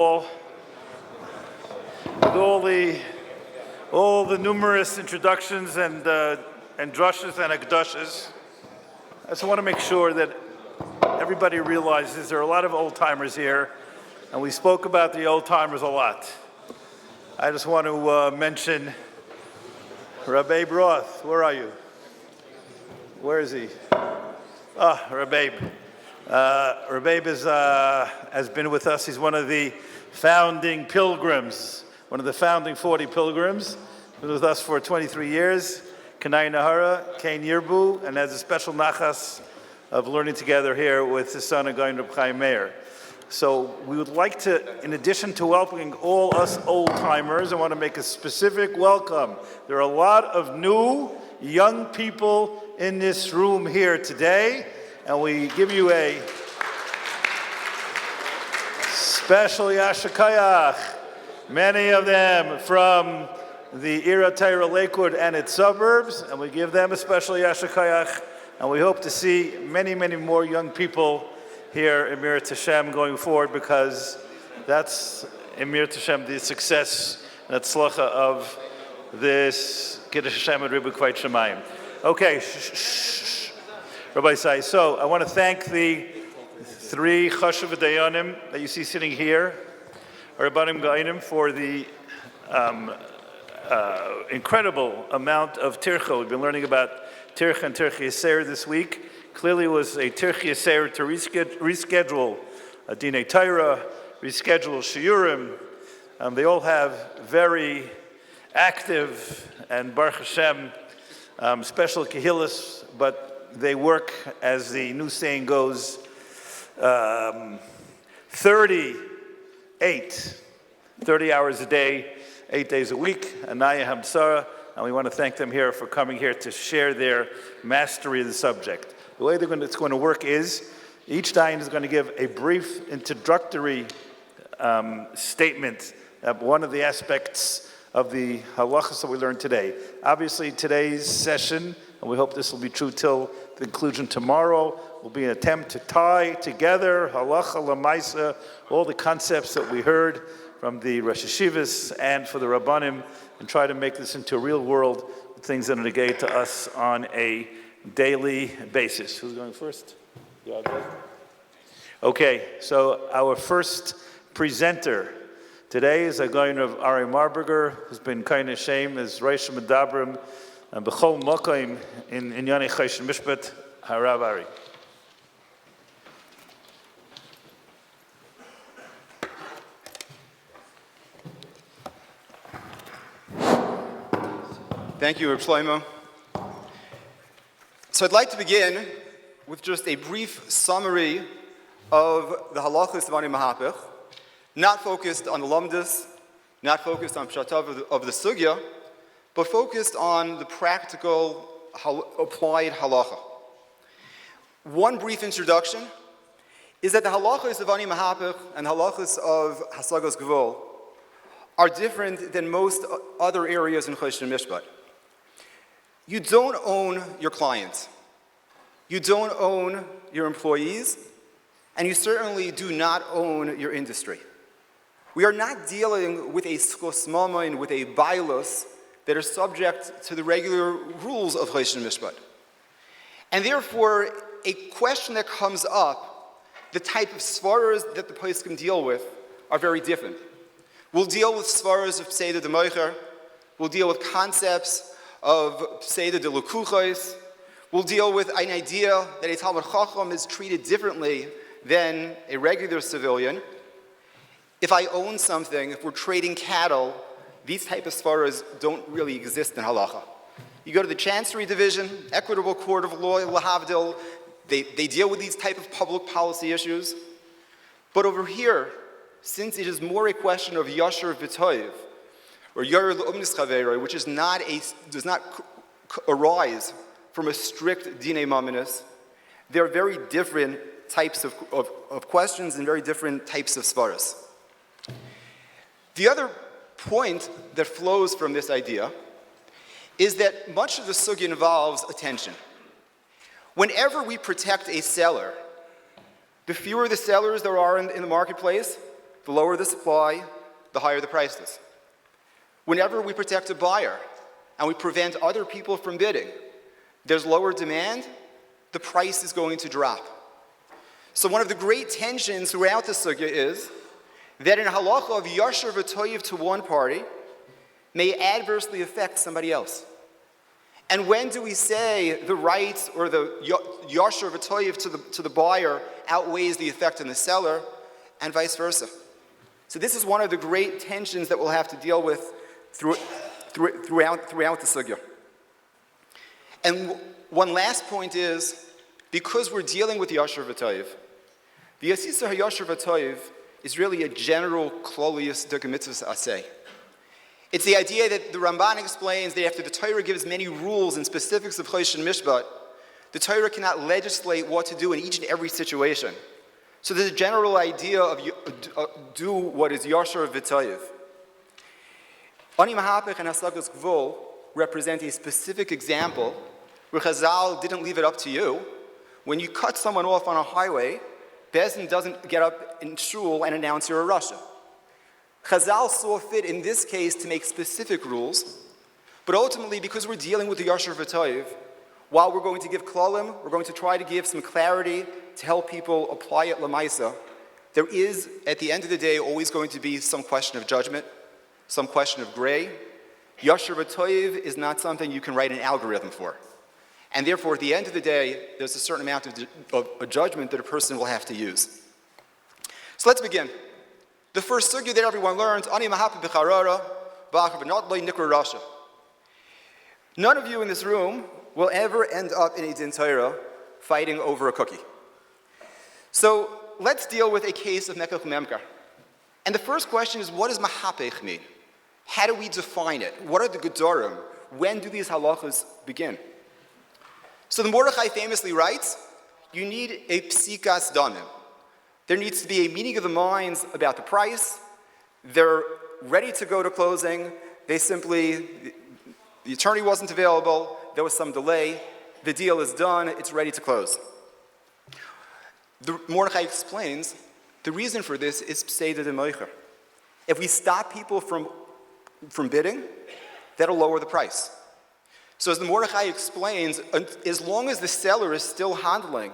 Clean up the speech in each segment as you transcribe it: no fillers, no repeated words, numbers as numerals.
With all the numerous introductions and drushes and akdushes, I just want to make sure that everybody realizes there are a lot of old-timers here, and we spoke about the old-timers a lot. I just want to mention Rabbi Roth. Where are you? Where is he? Rabbi. Rabbi has been with us. He's one of the founding pilgrims, one of the founding 40 pilgrims. He's been with us for 23 years. Kanai Nahara, Kain Yirbu, and has a special nachas of learning together here with his son, Chaim Meir. So we would like to, in addition to welcoming all us old-timers, I want to make a specific welcome. There are a lot of new, young people in this room here today, and we give you a special yashakayach. Many of them from the Ira Taira Lakewood and its suburbs, and we give them a special yashakayach, and we hope to see many, many more young people here in Mir Tashem going forward, because that's in Mir Tashem the success and tzlacha of this Kiddush Hashem and Ribu Kvayt Shemayim. Okay, Rabbi Sai. So I want to thank the three Chashuv Iyunim that you see sitting here, Rabbanim Ga'inim, for the incredible amount of tircha. We've been learning about tircha and tircha yaser this week. Clearly it was a tircha yaser to reschedule a Dinei Torah, reschedule shiurim. They all have very active and Baruch Hashem special kehillas, but they work, as the new saying goes, 30 hours a day, 8 days a week, Anaya Hamsara, and we want to thank them here for coming here to share their mastery of the subject. The way it's going to work is, each Dayan is going to give a brief introductory statement of one of the aspects of the Halacha that we learned today. Obviously, today's session, and we hope this will be true till the conclusion tomorrow, will be an attempt to tie together Halacha, Limaysa, all the concepts that we heard from the Rosh Hashivas and for the Rabbanim, and try to make this into a real world, things that are negate to us on a daily basis. Who's going first? Okay, so our first presenter today is a guy of Ari Marburger, who's been kind of shame as Reish Medabrim and Bechol Mokaim in Inyani Chaysh Mishpat. Harav Ari. Thank you, Reb Shlomo. So I'd like to begin with just a brief summary of the halachas of Oni Mahapa, not focused on the lumdus, not focused on pshatav of the sugya, but focused on the practical applied halacha. One brief introduction is that the halachas of Oni Mahapa and halachas of Hasagos Gvul are different than most other areas in Chodesh Mishpat. You don't own your clients. You don't own your employees, and you certainly do not own your industry. We are not dealing with a skosmamoin, with a bailos that are subject to the regular rules of Chodesh Mishpat. And therefore, a question that comes up, the type of svaras that the place can deal with are very different. We'll deal with svaras of Pseida de Moicher. We'll deal with concepts of Pseida de Lukuchos. We'll deal with an idea that a Talmud Chacham is treated differently than a regular civilian. If I own something, if we're trading cattle, these type of svaras don't really exist in halacha. You go to the Chancery Division, Equitable Court of Law, Lahavdil, they deal with these type of public policy issues. But over here, since it is more a question of Yashar V'toiv, or Yer L'Umnis Chaveroi, which does not arise from a strict Dinei Maminis, there are very different types of questions and very different types of svaras. The other point that flows from this idea is that much of the sugya involves attention. Whenever we protect a seller, the fewer the sellers there are in the marketplace, the lower the supply, the higher the prices. Whenever we protect a buyer and we prevent other people from bidding, there's lower demand, the price is going to drop. So one of the great tensions throughout the sugya is that in halacha of yashar v'toyiv to one party may adversely affect somebody else. And when do we say the rights or the yashar v'toyiv to the buyer outweighs the effect on the seller, and vice versa? So this is one of the great tensions that we'll have to deal with throughout the sugya. And one last point is, because we're dealing with yashar v'toyiv, the yasisa hayashar v'toyiv is really a general klolius degamitzvus aseh. It's the idea that the Ramban explains that after the Torah gives many rules and specifics of Chosh and Mishpat, the Torah cannot legislate what to do in each and every situation. So there's a general idea of do what is yashar v'toyiv. Oni Mahapa and Hasagas Gvul represent a specific example where Chazal didn't leave it up to you. When you cut someone off on a highway, Bezdin doesn't get up in shul and announce you're a Rasha. Chazal saw fit in this case to make specific rules, but ultimately, because we're dealing with the yashar v'toyiv, while we're going to give klalim, we're going to try to give some clarity to help people apply it Limaysa. There is, at the end of the day, always going to be some question of judgment, some question of gray. Yashar v'toyiv is not something you can write an algorithm for. And therefore, at the end of the day, there's a certain amount of a judgment that a person will have to use. So let's begin. The first sugya that everyone learns, Oni Mahapa b'charara, b'achar b'not loy nikra rasha. None of you in this room will ever end up in a din Torah fighting over a cookie. So let's deal with a case of mekach memkar. And the first question is, what does mahapech mean? How do we define it? What are the gedorim? When do these halachas begin? So the Mordechai famously writes, you need a psikas damim. There needs to be a meeting of the minds about the price. They're ready to go to closing. The attorney wasn't available. There was some delay. The deal is done. It's ready to close. The Mordechai explains the reason for this is pseida de moicher. If we stop people from bidding, that'll lower the price. So as the Mordechai explains, as long as the seller is still handling,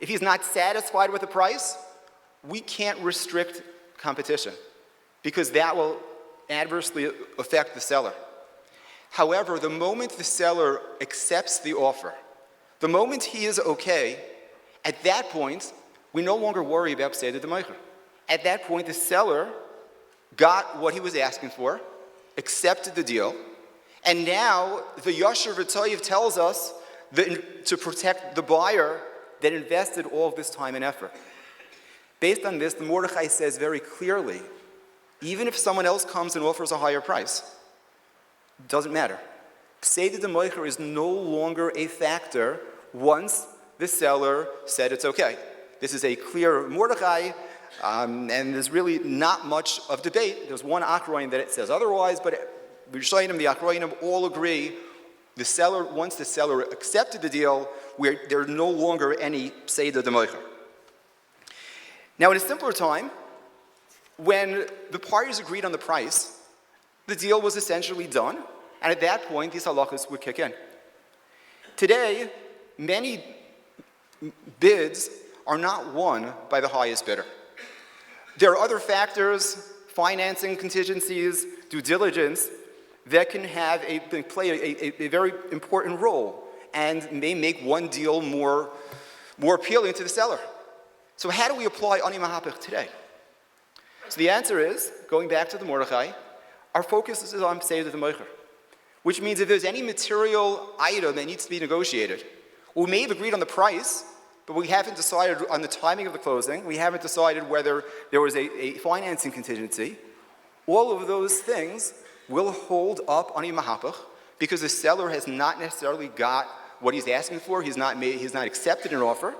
if he's not satisfied with the price, we can't restrict competition because that will adversely affect the seller. However, the moment the seller accepts the offer, the moment he is okay, at that point, we no longer worry about pseida de moicher. At that point, the seller got what he was asking for, accepted the deal, and now the yashar v'toyiv tells us that to protect the buyer that invested all of this time and effort. Based on this, the Mordechai says very clearly, even if someone else comes and offers a higher price, it doesn't matter. Pseida de moicher is no longer a factor once the seller said it's okay. This is a clear Mordechai, and there's really not much of debate. There's one akroin that it says otherwise, but the Rishonim, the akroinim all agree. Once the seller accepted the deal, there's no longer any pseida de moicher. Now, in a simpler time, when the parties agreed on the price, the deal was essentially done, and at that point, these halachas would kick in. Today, many bids are not won by the highest bidder. There are other factors, financing contingencies, due diligence, that can play a very important role and may make one deal more appealing to the seller. So how do we apply Oni Mahapa today? So the answer is, going back to the Mordechai, our focus is on pseida de moicher, which means if there's any material item that needs to be negotiated, we may have agreed on the price, but we haven't decided on the timing of the closing, we haven't decided whether there was a financing contingency. All of those things will hold up Oni Mahapa because the seller has not necessarily got what he's asking for, he's not accepted an offer,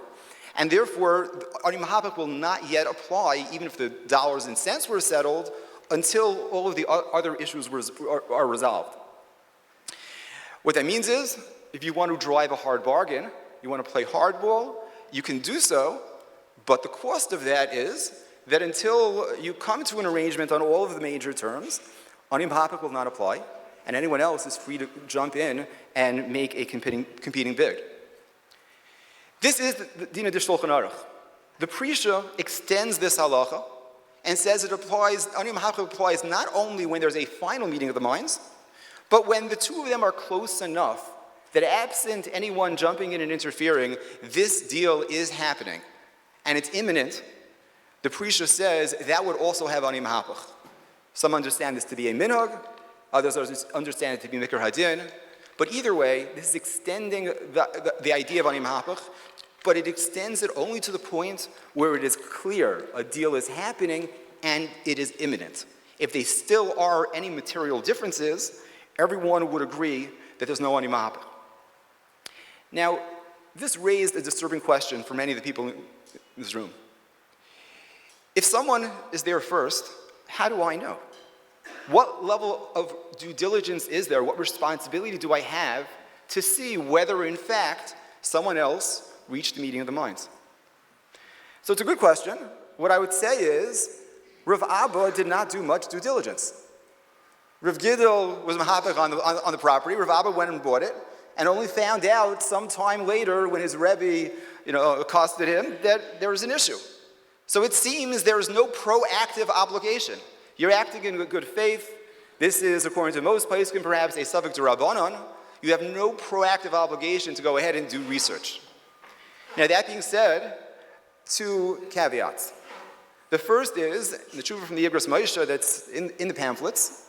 and therefore Oni Mahapa will not yet apply even if the dollars and cents were settled until all of the other issues are resolved. What that means is, if you want to drive a hard bargain, you want to play hardball, you can do so, but the cost of that is that until you come to an arrangement on all of the major terms, Oni Mahapa will not apply, and anyone else is free to jump in and make a competing bid. This is the Dina de Shulchan Aruch. The Prisha extends this halacha and says it applies, Oni Mahapa applies not only when there's a final meeting of the minds, but when the two of them are close enough that absent anyone jumping in and interfering, this deal is happening and it's imminent. The Prisha says that would also have Oni Mahapa. Some understand this to be a minhag, others understand it to be mikar hadin. But either way, this is extending the idea of Oni Mahapa, but it extends it only to the point where it is clear a deal is happening and it is imminent. If there still are any material differences, everyone would agree that there's no Oni Mahapa. Now, this raised a disturbing question for many of the people in this room. If someone is there first, how do I know? What level of due diligence is there? What responsibility do I have to see whether, in fact, someone else reached the meeting of the minds? So it's a good question. What I would say is, Rav Abba did not do much due diligence. Rav Gidel was mahapech on the property. Rav Abba went and bought it, and only found out some time later when his Rebbe, accosted him that there was an issue. So it seems there is no proactive obligation. You're acting in good faith. This is, according to most poskim, perhaps a suffix to Rabbanon. You have no proactive obligation to go ahead and do research. Now, that being said, two caveats. The first is, the tshuva from the Geographic that's in the pamphlets,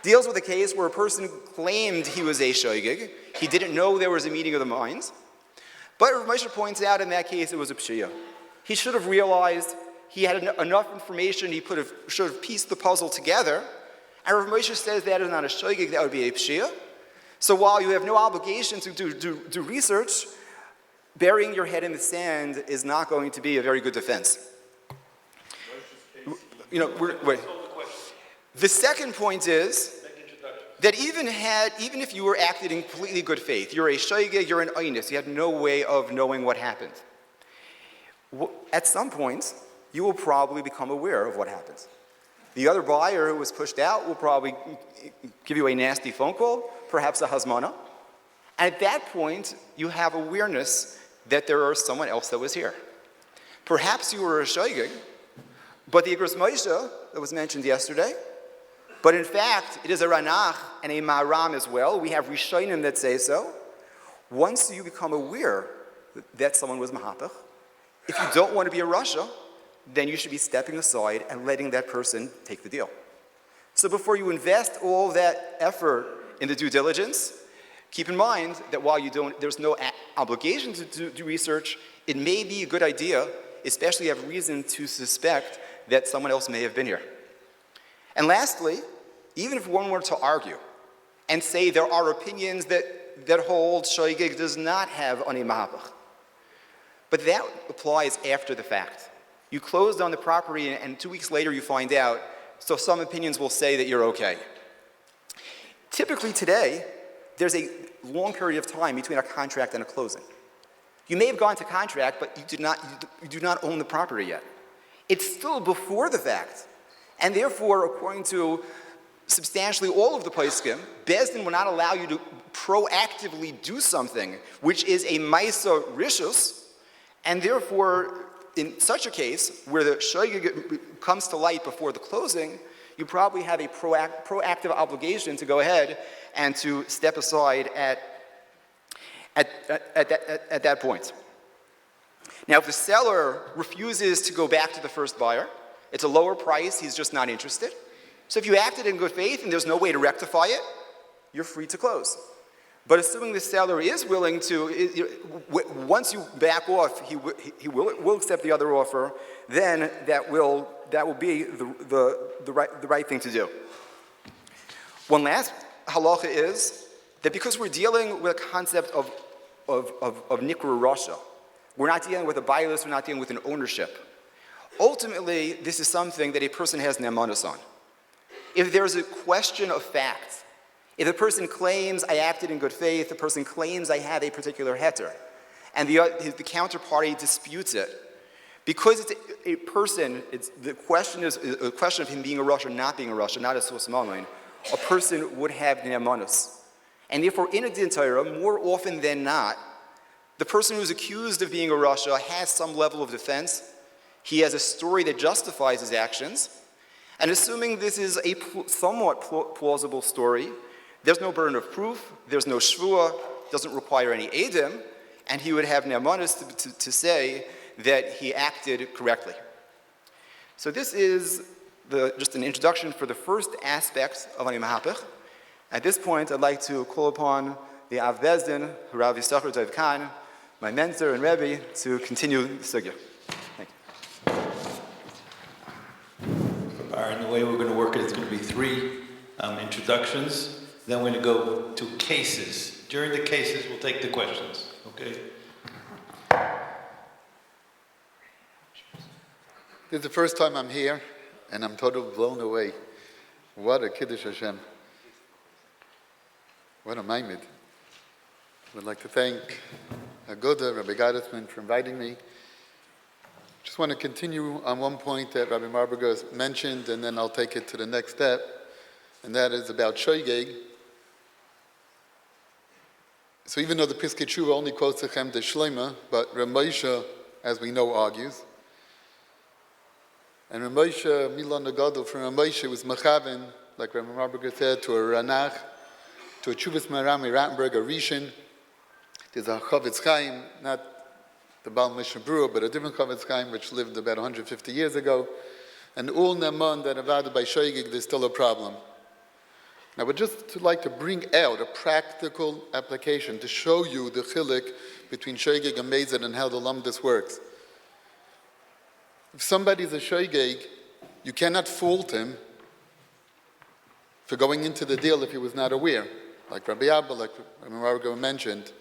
deals with a case where a person claimed he was a shoygig. He didn't know there was a meeting of the minds. But Rav Moshe points out in that case it was a pshia. He should have realized he had enough information, he should have pieced the puzzle together. And Rav Moshe says that is not a shoygig, that would be a pshia. So while you have no obligation to do research, burying your head in the sand is not going to be a very good defense. The second point is that even if you were acting in completely good faith, you're a shoygig, you're an oinus, you had no way of knowing what happened. At some point, you will probably become aware of what happens. The other buyer who was pushed out will probably give you a nasty phone call, perhaps a hazmana. And at that point, you have awareness that there is someone else that was here. Perhaps you were a shoygig, but the Igros Moshe that was mentioned yesterday, but in fact, it is a Ranach and a Maram as well. We have Rishonim that say so. Once you become aware that someone was Mahapach, if you don't want to be a Rasha, then you should be stepping aside and letting that person take the deal. So before you invest all that effort in the due diligence, keep in mind that while there's no obligation to do research, it may be a good idea, especially if you have reason to suspect that someone else may have been here. And lastly, even if one were to argue and say there are opinions that hold shoygig does not have Oni Mahapach, but that applies after the fact. You closed on the property and 2 weeks later you find out, so some opinions will say that you're okay. Typically today, there's a long period of time between a contract and a closing. You may have gone to contract, but you do not own the property yet. It's still before the fact. And therefore, according to substantially all of the poskim, Bezdin will not allow you to proactively do something, which is a Meisa Rishus, and therefore, in such a case, where the shoygig comes to light before the closing, you probably have a proactive obligation to go ahead and to step aside at that point. Now, if the seller refuses to go back to the first buyer, it's a lower price, he's just not interested. So if you acted in good faith and there's no way to rectify it, you're free to close. But assuming the seller is willing to, once you back off, he will accept the other offer, then that will be the right thing to do. One last halacha is that because we're dealing with a concept of nikra rasha, we're not dealing with a bias, we're not dealing with an ownership. Ultimately, this is something that a person has ne'emanos on. If there's a question of fact, if the person claims I acted in good faith, the person claims I have a particular heter, and the counterparty disputes it, Because it's a person, the question is a question of him being a Rosh or not being a Rosh, not a source mammon. A person would have ne'emanus. And therefore, in a din Torah, more often than not, the person who's accused of being a Rasha has some level of defense. He has a story that justifies his actions. And assuming this is a somewhat plausible story, there's no burden of proof, there's no shvua, doesn't require any edim, and he would have ne'emanus to say that he acted correctly. So this is just an introduction for the first aspect of Oni Mahapa. At this point, I'd like to call upon the Av Bezdin, Harav Yisachar Tov Kahan, my mentor and Rebbe, to continue the sugya. Thank you. All right, and the way we're going to work it is going to be 3 introductions. Then we're going to go to cases. During the cases, we'll take the questions. Okay? This is the first time I'm here, and I'm totally blown away. What a Kiddush Hashem. What a maimed. I would like to thank Aguda, Rabbi Gottesman, for inviting me. Just want to continue on one point that Rabbi Marburger has mentioned, and then I'll take it to the next step, and that is about Shoygeg. So even though the Piskei Tshuva only quotes Echem de Shleima, but Ramosha, as we know, argues. And Ramosha, Milan Nagadol from Ramosha was Mechaven, like Rabbi Marburger said, to a Ranach, to a Chuvas Marami Rattenberg, a Rishon. There's a Chavetz Chaim, not the Baal Mishnah Berurah, but a different Chavetz Chaim, which lived about 150 years ago. And all Neman that avaded by Shoygeg, there's still a problem. Now, I would just like to bring out a practical application to show you the chilek between Shoygeg and Mezid and how the Lamdus works. If somebody's a Shoygeg, you cannot fault him for going into the deal if he was not aware. Like Rabbi Abba, like Rabbi Marburger mentioned.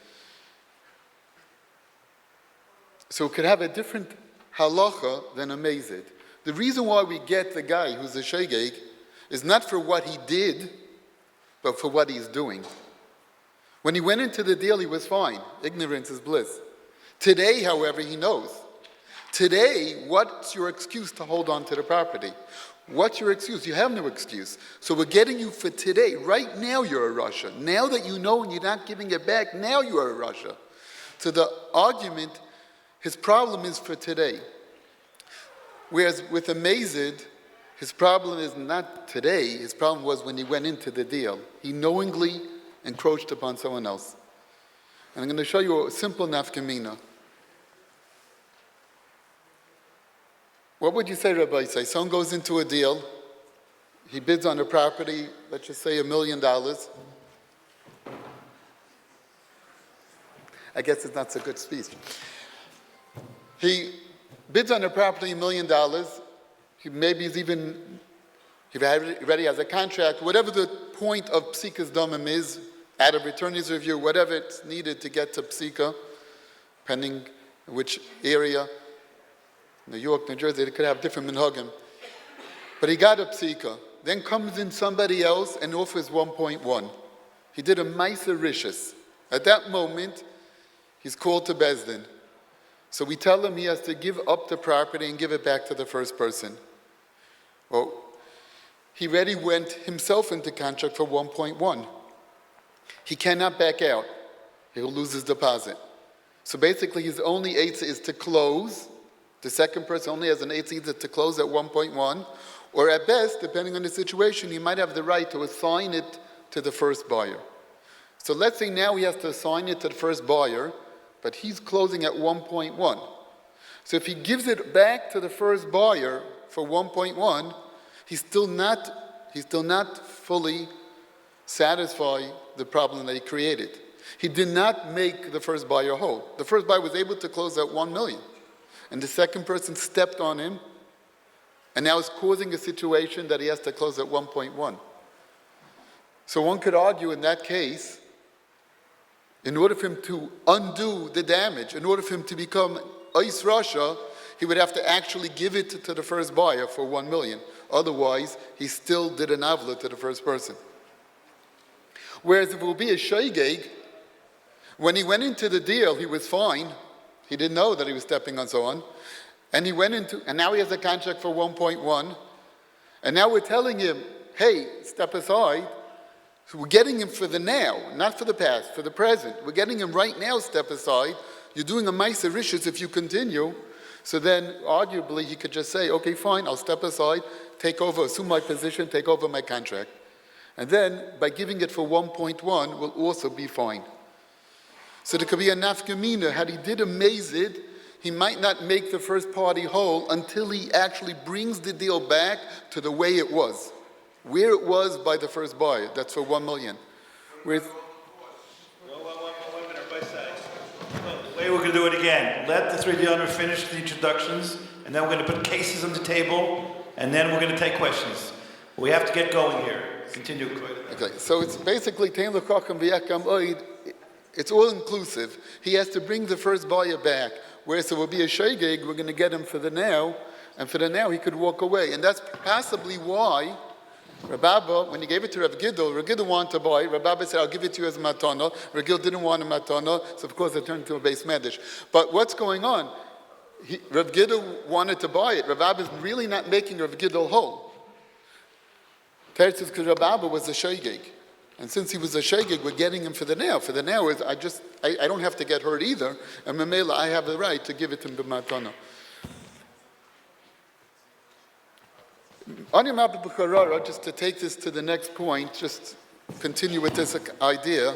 So it could have a different halacha than a mezid. The reason why we get the guy who's a shoygeg is not for what he did, but for what he's doing. When he went into the deal, he was fine. Ignorance is bliss. Today, however, he knows. Today, what's your excuse to hold on to the property? What's your excuse? You have no excuse. So we're getting you for today. Right now you're a Russia. Now that you know and you're not giving it back, now you are a Russia. So the argument, his problem is for today. Whereas with a Mezid, his problem is not today. His problem was when he went into the deal. He knowingly encroached upon someone else. And I'm going to show you a simple nafkamina. What would you say, Rabbi? Say someone goes into a deal, he bids on a property, let's just say $1 million. I guess it's not so good speech. He bids on a property $1 million. He already has a contract. Whatever the point of Psika's Domim is, out of attorney's review, whatever it's needed to get to Psika, depending which area. New York, New Jersey, they could have different minhagim. But he got a psika. Then comes in somebody else and offers 1.1. He did a Meir rishus. At that moment, he's called to Bezdin. So we tell him he has to give up the property and give it back to the first person. Well, he already went himself into contract for 1.1. He cannot back out. He'll lose his deposit. So basically, his only eitzah is to close. The second person only has an eitzah either to close at 1.1, or at best, depending on the situation, he might have the right to assign it to the first buyer. So let's say now he has to assign it to the first buyer, but he's closing at 1.1. So if he gives it back to the first buyer for 1.1, he's still not fully satisfied the problem that he created. He did not make the first buyer whole. The first buyer was able to close at 1 million. And the second person stepped on him, and now is causing a situation that he has to close at 1.1. So one could argue in that case, in order for him to undo the damage, in order for him to become Ice Russia, he would have to actually give it to the first buyer for 1 million. Otherwise, he still did an avla to the first person. Whereas if it will be a shoygeg, when he went into the deal, he was fine. He didn't know that he was stepping on someone. And he went into, and now he has a contract for 1.1. And now we're telling him, hey, step aside. So we're getting him for the now, not for the past, for the present. We're getting him right now, step aside. You're doing a Meir rishus if you continue. So then, arguably, he could just say, okay, fine, I'll step aside, take over, assume my position, take over my contract. And then, by giving it for 1.1, will also be fine. So there could be a nafkamina. Had he did a mazid, he might not make the first party whole until he actually brings the deal back to the way it was. Where it was by the first buyer. That's for 1 million. Whereas, One minute, by side. The way we're going to do it again, let the three Iyunim finish the introductions, and then we're going to put cases on the table, and then we're going to take questions. We have to get going here. Continue. okay, so it's basically Tein L'Chacham V'Yakam Oid. It's all inclusive. He has to bring the first buyer back. Whereas it will be a shegeg, we're going to get him for the now, and for the now he could walk away. And that's possibly why Rav Abba, when he gave it to Rav Gidel, Rav Gidel wanted to buy. Rav Abba said, I'll give it to you as a matana. Rav Gidel didn't want a matana, so of course it turned into a base medish. But what's going on? Rav Gidel wanted to buy it. Rav Abba is really not making Rav Gidel whole. Teretz is because Rav Abba was a shegeg. And since he was a shegeg, we're getting him for the now. For the now is, I don't have to get hurt either. And Mamela, I have the right to give it to him b'matana. Oni Mahapa, just to take this to the next point, just continue with this idea,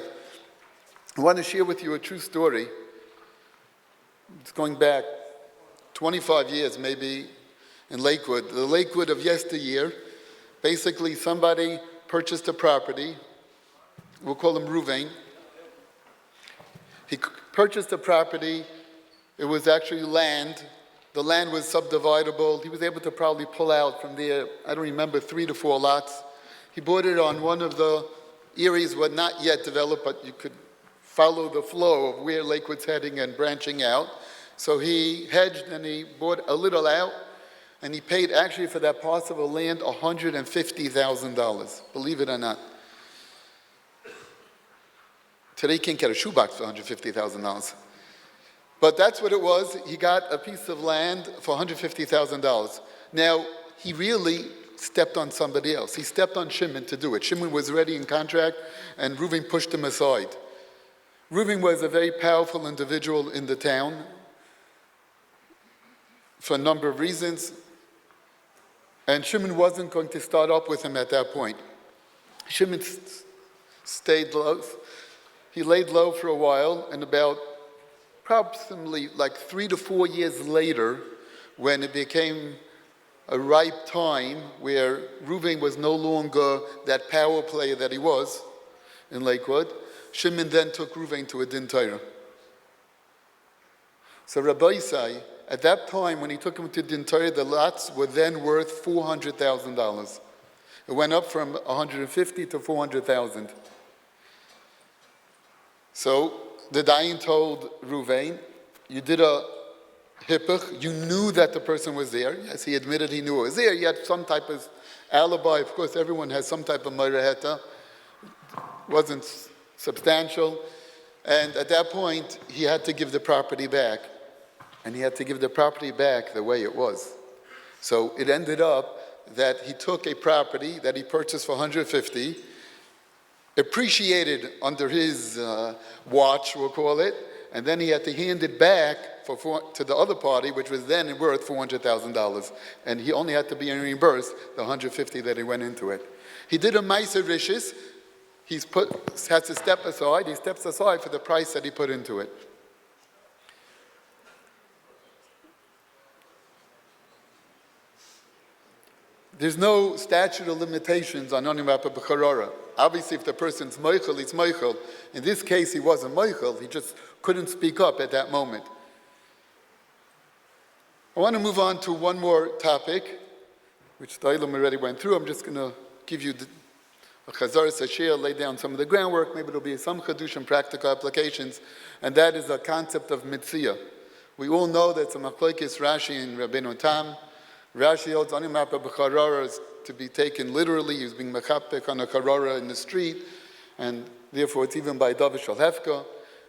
I want to share with you a true story. It's going back 25 years maybe in Lakewood. The Lakewood of yesteryear, basically somebody purchased a property, we'll call him Ruvain. He purchased a property, it was actually land. The land was subdividable. He was able to probably pull out from there, I don't remember, 3 to 4 lots. He bought it on one of the areas were not yet developed, but you could follow the flow of where Lakewood's heading and branching out. So he hedged and he bought a little out, and he paid actually for that parcel of land $150,000, believe it or not. Today you can't get a shoebox for $150,000. But that's what it was. He got a piece of land for $150,000. Now, he really stepped on somebody else. He stepped on Shimon to do it. Shimon was already in contract, and Reuven pushed him aside. Reuven was a very powerful individual in the town for a number of reasons, and Shimon wasn't going to start up with him at that point. Shimon stayed low. He laid low for a while, and about approximately like 3 to 4 years later, when it became a ripe time where Reuven was no longer that power player that he was in Lakewood, Shimon then took Reuven to a din Torah. So Rabbi Isai, at that time when he took him to din Torah, the lots were then worth $400,000. It went up from $150,000 to $400,000. So the Dayan told Reuven, you did a hippuch, you knew that the person was there. Yes, he admitted he knew it was there. He had some type of alibi. Of course, everyone has some type of moireheta. Wasn't substantial. And at that point, he had to give the property back. And he had to give the property back the way it was. So it ended up that he took a property that he purchased for $150,000, appreciated under his watch, we'll call it, and then he had to hand it back to the other party, which was then worth $400,000. And he only had to be reimbursed the $150,000 that he went into it. He did a Meir rishus. He has to step aside. He steps aside for the price that he put into it. There's no statute of limitations on Oni Mahapa b'charara. Obviously, if the person's moichel, he's moichel. In this case, he wasn't moichel. He just couldn't speak up at that moment. I want to move on to one more topic, which the Iyunim already went through. I'm just going to give you a chazar sashir, lay down some of the groundwork. Maybe there'll be some chiddush and practical applications, and that is the concept of Mithia. We all know that it's a machlokes Rashi and Rabbeinu Tam. Rashi holds Oni Mahapa b'charara is to be taken literally. He was being mechapek on a charara in the street, and therefore it's even by Davish al Hefka.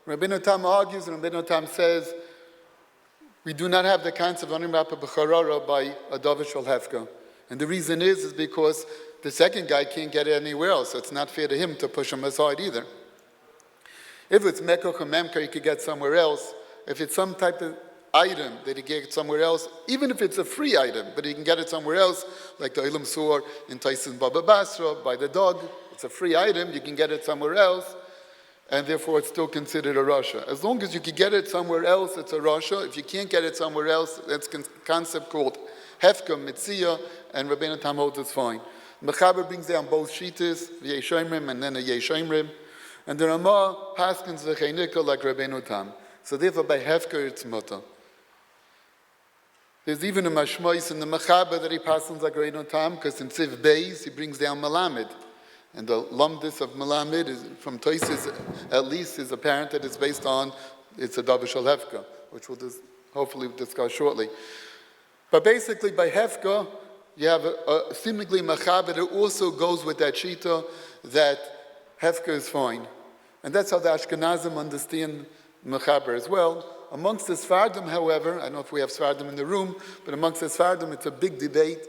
Rabbeinu Tam argues, and Rabbeinu Tam says, we do not have the concept of Oni Mahapa b'charara by a davar shel hefka. And the reason is because the second guy can't get it anywhere else, so it's not fair to him to push him aside either. If it's mekoch or memka, he could get somewhere else. If it's some type of item that he can get somewhere else, even if it's a free item, but he can get it somewhere else, like the Ilam Sur in Tyson Baba Basra, by the dog, it's a free item, you can get it somewhere else, and therefore it's still considered a rasha. As long as you can get it somewhere else, it's a rasha. If you can't get it somewhere else, that's a concept called hefka, Mithia, and Rabbeinu Tam holds it's fine. Mechaber brings down both shitas, the Yeshayimrim and then a Yeshayimrim, and the Ramah paskins the Chaynika like Rabbeinu Tam. So therefore by hefka it's mutter. There's even a mashmois in the Mechaber that he passes like Rabbeinu Tam, because in Siv Beis he brings down Malamed. And the lumdis of Malamed is from Toises, at least, is apparent that it's based on, it's a davar shel hefka, which we'll hopefully discuss shortly. But basically, by hefka, you have a seemingly Mechaber that also goes with that shita that hefka is fine. And that's how the Ashkenazim understand Mechaber as well. Amongst the Sfardim, however, I don't know if we have Sfardim in the room, but amongst the Sfardim it's a big debate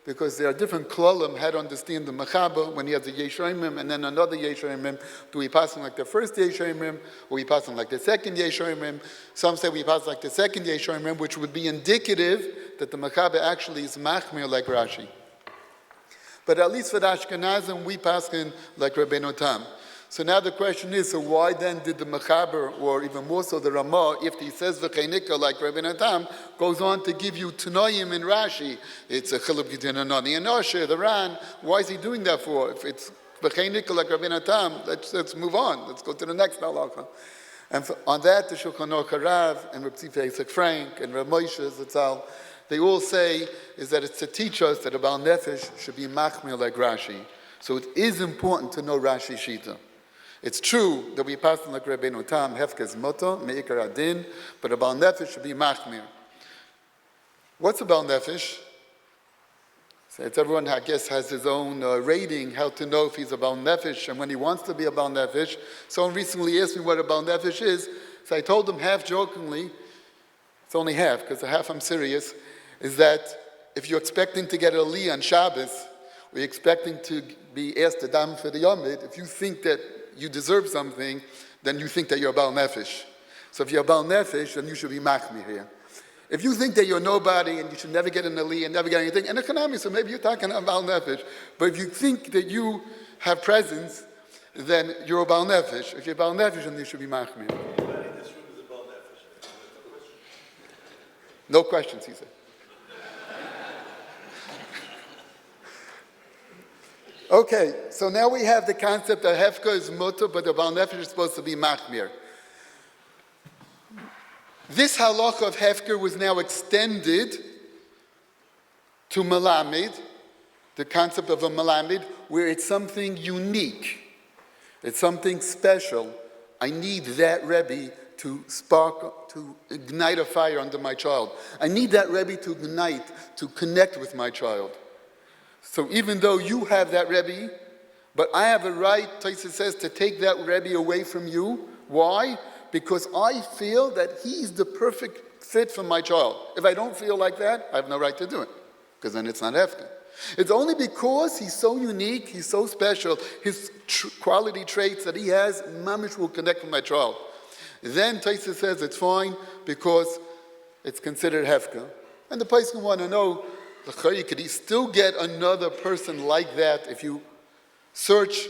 because there are different klolim how to understand the Mechaber when he has a Yeshayimim and then another Yeshayimim. Do we pass him like the first Yeshayimim or we pass him like the second Yeshayimim? Some say we pass like the second Yeshayimim, which would be indicative that the Mechaber actually is Machmir like Rashi. But at least for the Ashkenazim, we pass him like Rabbeinu Tam. So now the question is, so why then did the Mechaber, or even more so the Ramah, if he says V'cheinika like Rabbeinu Tam, goes on to give you Tanoim in Rashi, it's a Chilub Gidin Anani and Osher, the Ran, why is he doing that for? If it's V'cheinika like Rabbeinu Tam, let's move on, let's go to the next Halacha. And on that, the Shulchan Aruch Harav, and Reb Tzipha Yitzchak Frank, and Reb Moshe Zatzal, they all say is that it's to teach us that a Baal Nefesh should be Machmir like Rashi. So it is important to know Rashi Shita. It's true that we pass on like Rabbeinu Tam, Hefka is Moto, Me'ikar Adin, but a Baal Nefesh should be Machmir. What's a Baal Nefesh? So it's everyone, I guess, has his own rating, how to know if he's a Baal Nefesh and when he wants to be a Baal Nefesh. Someone recently asked me what a Baal Nefesh is, so I told him half jokingly, it's only half, because the half I'm serious, is that if you're expecting to get a Li on Shabbos, or you're expecting to be asked to dam for the Yomid, if you think that you deserve something, then you think that you're a Baal Nefesh. So if you're a Baal Nefesh, then you should be Machmir here. If you think that you're nobody and you should never get an Ali and never get anything, and economics, so maybe you're talking about Baal Nefesh. But if you think that you have presence, then you're a Baal Nefesh. If you're a Baal Nefesh, then you should be Machmir. Everybody in this room is a Baal Nefesh. No questions, he said. Okay, so now we have the concept that Hefka is mutter, but the Baal Nefesh is supposed to be Machmir. This halacha of Hefker was now extended to Malamed, the concept of a Malamed, where it's something unique. It's something special. I need that Rebbe to spark, to ignite a fire under my child. I need that Rebbe to ignite, to connect with my child. So even though you have that Rebbe, but I have a right, Taisa says, to take that Rebbe away from you. Why? Because I feel that he's the perfect fit for my child. If I don't feel like that, I have no right to do it, because then it's not hefker. It's only because he's so unique, he's so special, his quality traits that he has, mamish will connect with my child. Then Taisa says it's fine because it's considered hefker. And the person want to know, could he still get another person like that? If you search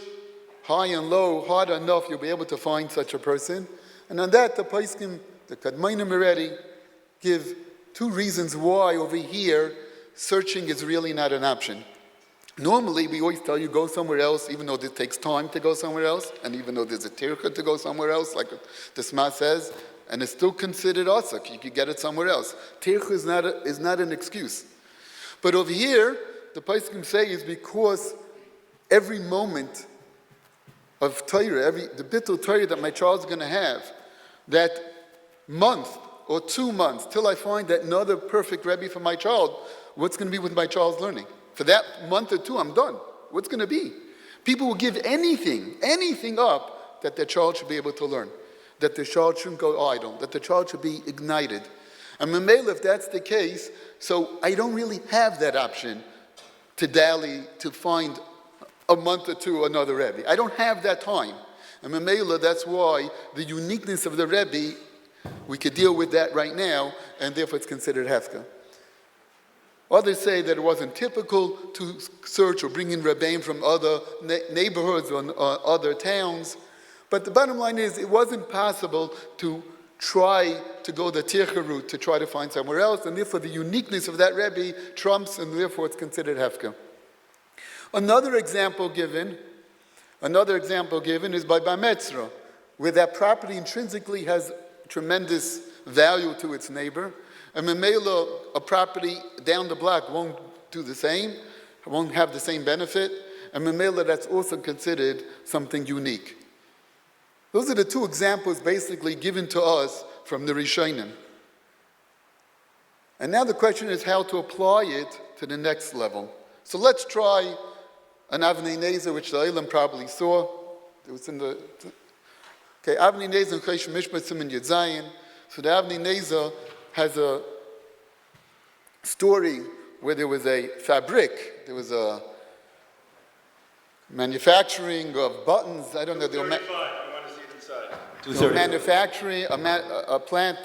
high and low hard enough, you'll be able to find such a person. And on that, the Paiskim, the Kadmainim already, give two reasons why over here searching is really not an option. Normally, we always tell you go somewhere else, even though it takes time to go somewhere else, and even though there's a tirka to go somewhere else, like the Sma says, and it's still considered asak. You could get it somewhere else. Tirka is not an excuse. But over here, the Paiskim say is because every moment of Torah, the bittul Torah that my child's going to have, that month or 2 months, till I find that another perfect Rebbe for my child, what's going to be with my child's learning? For that month or two, I'm done. What's going to be? People will give anything up that their child should be able to learn, that their child shouldn't go idle, that the child should be ignited. And Mamela, if that's the case, so I don't really have that option to dally, to find a month or two another Rebbe. I don't have that time. And Mamela, that's why the uniqueness of the Rebbe, we could deal with that right now, and therefore it's considered hefka. Others say that it wasn't typical to search or bring in Rebbeim from other neighborhoods or other towns. But the bottom line is, it wasn't possible to try to go the tircha route to try to find somewhere else, and therefore the uniqueness of that Rebbe trumps, and therefore it's considered hefka. Another example given is by Bar Metzra, where that property intrinsically has tremendous value to its neighbor, and Memela, a property down the block won't do the same, won't have the same benefit, and Memela, that's also considered something unique. Those are the two examples basically given to us from the Rishonim. And now the question is how to apply it to the next level. So let's try an Avnei Nezer, which the Eilam probably saw. It was in the... Okay, Avnei Nezer and Choshen Mishpat Siman Yud Zayin. So the Avnei Nezer has a story where there was a fabric, there was a manufacturing of buttons. I don't know. They were manufacturing, a plant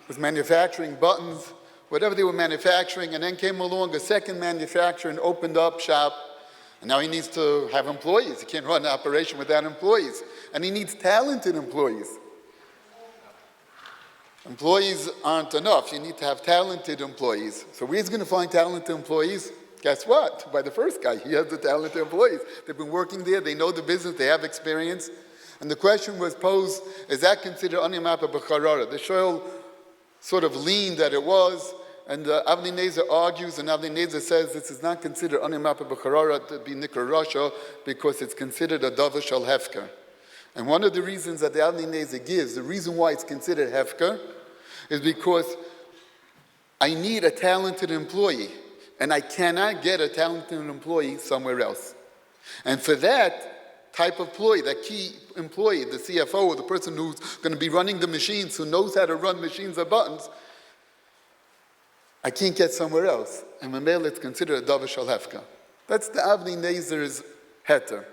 was manufacturing buttons, whatever they were manufacturing, and then came along a second manufacturer and opened up shop. And now he needs to have employees. He can't run an operation without employees. And he needs talented employees. Employees aren't enough. You need to have talented employees. So where's going to find talented employees? Guess what? By the first guy. He has the talented employees. They've been working there. They know the business. They have experience. And the question was posed, is that considered Oni Mahapa b'charara? The shoel sort of leaned that it was. And Avnei Nezer argues, and Avnei Nezer says this is not considered Oni Mahapa b'charara to be Nikra Rasha because it's considered a davar shel hefker. And one of the reasons that the Avnei Nezer gives, the reason why it's considered hefker, is because I need a talented employee, and I cannot get a talented employee somewhere else. And for that type of employee, that key employee, the CFO, or the person who's going to be running the machines, who knows how to run machines or buttons, I can't get somewhere else. And Mamela, it's considered a davar shel hefka. That's the Avnei Nezer's heter.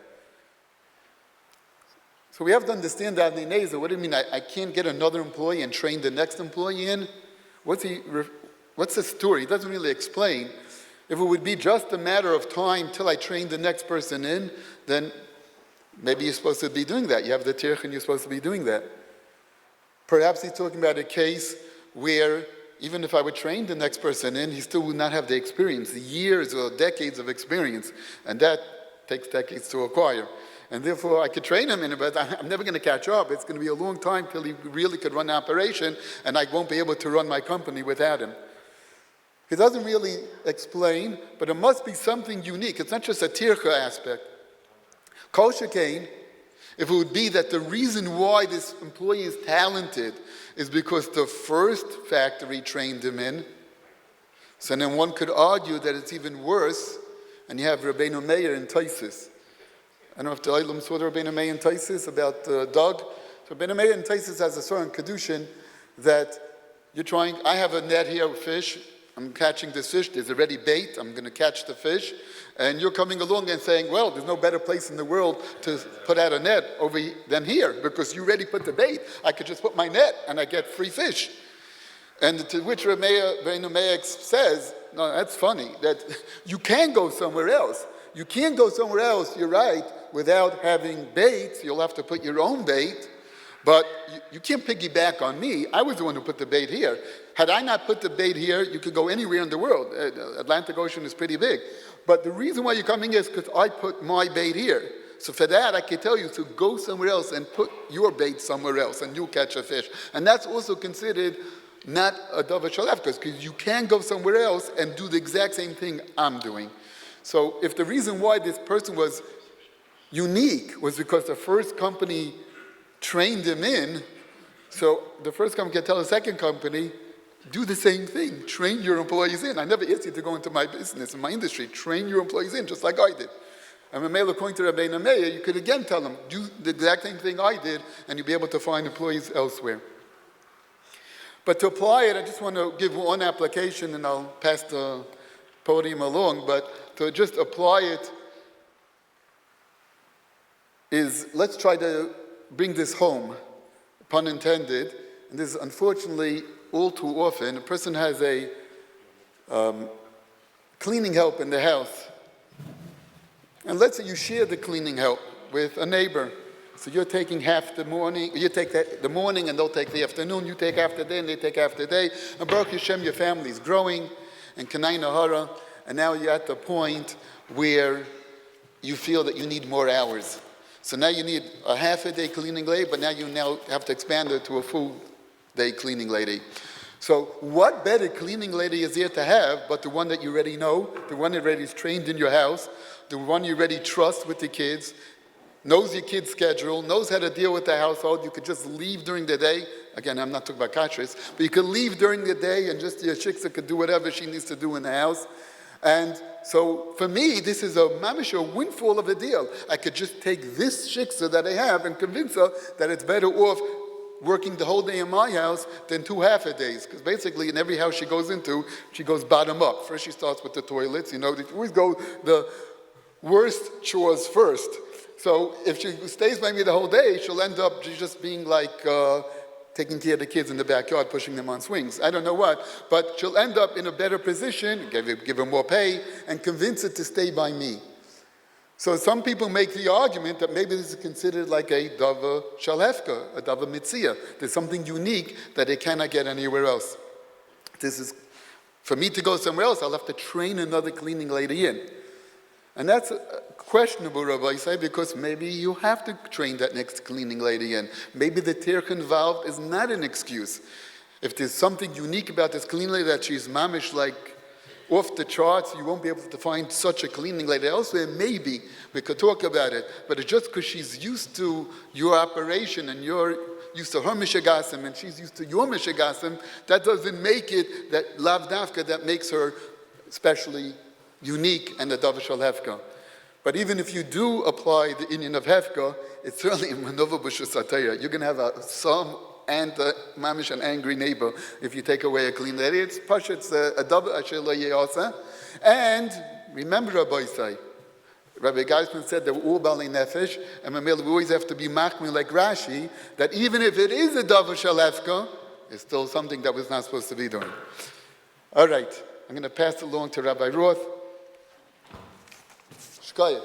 So we have to understand the Avnei Nezer. What do you mean? I can't get another employee and train the next employee in? What's the story? He doesn't really explain. If it would be just a matter of time till I train the next person in, then maybe you're supposed to be doing that. You have the tirch and you're supposed to be doing that. Perhaps he's talking about a case where even if I would train the next person in, he still would not have the experience, the years or decades of experience. And that takes decades to acquire. And therefore, I could train him in it, but I'm never going to catch up. It's going to be a long time till he really could run an operation, and I won't be able to run my company without him. He doesn't really explain, but it must be something unique. It's not just a tircha aspect. Kol shekain, if it would be that the reason why this employee is talented is because the first factory trained him in, so then one could argue that it's even worse, and you have Rabbeinu Meir in Taisis. I don't know if the Iyunim saw the Rabbeinu Meir in Taisis about dog. So Rabbeinu Meir in Taisis has a certain kedushin that you're trying, I have a net here with fish, I'm catching this fish, there's already bait, I'm going to catch the fish, and you're coming along and saying, well, there's no better place in the world to put out a net than here, because you already put the bait. I could just put my net and I get free fish. And to which Rabbeinu Meir says, no, that's funny, that you can go somewhere else. You can't go somewhere else, you're right, without having bait. You'll have to put your own bait, but you can't piggyback on me. I was the one who put the bait here. Had I not put the bait here, you could go anywhere in the world. Atlantic Ocean is pretty big. But the reason why you're coming is because I put my bait here. So for that, I can tell you to go somewhere else and put your bait somewhere else, and you'll catch a fish. And that's also considered not a davar shel hefka, because you can go somewhere else and do the exact same thing I'm doing. So if the reason why this person was unique was because the first company trained him in, so the first company can tell the second company, do the same thing, train your employees in. I never asked you to go into my business, in my industry, train your employees in, just like I did. And when Meir, according to Rabbeinu Meir, you could again tell them, do the exact same thing I did, and you'll be able to find employees elsewhere. But to apply it, I just want to give one application, and I'll pass the podium along, but to just apply it is, let's try to bring this home, pun intended. And this is unfortunately all too often. A person has a cleaning help in the house. And let's say you share the cleaning help with a neighbor. So you're taking half the morning, you take the morning and they'll take the afternoon, you take half the day and they take half the day. And Baruch Hashem, your family is growing, and Kanai Nahara, and now you're at the point where you feel that you need more hours. So now you need a half a day cleaning lady, but now you have to expand it to a full day cleaning lady. So what better cleaning lady is there to have but the one that you already know, the one that already is trained in your house, the one you already trust with the kids, knows your kid's schedule, knows how to deal with the household. You could just leave during the day. Again, I'm not talking about kashrus, but you could leave during the day and just your shiksa could do whatever she needs to do in the house. And so for me, this is a mamish, a windfall of a deal. I could just take this shiksa that I have and convince her that it's better off working the whole day in my house than 2 half-a-days. Because basically in every house she goes into, she goes bottom up. First she starts with the toilets, they always go the worst chores first. So if she stays by me the whole day, she'll end up just being like taking care of the kids in the backyard, pushing them on swings. I don't know what, but she'll end up in a better position, give her more pay, and convince her to stay by me. So some people make the argument that maybe this is considered like a dava shalhefka, a dava Mithia. There's something unique that they cannot get anywhere else. This is, for me to go somewhere else, I'll have to train another cleaning lady in. And that's questionable, Rabbi say, because maybe you have to train that next cleaning lady in. Maybe the tirchen valve is not an excuse. If there's something unique about this cleaning lady that she's mamish like off the charts, you won't be able to find such a cleaning lady elsewhere. Maybe we could talk about it, but it's just because she's used to your operation and you're used to her mishagasim and she's used to your mishagasim, that doesn't make it that lav dafka that makes her especially unique and the davar shel hefka. But even if you do apply the Indian of hefka, it's certainly manova b'shusataya. You're going to have some and mamish an angry neighbor if you take away a clean lady. It's pasha, it's a davar asher lo yeyasa. And remember, Rabbi Say, Rabbi Geisman said that we're all bali nefesh, and we always have to be machmir like Rashi, that even if it is a davar shel hefka, it's still something that was not supposed to be doing. All right, I'm going to pass it along to Rabbi Roth. Shkaya.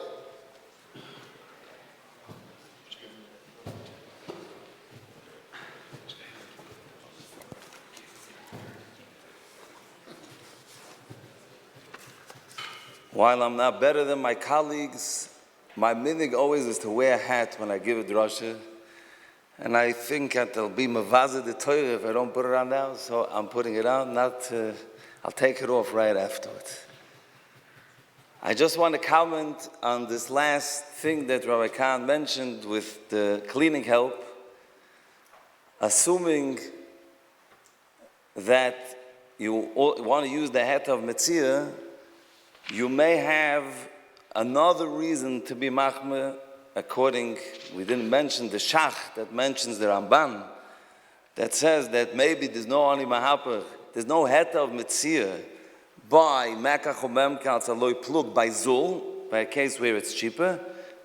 While I'm not better than my colleagues, my minig always is to wear a hat when I give a drasha. And I think that there'll be mavaza the Torah if I don't put it on now, so I'm putting it on, I'll take it off right afterwards. I just want to comment on this last thing that Rabbi Kahan mentioned with the cleaning help, assuming that you want to use the hat of Mithia, you may have another reason to be machmir, according, we didn't mention the Shach that mentions the Ramban, that says that maybe there's no Oni Mahapa, there's no het of Mithia by Mekach or Memkal, LOI plug by Zul, by a case where it's cheaper.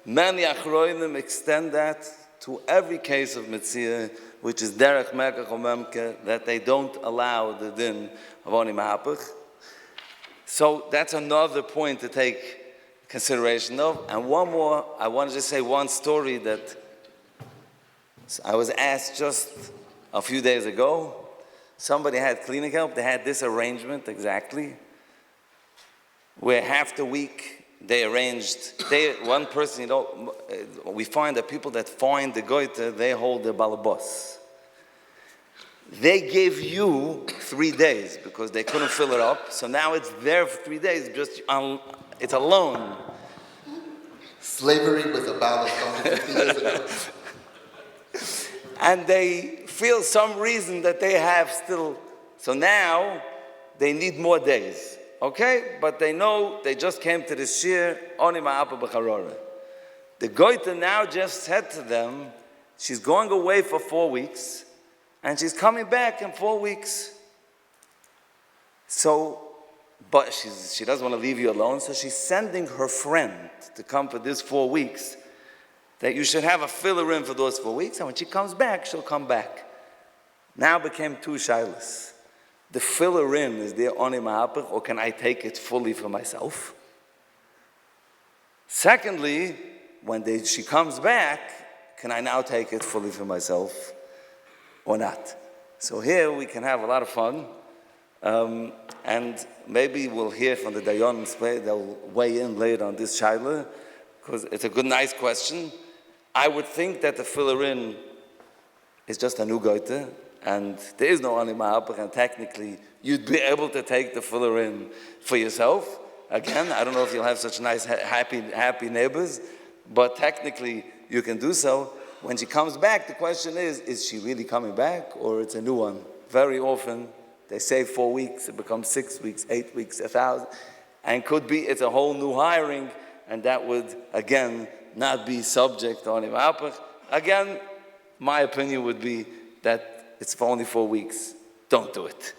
Many Achroinim extend that to every case of Mithia, which is Derech Mekach or Memkal, that they don't allow the din of Oni Mahapa. So that's another point to take consideration of. And one more, I want to just say one story that I was asked just a few days ago. Somebody had cleaning help, they had this arrangement exactly, where half the week they arranged, one person, we find that people that find the goiter, they hold the balabos. They gave you 3 days because they couldn't fill it up. So now it's there for 3 days, just it's a loan. Slavery was abolished 150 years ago. And they feel some reason that they have still, so now they need more days. Okay? But they know they just came to this shir, Oni Mahapa b'charora. The goiter now just said to them, she's going away for 4 weeks. and she's coming back in 4 weeks. So, but she doesn't want to leave you alone, so she's sending her friend to come for this 4 weeks, that you should have a filler in for those 4 weeks, and when she comes back, she'll come back. Now became two shilas. The filler in, is there Oni Mahapa, or can I take it fully for myself? Secondly, when she comes back, can I now take it fully for myself or not? So here we can have a lot of fun. And maybe we'll hear from the Dayanim, they'll weigh in later on this shaila, because it's a good, nice question. I would think that the filler in is just a new goite, and there is no Oni Mahapa, and technically you'd be able to take the filler in for yourself. Again, I don't know if you'll have such nice, happy neighbors, but technically you can do so. When she comes back, the question is she really coming back, or it's a new one? Very often, they say 4 weeks, it becomes 6 weeks, 8 weeks, 1,000, and could be it's a whole new hiring, and that would, again, not be subject to Oni Mahapa. Again, my opinion would be that it's for only 4 weeks. Don't do it.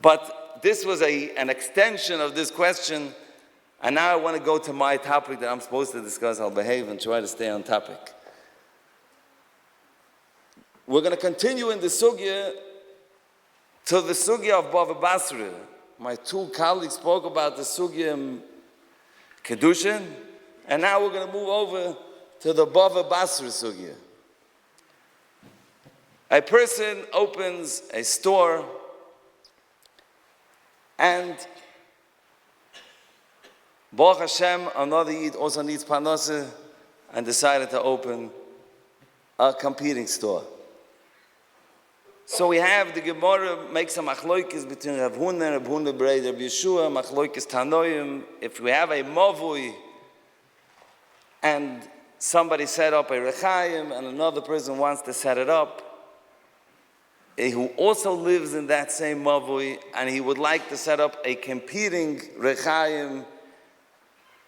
But this was an extension of this question, and now I want to go to my topic that I'm supposed to discuss. I'll behave and try to stay on topic. We're going to continue in the sugya to the sugya of Bava Basra. My two colleagues spoke about the sugya in Kedushin, and now we're going to move over to the Bava Basra sugya. A person opens a store, and Baruch Hashem, another Yid also needs parnasa, and decided to open a competing store. So we have the Gemara makes a machloikis between Rav Huna and Rav Huna Brei Rav Yeshua, machloikis Tanoim. If we have a mavui and somebody set up a rechaim and another person wants to set it up, who also lives in that same mavui, and he would like to set up a competing rechaim,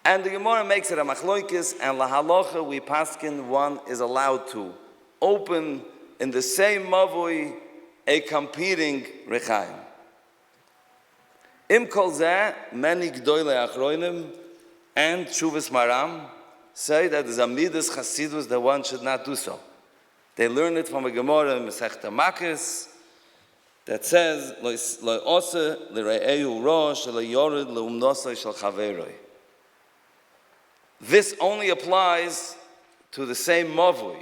and the Gemara makes it a machloikis, and la halacha we paskin one is allowed to open in the same mavui a competing rechaim. Im kol zeh, many gdoile achroinim and Shuvas Maram say that there's a midas chasidus that one should not do so. They learn it from a Gemara in Masechta Makis that says, Lo ose l're'ehu rosh, lo yored le'umnosai shel chaveroi. This only applies to the same mavui.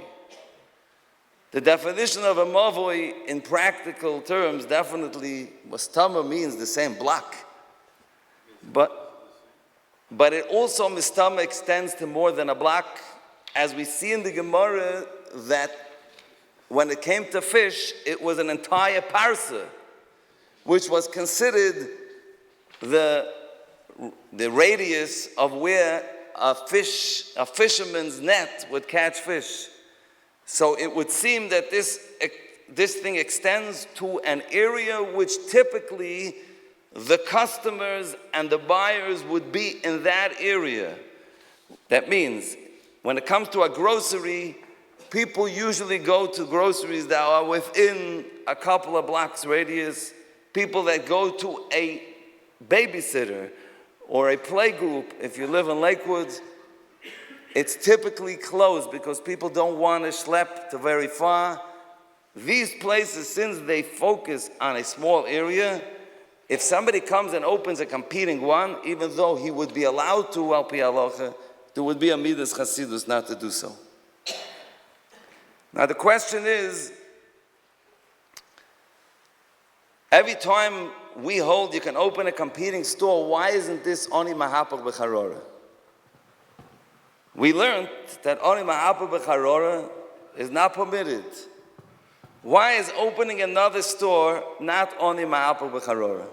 The definition of a mavoi in practical terms definitely, mistama means the same block. But it also, mistama extends to more than a block, as we see in the Gemara that when it came to fish, it was an entire parsa, which was considered the radius of where a fisherman's net would catch fish. So it would seem that this thing extends to an area which typically the customers and the buyers would be in that area. That means when it comes to a grocery, people usually go to groceries that are within a couple of blocks radius. People that go to a babysitter or a playgroup, if you live in Lakewood, it's typically closed because people don't want to schlep to very far. These places, since they focus on a small area, if somebody comes and opens a competing one, even though he would be allowed to, al pi halacha, there would be a midas chasidus not to do so. Now the question is, every time we hold you can open a competing store, why isn't this Oni Mahapa b'charora? We learned that Oni Mahapa b'charora is not permitted. Why is opening another store not Oni Mahapa b'charora?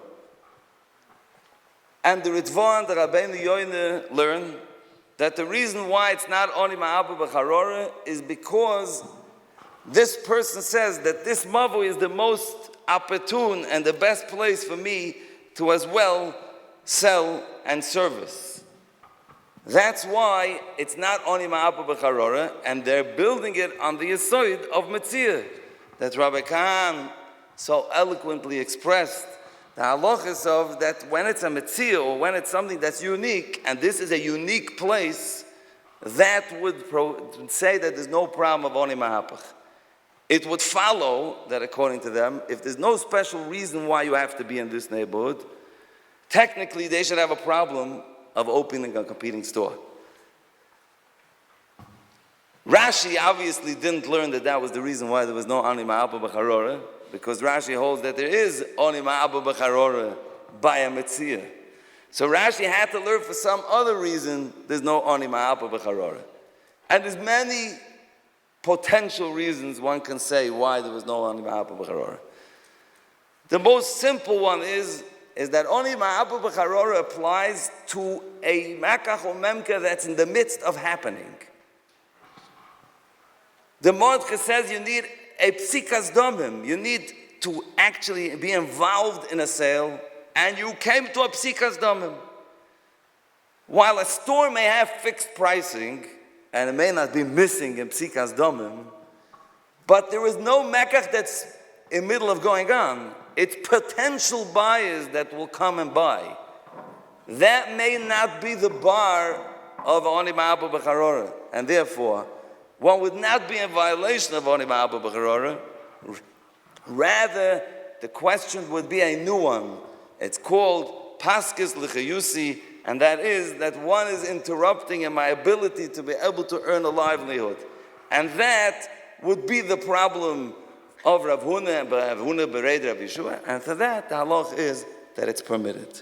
And the Ritva and the Rabbeinu Yoine learn that the reason why it's not Oni Mahapa b'charora is because this person says that this mavu is the most opportune and the best place for me to as well sell and service. That's why it's not Oni Mahapa b'charora, and they're building it on the Yisoid of Mithia. that Rabbi Kahan so eloquently expressed, the halachas of that when it's a Mithia or when it's something that's unique, and this is a unique place, that would say that there's no problem of Oni Mahapa. It would follow that according to them, if there's no special reason why you have to be in this neighborhood, technically they should have a problem of opening a competing store. Rashi obviously didn't learn that that was the reason why there was no Oni Mahapa b'charora, because Rashi holds that there is Oni Mahapa b'charora by a Mithia. So Rashi had to learn for some other reason there's no Oni Mahapa b'charora. And there's many potential reasons one can say why there was no Oni Mahapa b'charora. The most simple one is that Oni Mahapa b'charora applies to a makach or memka that's in the midst of happening. The Mordechai says you need a psikas domim. You need to actually be involved in a sale, and you came to a psikas domim. While a store may have fixed pricing, and it may not be missing in psikas domim, but there is no mekach that's in the middle of going on. It's potential buyers that will come and buy. That may not be the bar of Oni Mahapa b'charora, and therefore, one would not be in violation of Oni Mahapa b'charora. Rather, the question would be a new one. It's called Paskis L'chayusi, and that is that one is interrupting in my ability to be able to earn a livelihood. And that would be the problem of Rav Huna Bereid Rav Yeshua. And for that, the halacha is that it's permitted.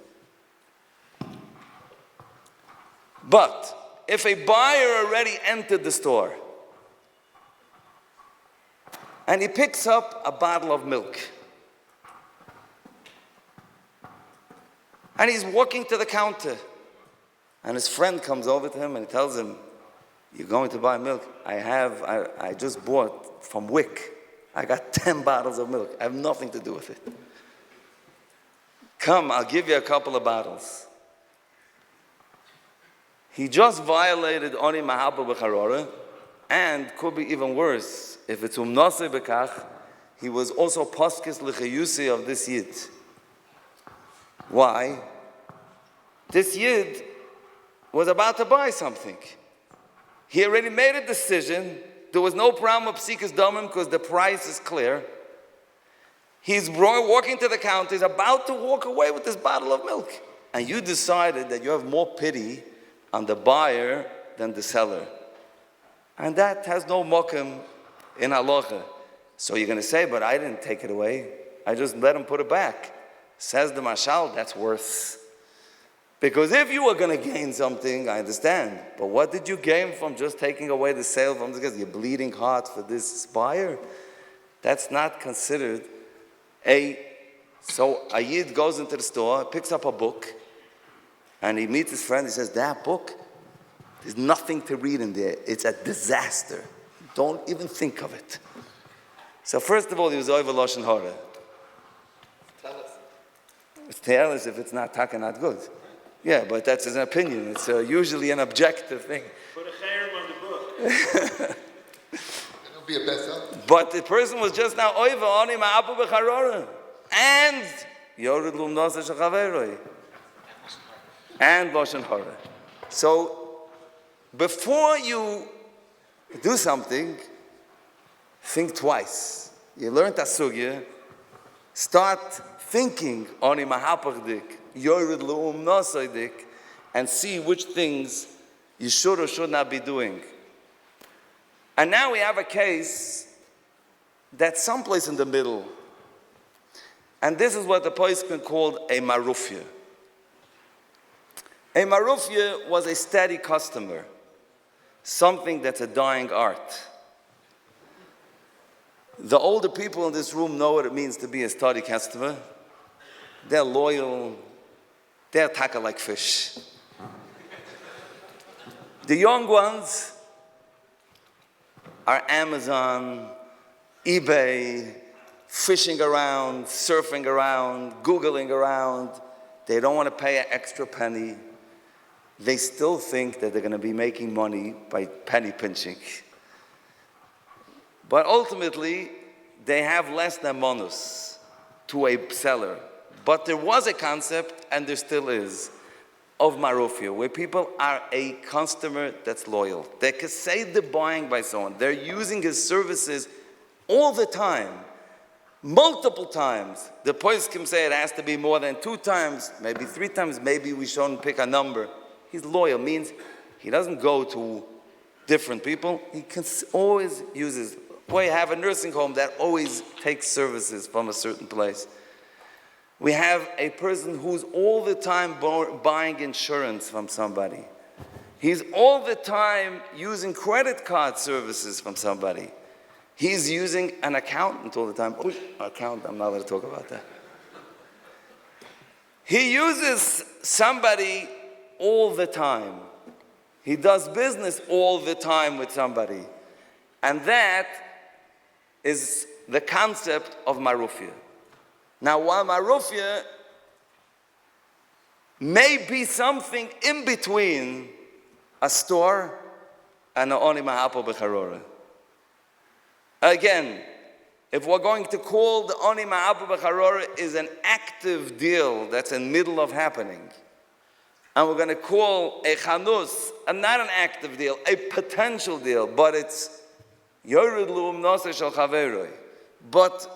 But if a buyer already entered the store, and he picks up a bottle of milk, and he's walking to the counter, and his friend comes over to him and he tells him, "You're going to buy milk? I just bought from Wick. I got 10 bottles of milk. I have nothing to do with it. Come, I'll give you a couple of bottles." He just violated Oni Mahapa b'charora, and could be even worse, if it's nase bekach, he was also paskis l'chayusi of this yid. Why? This yid was about to buy something. He already made a decision. There was no problem of psikas domim because the price is clear. He's walking to the counter. He's about to walk away with this bottle of milk. And you decided that you have more pity on the buyer than the seller. And that has no mokum in halacha. So you're going to say, but I didn't take it away. I just let him put it back. Says the mashal, that's worse. Because if you were going to gain something, I understand. But what did you gain from just taking away the sale from this guy? You're bleeding heart for this buyer? That's not considered So a yid goes into the store, picks up a book, and he meets his friend. He says, that book, there's nothing to read in there. It's a disaster. Don't even think of it. So first of all, he was over Lashon Hara. Tell us if it's not taka, not good. Yeah, but that's an opinion. It's usually an objective thing. Put a chayrim on the book. It'll be a bestseller. But the person was just now over Oni Mahapa b'charora, and Yored Lumnasa Shachaveroi, and Lashon Hara. So before you do something, think twice. You learned Asugya, start thinking Oni Mahapa dik, Yored Lumnasa dik, and see which things you should or should not be doing. And now we have a case that's someplace in the middle. And this is what the poaching called a Marufia. A Marufia was a steady customer, something that's a dying art. The older people in this room know what it means to be a steady customer. They're loyal. They're taka like fish. The young ones are Amazon, eBay, fishing around, surfing around, Googling around. They don't want to pay an extra penny. They still think that they're going to be making money by penny pinching. But ultimately, they have less than bonus to a seller. But there was a concept, and there still is, of Marufia, where people are a customer that's loyal. They can say they're buying by someone. They're using his services all the time, multiple times. The poskim say it has to be more than 2 times, maybe 3 times, maybe we shouldn't pick a number. He's loyal, means he doesn't go to different people. He can always uses. We have a nursing home that always takes services from a certain place. We have a person who's all the time buying insurance from somebody. He's all the time using credit card services from somebody. He's using an accountant all the time. Oh, accountant, I'm not allowed to talk about that. He uses somebody all the time. He does business all the time with somebody. And that is the concept of Marufia. Now, while Marufia may be something in between a store and an Oni Mahapa b'charora. Again, if we're going to call the Oni Mahapa b'charora is an active deal that's in the middle of happening, and we're going to call a chanus, not an active deal, a potential deal, but it's yored lu'um noseh shel chaveroi, but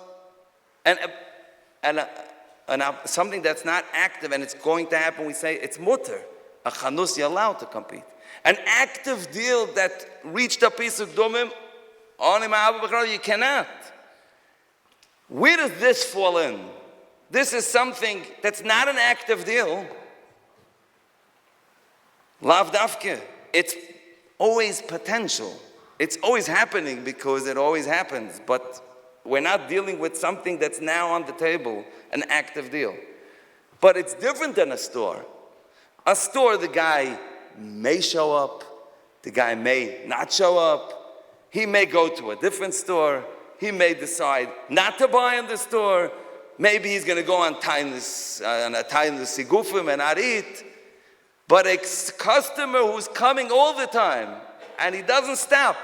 something that's not active and it's going to happen, we say it's mutter. A chanus, you're allowed to compete. An active deal that reached a piece of domim, you cannot. Where does this fall in? This is something that's not an active deal. Lav dafke. It's always potential. It's always happening because it always happens. But we're not dealing with something that's now on the table, an active deal. But it's different than a store. A store, the guy may show up. The guy may not show up. He may go to a different store. He may decide not to buy in the store. Maybe he's going to go on a tainus sigufim and not eat. But a customer who's coming all the time and he doesn't stop,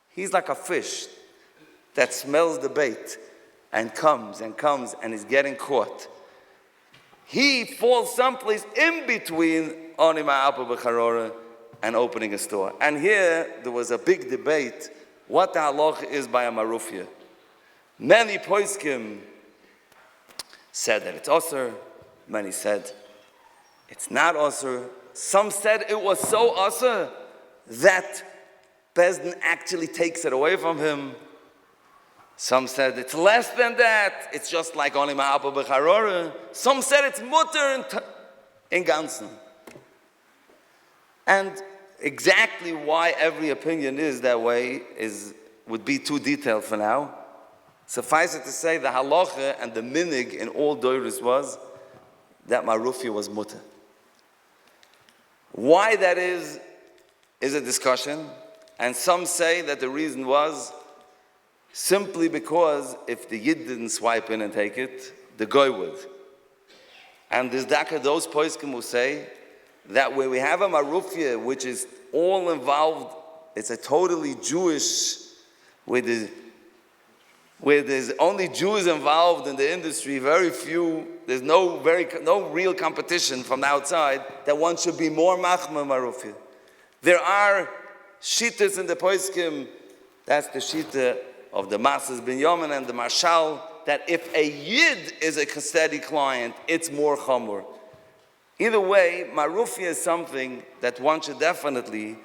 he's like a fish that smells the bait and comes and is getting caught. He falls someplace in between Oni Mahapa b'charora and opening a store. And here there was a big debate what the halacha is by a Marufia. Many poskim said that it's osur. Many said it's not osur. Some said it was so osur that Bezdin actually takes it away from him. Some said it's less than that. It's just like Oni Mahapa b'charora. Some said it's mutter in ganzen. And exactly why every opinion is that way would be too detailed for now. Suffice it to say, the halacha and the minig in all doiris was that Marufia was mutter. Why that is a discussion. And some say that the reason was simply because if the Yid didn't swipe in and take it, the Goy would. And there's those poskim who say that where we have a Marufia, which is all involved, it's a totally Jewish, where there's only Jews involved in the industry, very few, there's no real competition from the outside, that one should be more machma Marufia. There are shittas in the poskim, that's the shitta of the Masas bin Yamin and the Marshal, that if a Yid is a steady client, it's more chamor. Either way, Marufia is something that one should definitely,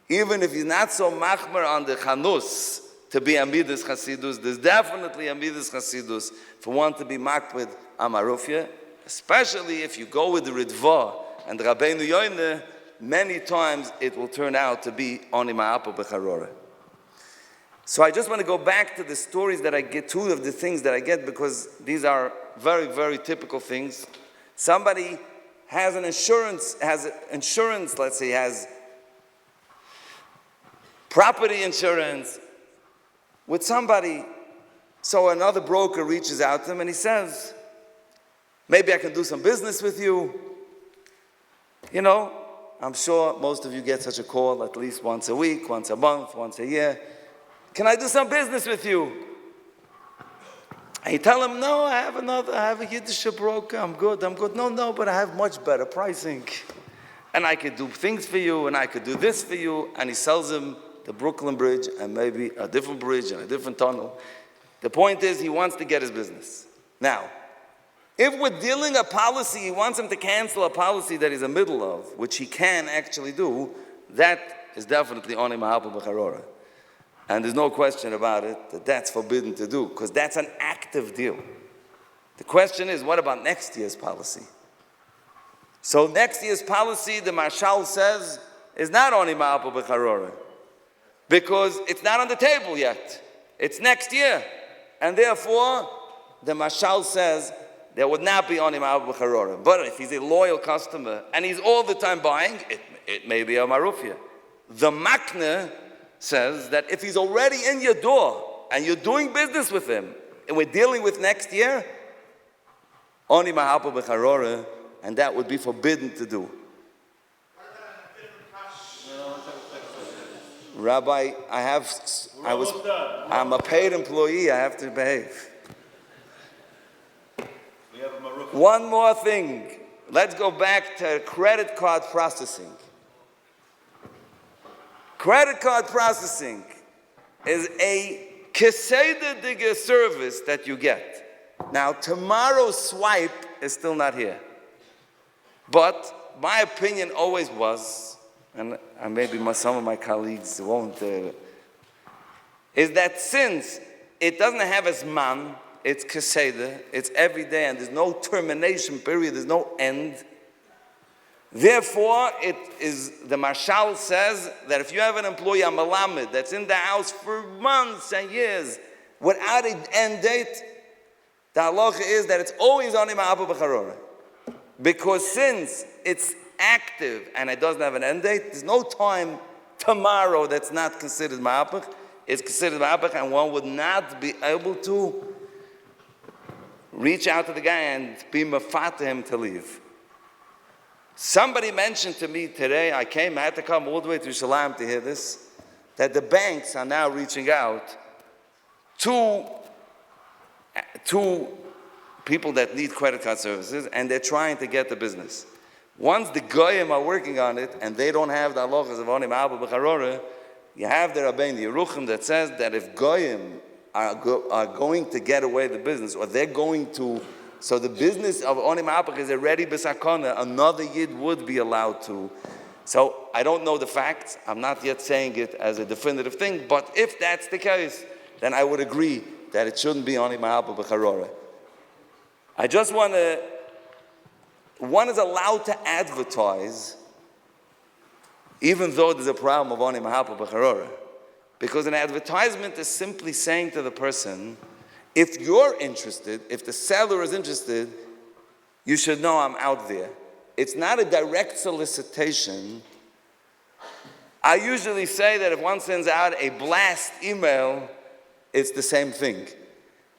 even if he's not so machmer on the chanus, to be amidus chasidus, there's definitely amidus chasidus for one to be makpid on Marufia, especially if you go with the Ritva and Rabbeinu Yoine, many times it will turn out to be Oni Mahapa b'charora. So I just want to go back to the stories that I get, 2 of the things that I get, because these are very, very typical things. Somebody has insurance, let's say, has property insurance with somebody. So another broker reaches out to him and he says, maybe I can do some business with you. You know, I'm sure most of you get such a call at least once a week, once a month, once a year. Can I do some business with you? And you tell him, no, I have a Yiddish broker, I'm good. No, but I have much better pricing. And I could do things for you, and I could do this for you. And he sells him the Brooklyn Bridge, and maybe a different bridge and a different tunnel. The point is, he wants to get his business. Now, if we're dealing a policy, he wants him to cancel a policy that he's in the middle of, which he can actually do, that is definitely Oni Mahapa b'charora. And there's no question about it that that's forbidden to do, because that's an active deal. The question is, what about next year's policy? So next year's policy, the Marshal says, is not Oni Mahapa b'charora, because it's not on the table yet. It's next year. And therefore, the Marshal says, there would not be Oni Mahapa b'charora. But if he's a loyal customer, and he's all the time buying, it may be a Marufia. The Makna says that if he's already in your door and you're doing business with him and we're dealing with next year, Oni Mahapa b'charora, and that would be forbidden to do. Rabbi, I'm a paid employee, I have to behave. One more thing. Let's go back to credit card processing. Credit card processing is a keseda service that you get. Now, tomorrow's swipe is still not here. But my opinion always was, and maybe some of my colleagues won't, is that since it doesn't have as man, it's keseda, it's every day, and there's no termination period, there's no end. Therefore, it is, the Marshal says that if you have an employee, a malamed, that's in the house for months and years, without an end date, the halacha is that it's always Oni Mahapa b'charora. Because since it's active and it doesn't have an end date, there's no time tomorrow that's not considered Mahapach. It's considered Mahapach, and one would not be able to reach out to the guy and be mafata him to leave. Somebody mentioned to me today, I had to come all the way to Yerushalayim to hear this, that the banks are now reaching out to people that need credit card services, and they're trying to get the business. Once the Goyim are working on it, and they don't have the halachas of Oni Mahapa b'charora, you have the Rabbein Yeruchim that says that if Goyim are going to get away the business, or they're going to, so the business of Oni Mahapa is already b'sakana, another Yid would be allowed to. So I don't know the facts, I'm not yet saying it as a definitive thing, but if that's the case, then I would agree that it shouldn't be Oni Mahapa b'charora. I just one is allowed to advertise even though there's a problem of Oni Mahapa b'charora. Because an advertisement is simply saying to the person, if you're interested, if the seller is interested, you should know I'm out there. It's not a direct solicitation. I usually say that if one sends out a blast email, it's the same thing.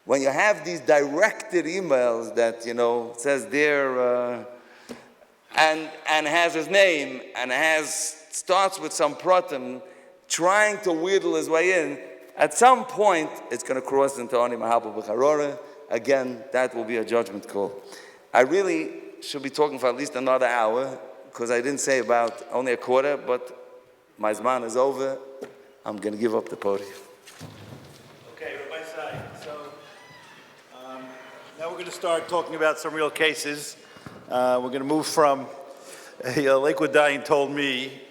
When you have these directed emails that, says there, and has his name, and starts with some pratim, trying to wheedle his way in, at some point, it's going to cross into Oni Mahapa b'charora. Again, that will be a judgment call. I really should be talking for at least another hour, because I didn't say about only a quarter, but my zman is over. I'm going to give up the podium. Okay, Rabbi Sai. So now we're going to start talking about some real cases. We're going to move from Lakewood Dayan told me,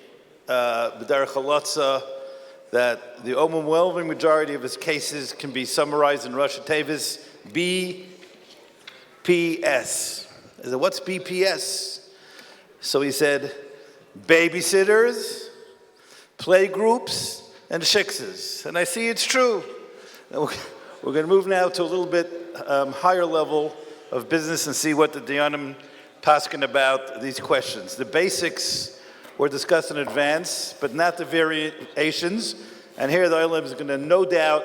B'derech Halotza, that the overwhelming majority of his cases can be summarized in Rosh Tevis BPS. I said, what's BPS? So he said, babysitters, play groups, and shiksas. And I see it's true. We're going to move now to a little bit higher level of business and see what the Iyunim paskin about these questions. The basics were discussed in advance, but not the variations. And here the LOIs is going to no doubt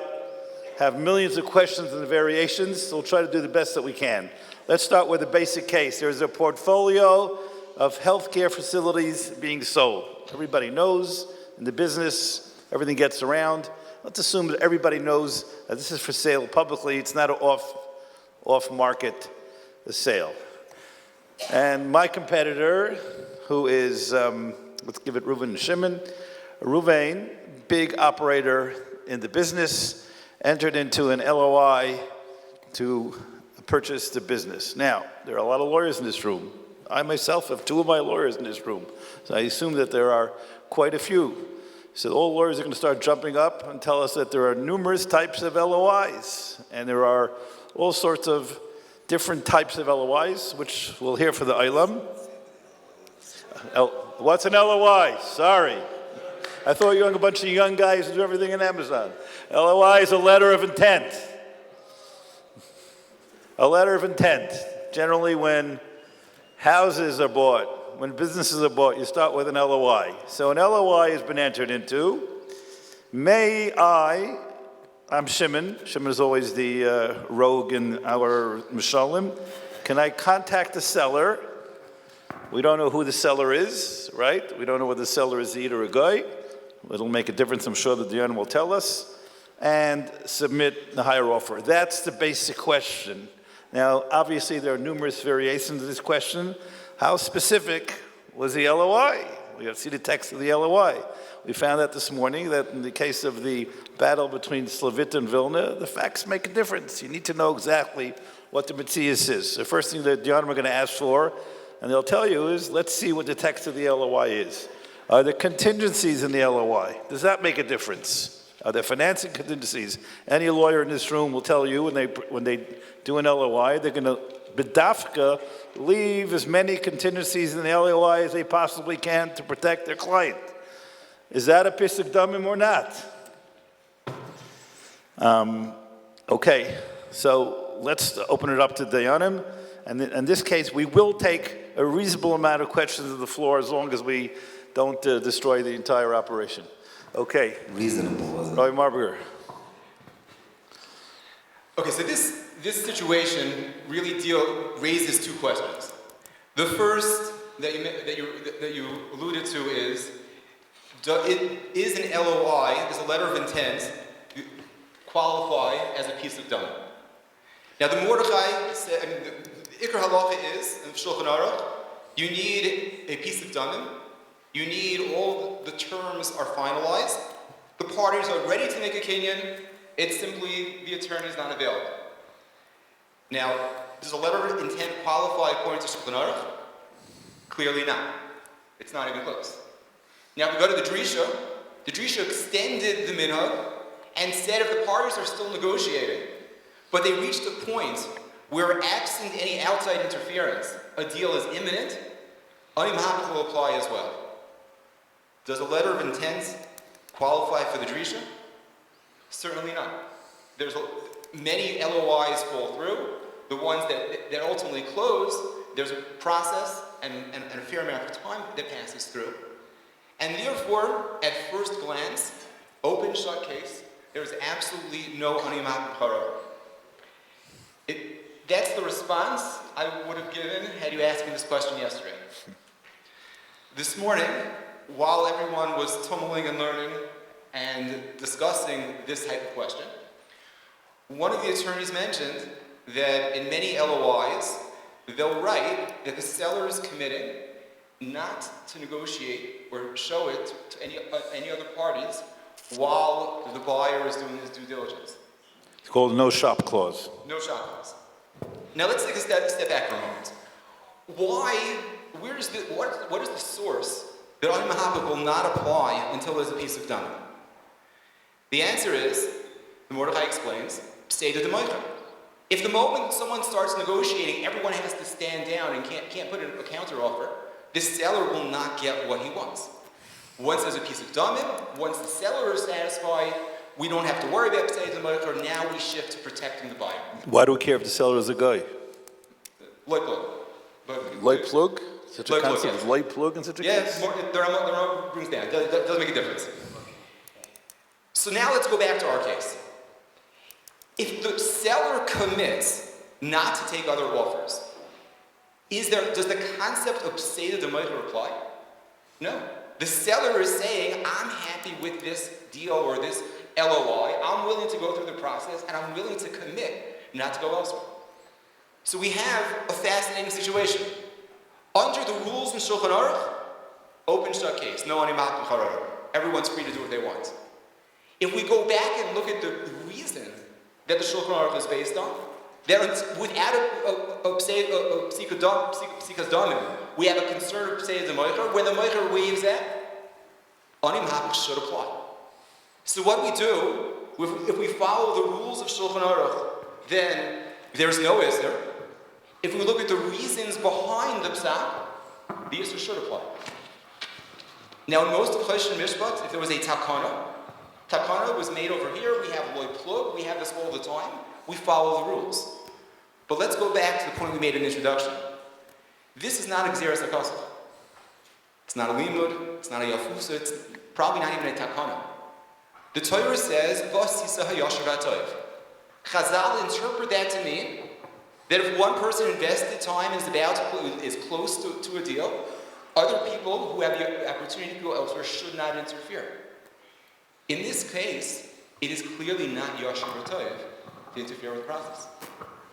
have millions of questions and the variations, so we'll try to do the best that we can. Let's start with a basic case. There's a portfolio of healthcare facilities being sold. Everybody knows in the business, everything gets around. Let's assume that everybody knows that this is for sale publicly. It's not an off-market sale. And my competitor, who is, let's give it Reuven and Shimon, Reuven, big operator in the business, entered into an LOI to purchase the business. Now, there are a lot of lawyers in this room. I myself have 2 of my lawyers in this room, so I assume that there are quite a few. So all lawyers are going to start jumping up and tell us that there are numerous types of LOIs, and there are all sorts of different types of LOIs, which we'll hear for the Ilam. What's an LOI? Sorry. I thought you were a bunch of young guys who do everything in Amazon. LOI is a letter of intent. A letter of intent. Generally, when houses are bought, when businesses are bought, you start with an LOI. So an LOI has been entered into. I'm Shimon. Shimon is always the rogue in our Mishalim. Can I contact the seller? We don't know who the seller is, right? We don't know whether the seller is Eid or a guy. It'll make a difference, I'm sure that the Iyunim will tell us. And submit the higher offer. That's the basic question. Now, obviously, there are numerous variations of this question. How specific was the LOI? We got to see the text of the LOI. We found out this morning that in the case of the battle between Slavit and Vilna, the facts make a difference. You need to know exactly what the Mithia is. The first thing that the Iyunim are going to ask for, and they'll tell you, is let's see what the text of the LOI is. Are there contingencies in the LOI? Does that make a difference? Are there financing contingencies? Any lawyer in this room will tell you when they do an LOI, they're going to bedafka leave as many contingencies in the LOI as they possibly can to protect their client. Is that a pisuk damim or not? Okay, so let's open it up to Dayanim. And in this case, we will take a reasonable amount of questions to the floor as long as we don't destroy the entire operation. Okay. Reasonable, wasn't it? Roy Marburger. Okay, so this situation really raises 2 questions. The first that you alluded to is an LOI, is a letter of intent, qualify as a piece of done? Now the Mordechai said, the Ikar Halacha is, in Shulchan Aruch, you need a piece of done. You need all the terms are finalized. The parties are ready to make a kinyan. It's simply the attorney is not available. Now, does a letter of intent qualify according to Shulchan Aruch? Clearly not. It's not even close. Now, if we go to the Drisha extended the minhag and said if the parties are still negotiating, but they reached a point where absent any outside interference, a deal is imminent, Oni Mahapa will apply as well. Does a letter of intent qualify for the Drisha? Certainly not. There's many LOIs fall through. The ones that ultimately close, there's a process and a fair amount of time that passes through. And therefore, at first glance, open shut case, there's absolutely no Oni Mahapa. That's the response I would have given had you asked me this question yesterday. This morning, while everyone was tumbling and learning and discussing this type of question, one of the attorneys mentioned that in many LOIs, they'll write that the seller is committing not to negotiate or show it to any other parties while the buyer is doing his due diligence. It's called no shop clause. No shop clause. Now let's take a step back for a moment. What is the source that Oni Mahapa will not apply until there's a piece of done? The answer is, the Mordechai explains, Seder D'Moicha. If the moment someone starts negotiating, everyone has to stand down and can't put in a counter offer, the seller will not get what he wants. Once there's a piece of damim, once the seller is satisfied, we don't have to worry about Seder D'Moicha, now we shift to protecting the buyer. Why do we care if the seller is a guy? Light plug. Light plug? Such a Light plug, concept yes. of light plug in such a Yeah, case? there are brings down. It does make a difference. So now let's go back to our case. If the seller commits not to take other offers, does the concept of Seder D'Moicha apply? No. The seller is saying, I'm happy with this deal or this LOI. I'm willing to go through the process and I'm willing to commit not to go elsewhere. So we have a fascinating situation. Under the rules in Shulchan Aruch, open shut case, no Oni Mahapa Harav. Everyone's free to do what they want. If we go back and look at the reason that the Shulchan Aruch is based on, that without a psikas domim, we have a concern of say the Meir. When the Meir waives that, Oni Mahapa should apply. So what we do, if we follow the rules of Shulchan Aruch, then there's no Isser. If we look at the reasons behind the psak, the Isser should apply. Now, in most of Choshen Mishpat, if there was a takana was made over here, we have loy plug, we have this all the time, we follow the rules. But let's go back to the point we made in the introduction. This is not a Gzeras HaKosov. It's not a limud, it's not a yafusa, it's probably not even a takana. The Torah says, Vos yisah hayosher v'atoiv. Chazal interpret that to mean that if one person invested time and is close to a deal, other people who have the opportunity to go elsewhere should not interfere. In this case, it is clearly not Yashar B'Toyev to interfere with the process.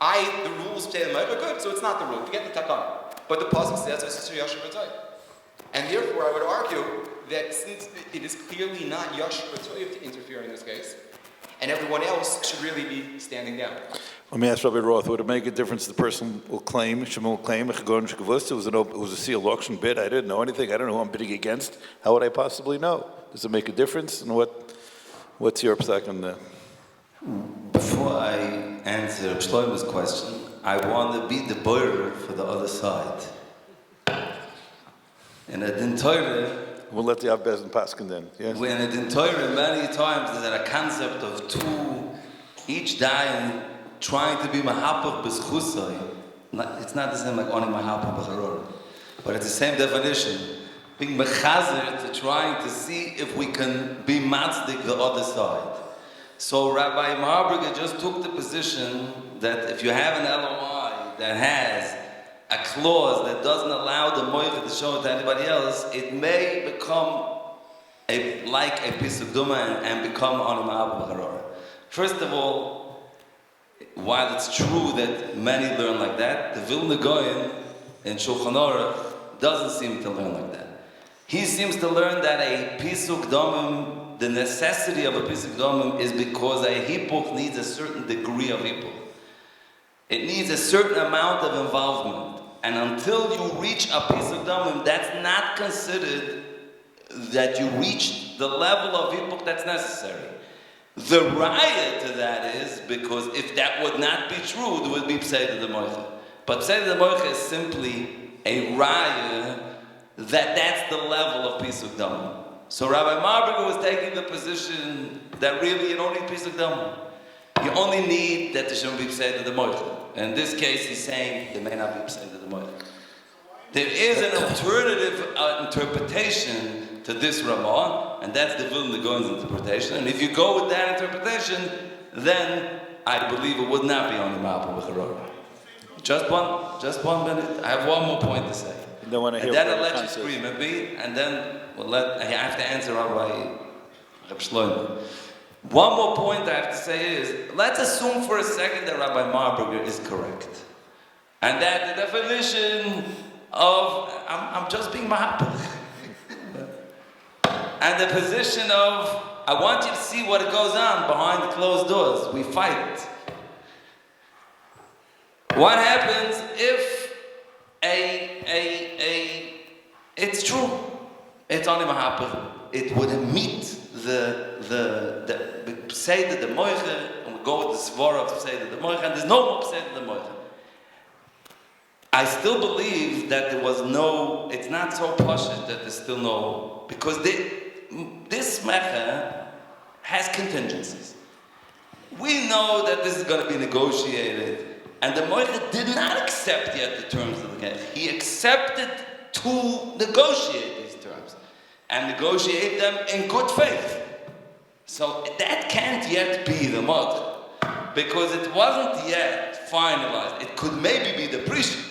The rules say the Meir are good, so it's not the rule. Forget the Takan. But the Pasuk says it's Yashar B'Toyev. And therefore, I would argue that since it is clearly not Yashar B'Toyev to interfere in this case, and everyone else should really be standing down. Let me ask Rabbi Roth, would it make a difference the person will claim, Shimon will claim, it was a sealed auction bid, I didn't know anything, I don't know who I'm bidding against, how would I possibly know? Does it make a difference? And what's your psak on that? Before I answer Shlomo's question, I want to be the boirer for the other side. And at the Torah, We'll let the Abbez and Paskin then, yes? when at the Torah, many times there's a concept of two, each dying, trying to be mahapach b'schusay. It's not the same like Oni Mahapa b'charor, but it's the same definition. Being mechazer to trying to see if we can be matzdik the other side. So Rabbi Marburger just took the position that if you have an LOI that has a clause that doesn't allow the moicha to show it to anybody else, it may become like a piece of duma and become Oni Mahapa b'charor. First of all, while it's true that many learn like that, the Vilna Goyen in Shulchan Aruch doesn't seem to learn like that. He seems to learn that a pisuk domim, the necessity of a pisuk domim is because a hipuch needs a certain degree of hipuch. It needs a certain amount of involvement. And until you reach a pisuk domim, that's not considered that you reached the level of hipuch that's necessary. The raya to that is because if that would not be true, there would be Pseidah de Moicha. But Pseidah de Moicha is simply a raya that's the level of Pisuk Dam. So Rabbi Marburger was taking the position that really you don't need Pisuk Dam. You only need that there shouldn't be Pseidah de Moicha. And in this case, he's saying there may not be Pseidah de Moicha. There is an alternative interpretation to this Ramah, and that's the Vilna Gaon's interpretation. And if you go with that interpretation, then I believe it would not be on the Mahapa b'charor. Just one minute. I have one more point to say. And then I'll let you scream a bit, and then I have to answer Rabbi Shlomo. One more point I have to say is, let's assume for a second that Rabbi Marburger is correct. And that the definition of, I'm just being Mahapa. And the position of, I want you to see what goes on behind the closed doors. We fight. What happens if it's true. It's only Mahapa. It would meet the Pseidah de Moicha, and we go with the Svara of Pseidah de Moicha, and there's no more Pseidah de Moicha. I still believe that there was no, it's not so pashut that there's still no, because this Mecha has contingencies. We know that this is going to be negotiated, and the Moicha did not accept yet the terms of the case. He accepted to negotiate these terms, and negotiate them in good faith. So that can't yet be the model, because it wasn't yet finalized. It could maybe be the priesthood,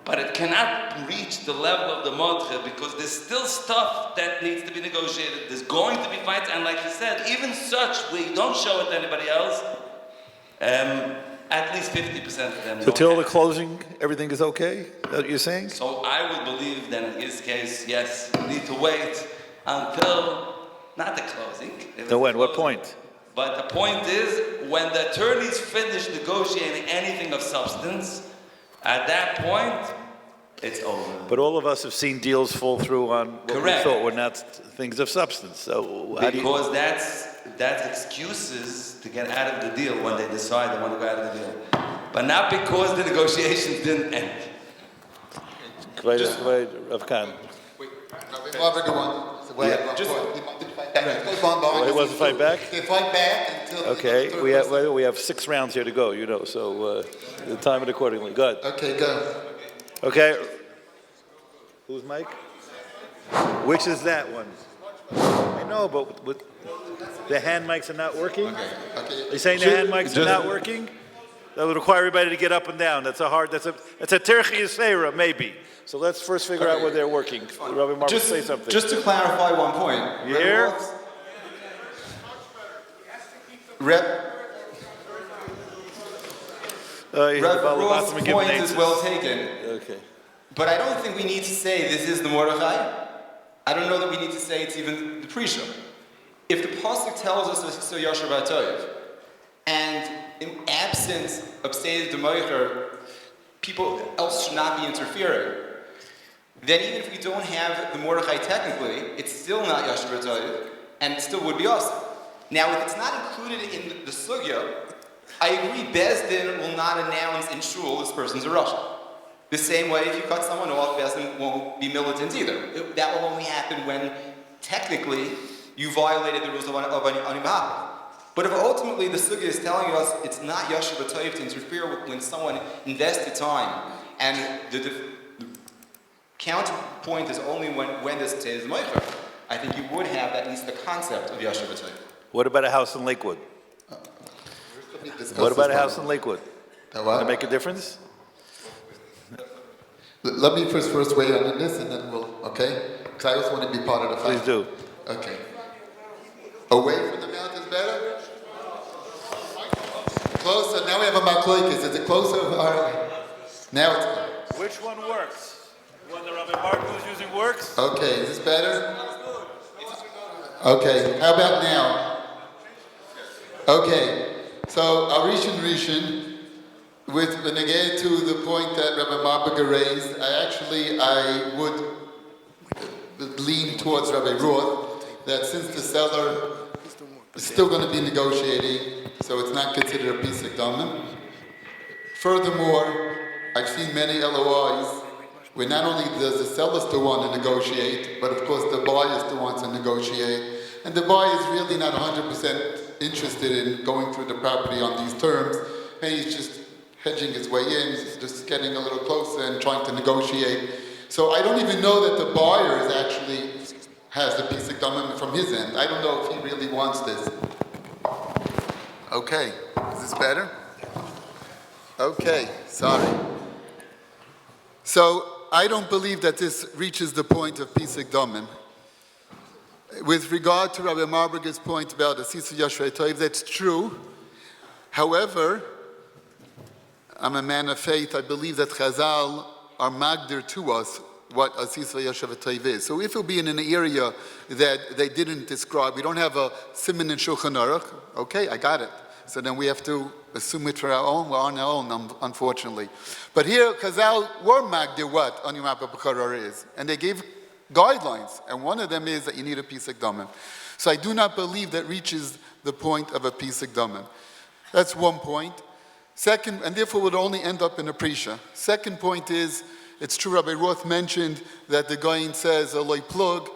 but it cannot reach the level of the Mordechai because there's still stuff that needs to be negotiated. There's going to be fights, and like he said, even such, we don't show it to anybody else. at least 50% of them So don't till have the it. closing, everything is okay? Is that what you're saying? So I would believe that in his case, yes, you need to wait until, not the closing. If No, it's when? the What closing. point? But the point is, when the attorneys finish negotiating anything of substance, at that point, it's over. But all of us have seen deals fall through on what Correct. we thought were not things of substance. So how do you... Because that's excuses to get out of the deal when they decide they want to go out of the deal. But not because the negotiations didn't end. Rav Kahan. Marburger won. So wait, Just- He wants to fight back? They fight back until... Okay, we have 6 rounds here to go, so time it accordingly. Good. Okay, go. Okay. Who's Mike? Which is that one? I know, but the hand mics are not working? Okay. Are you saying the hand mics are not working? That would require everybody to get up and down. That's a terchi yisera, maybe. So let's first figure out where they're working. Rabbi Mark, say something. Just to clarify one point. You hear? Roth's point is well taken, Okay. but I don't think we need to say this is the Mordechai. I don't know that we need to say it's even the Prisha. If the pasuk tells us it's a Yasher B'Toyev, and in absence of Seder D'Moicher, people else should not be interfering, then even if we don't have the Mordechai technically, it's still not Yasher B'Toyev, and it still would be awesome. Now, if it's not included in the sugya, I agree, Bezdin will not announce in shul this person's a Russian. The same way if you cut someone off, Bezdin won't be militant either. That will only happen when technically you violated the rules of Oni Mahapa. But if ultimately the sugya is telling us it's not Yasher B'Toyev to interfere with when someone invested time, and the counterpoint is only when this is Meicher, I think you would have at least the concept of Yasher B'Toyev. What about a house in Lakewood? What about a house in Lakewood? Does it make a difference? Let me first weigh in on this, and then we'll, okay? Because I also want to be part of the fight. Please do. Okay. Away from the mouth is better? Closer. Now we have a machlokes. Is it closer? All right. Now it's good. Which one works? The one that Rabbi Martin was using works? Okay, is this better? Okay, how about now? Okay, so Rishon, with the negay to the point that Rabbi Marburger raised, I would lean towards Rabbi Roth, that since the seller is still going to be negotiating, so it's not considered a piece of damim. Furthermore, I've seen many LOIs where not only does the seller still want to negotiate, but of course the buyer still wants to negotiate, and the buyer is really not 100% interested in going through the property on these terms. Maybe he's just hedging his way in, he's just getting a little closer and trying to negotiate. So I don't even know that the buyer is actually has the piece of damim from his end. I don't know if he really wants this. Okay, is this better? Okay, sorry. So I don't believe that this reaches the point of piece of damim. With regard to Rabbi Marburger's point about Asisu Yashrei Toiv, that's true. However, I'm a man of faith. I believe that Chazal are magdir to us what Asisu Yashrei Toiv is. So if it'll be in an area that they didn't describe, we don't have a siman in Shulchan Aruch, okay, I got it. So then we have to assume it for our own. We're on our own, unfortunately. But here, Chazal were magdir what Oni Mahapa B'charar is. And they gave guidelines, and one of them is that you need a piece of damim. So I do not believe that reaches the point of a piece of damim. That's one point. Second, and therefore would only end up in a prisha. Second point is, it's true Rabbi Roth mentioned that the Goyin says a loy plug,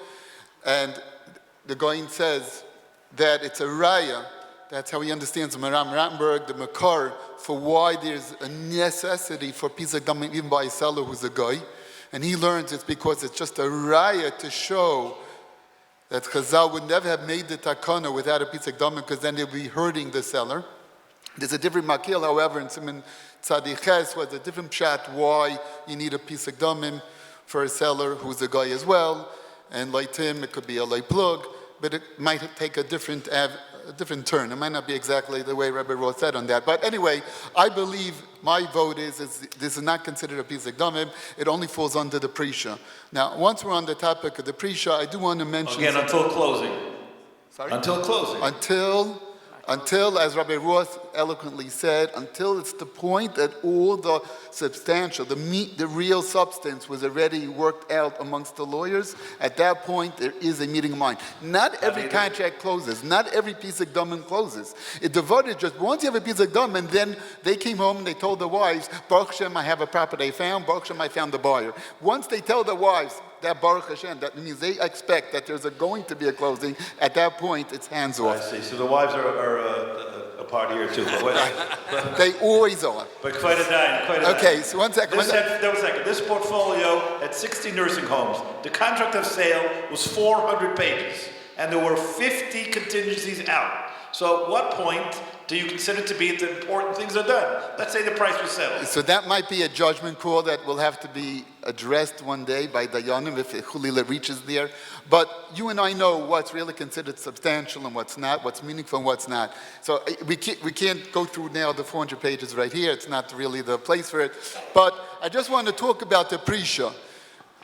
and the Goyin says that it's a raya. That's how he understands Maram Rattenberg, the Makar, for why there's a necessity for a piece of damim even by a seller who's a guy. And he learns it's because it's just a raya to show that Chazal would never have made the takana without a piece of damim, because then they'll be hurting the seller. There's a different makil, however, in Siman Tzadiches was a different pshat why you need a piece of damim for a seller who's a guy as well. And like him, it could be a lay plug, but it might take a different a different turn. It might not be exactly the way Rabbi Roth said on that. But anyway, I believe my vote is this is not considered a piece of domim. It only falls under the prisha. Now, once we're on the topic of the prisha, I do want to mention... Again, until closing. Sorry? Until closing. Until, as Rabbi Roth eloquently said, until it's the point that all the substantial, the meat, the real substance was already worked out amongst the lawyers, at that point there is a meeting of mind. Not every contract closes. Not every piece of domim closes. It divided just once you have a piece of domim, and then they came home and they told their wives, Baruch Hashem, I have a property I found. Baruch Hashem, I found the buyer. Once they tell their wives, that Baruch Hashem, that means they expect that there's going to be a closing. At that point, it's hands I off. see. So the wives are a party here too. But They always are. But quite a dime. Okay, so one second. This portfolio had 60 nursing homes. The contract of sale was 400 pages, and there were 50 contingencies out. So at what point do you consider to be the important things are done? Let's say the price was settled. So that might be a judgment call that will have to be addressed one day by Iyunim if Chulila reaches there. But you and I know what's really considered substantial and what's not, what's meaningful and what's not. So we can't go through now the 400 pages right here. It's not really the place for it. But I just want to talk about the Prisha.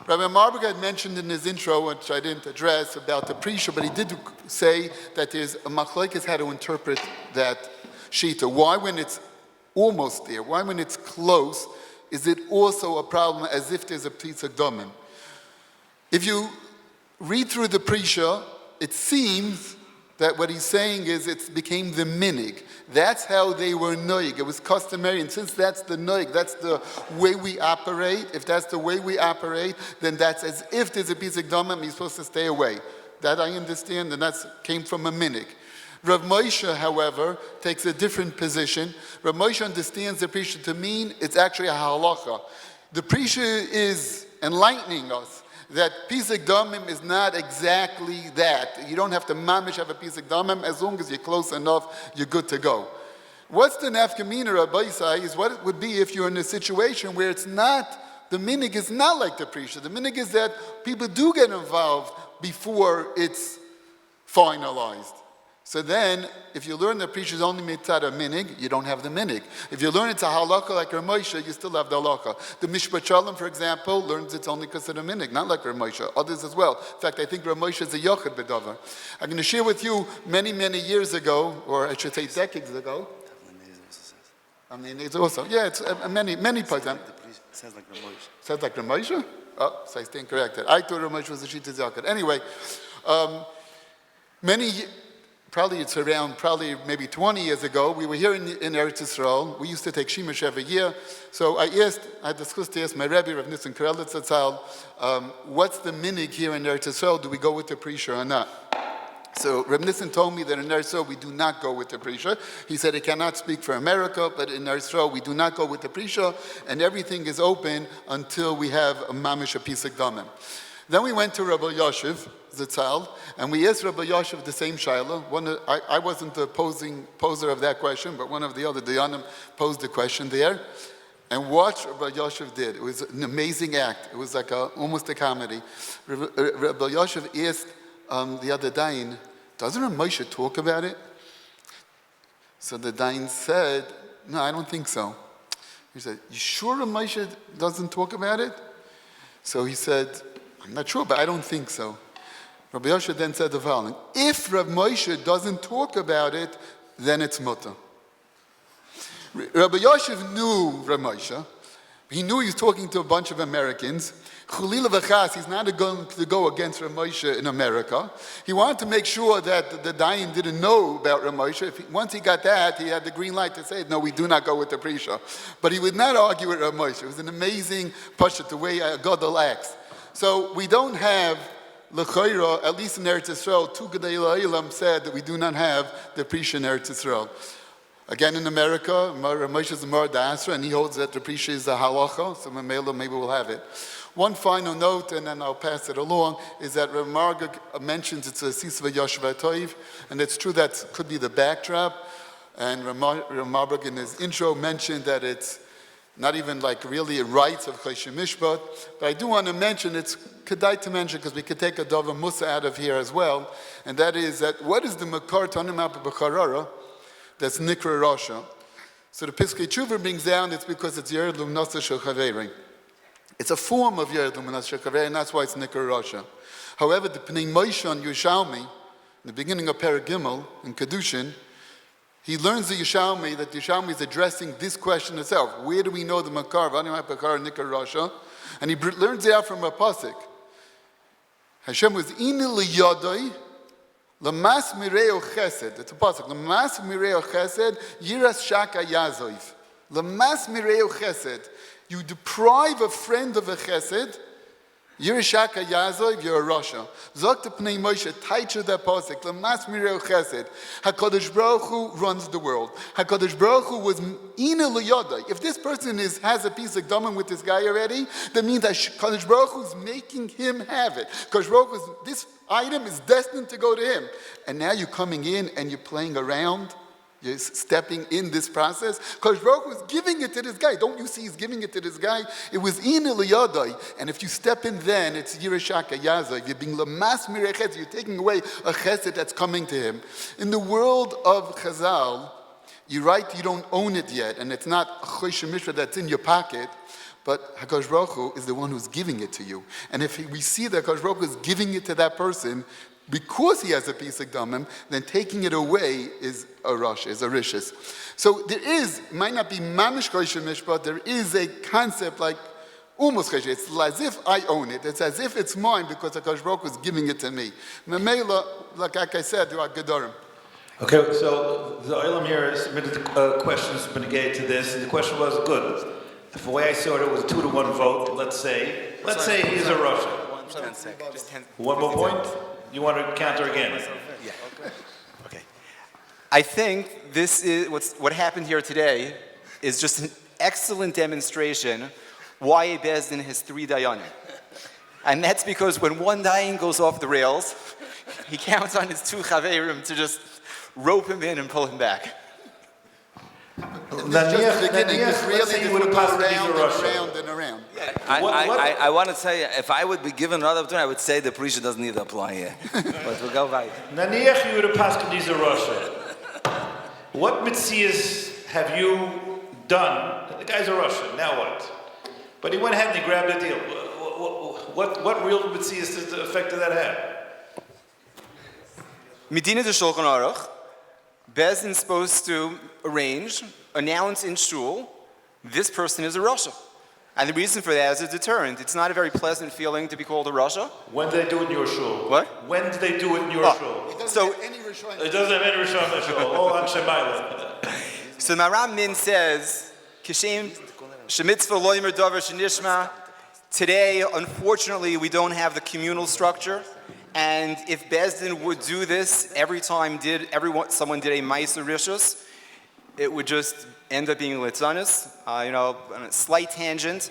Rabbi Marburger had mentioned in his intro, which I didn't address, about the Prisha, but he did say that there's a machlokes how to interpret that shita. Why when it's almost there? Why when it's close? Is it also a problem as if there's a piece of domim? If you read through the Prisha, it seems that what he's saying is it became the minig. That's how they were noig. It was customary, and since that's the noig, that's the way we operate. If that's the way we operate, then that's as if there's a piece of domim, he's supposed to stay away. That I understand, and that came from a minig. Rav Moshe, however, takes a different position. Rav Moshe understands the Prisha to mean it's actually a halacha. The Prisha is enlightening us that pisek damim is not exactly that. You don't have to mamish have a pisek damim. As long as you're close enough, you're good to go. What's the nafkamina, Rabbi Isai, is what it would be if you're in a situation where it's not, the minig is not like the Prisha. The minig is that people do get involved before it's finalized. So then, if you learn that Prisha is only mitzad a minig, you don't have the minig. If you learn it's a halacha like Rav Moshe, you still have the halacha. The Mishpat Shalom, for example, learns it's only because of the minig, not like Rav Moshe. Others as well. In fact, I think Rav Moshe is a yochid bedavar. I'm going to share with you many, many years ago, or I should say decades ago. I mean, it's also, yeah, it's many parts. Sounds like Rav Moshe. Sounds like Rav Moshe? Oh, so I stand corrected. I thought Rav Moshe was a shittas yochid. Anyway, it's around maybe 20 years ago, we were here in Eretz Yisrael. We used to take Shemesh every year. So I discussed to ask my Rebbe, Rav Nissen Karelitz Zatzal, what's the minig here in Eretz Yisrael? Do we go with the Prisha or not? So Rav Nissen told me that in Eretz Yisrael we do not go with the Prisha. He said he cannot speak for America, but in Eretz Yisrael we do not go with the Prisha, and everything is open until we have a mamish, a piece of damim. Then we went to Rabbi Yoshev Zatzal, and we asked Rabbi Yoshev the same shaila. I wasn't the poser of that question, but one of the other Dayanim posed the question there. And what Rabbi Yoshev did, it was an amazing act. It was like almost a comedy. Rabbi Yoshev asked the other Dayan, doesn't Rav Moshe talk about it? So the Dayan said, no, I don't think so. He said, you sure Rav Moshe doesn't talk about it? So he said, I'm not sure, but I don't think so. Rabbi Yoshe then said the following, if Rav Moshe doesn't talk about it, then it's mutter. Rabbi Yoshev knew Rav Moshe. He knew he was talking to a bunch of Americans. Chulila v'chas, he's not going to go against Rav Moshe in America. He wanted to make sure that the Dayan didn't know about Rav Moshe. Once he got that, he had the green light to say, no, we do not go with the Prisha. But he would not argue with Rav Moshe. It was an amazing pashut, the way Gadol acts. So we don't have l'chayra, at least in Eretz Yisrael, two Gedei La'ilam said that we do not have the Prisha in Eretz Yisrael. Again, in America, Rav Moshe is a Mar Da'asra, and he holds that the Prisha is a halacha, so maybe we'll have it. One final note, and then I'll pass it along, is that Rav Marburger mentions it's a Sisva Yashva Toiv, and it's true that could be the backdrop, and Rav Marburger in his intro mentioned that it's not even like really rights of Choshen Mishpat. But I do want to mention, it's kedai to mention, because we could take a Dava Musa out of here as well, and that is that what is the Makar Tonim B'Charara that's Nikra Rasha? So the Piskei Tshuva brings down, it's because it's Yered Lumnasa Shel Chaveri. It's a form of Yered Lumnasa Shel Chaveri, and that's why it's Nikra Rasha. However, the Pnei Moshe on Yerushalmi, in the beginning of Perek Gimel, in Kedushin, he learns the Yerushalmi that Yerushalmi is addressing this question itself. Where do we know the Makar, V'ani Ma'apakar, Nikar Rasha? And he learns it out from a pasuk. Hashem was Inu L'Yodai, L'mas Mireo Chesed. It's a pasuk. L'mas Mireo Chesed, Yiras Shaka Yazoiv. L'mas Mireo Chesed. You deprive a friend of a Chesed, you're a Shaka Yazov, you're a Rasha. Zok to Pnei Moshe, taicha that posik, Lamas Mireu Chesed. HaKadosh Baruch Hu runs the world. HaKadosh Baruch Hu was Ina L'Yoda. If this person has a piece of gum with this guy already, that means that HaKadosh Baruch Hu is making him have it. HaKadosh Baruch Hu, this item is destined to go to him. And now you're coming in and you're playing around. You're stepping in this process. Because Baruch was giving it to this guy. Don't you see he's giving it to this guy? It was in Eliyadai. And if you step in then, it's Yirashaka Yaza. You're being Lamas Mirechesed. You're taking away a chesed that's coming to him. In the world of Chazal, you're right, you don't own it yet. And it's not a Choshen Mishra that's in your pocket. But HaKadosh Baruch Hu is the one who's giving it to you. And if we see that HaKadosh Baruch Hu is giving it to that person, because he has a piece of damim, then taking it away is a rush, is a rishis. So there is, might not be mamish Choshen Mishpat, there is a concept like almost Choshen. It's as if I own it. It's as if it's mine because HaKadosh Baruch Hu is giving it to me. Memela, like I said, there are gedarim. Okay, so the Olam here submitted questions to negate to this, and the question was good. If the way I saw it, it was a 2-to-1 vote. Let's say he's a Russian. 10 seconds. Just 10. One more point. You want to counter again? Yeah. Okay. I think this is what happened here today is just an excellent demonstration why a Beis Din has 3 dayanim. And that's because when one dayan goes off the rails, he counts on his 2 chaverim to just rope him in and pull him back. Around and around. I want to say, if I would be given another opportunity, I would say the Prisha doesn't need to apply here. But we'll go right. Naniach you would have passed Kadiza Russia. What mitzias have you done? The guy's a Russian, now what? But he went ahead and he grabbed a deal. What real mitzias does the effect of that have? Medina de Shulchan Aruch, Beis Din is supposed to announce in shul, this person is a Rasha. And the reason for that is a deterrent. It's not a very pleasant feeling to be called a Rasha. When do they do it in your shul? What? When do they do it in your shul? It doesn't So- have any Rishon. It doesn't have any Rishon in the shul. All on Shemayla. So Maram Min says, Kishem Shemitzvah lo yimer davar shenishma. Today, unfortunately, we don't have the communal structure. And if Beis Din would do this every time someone did a Ma'aser Rishus, it would just end up being litzanis. On a slight tangent,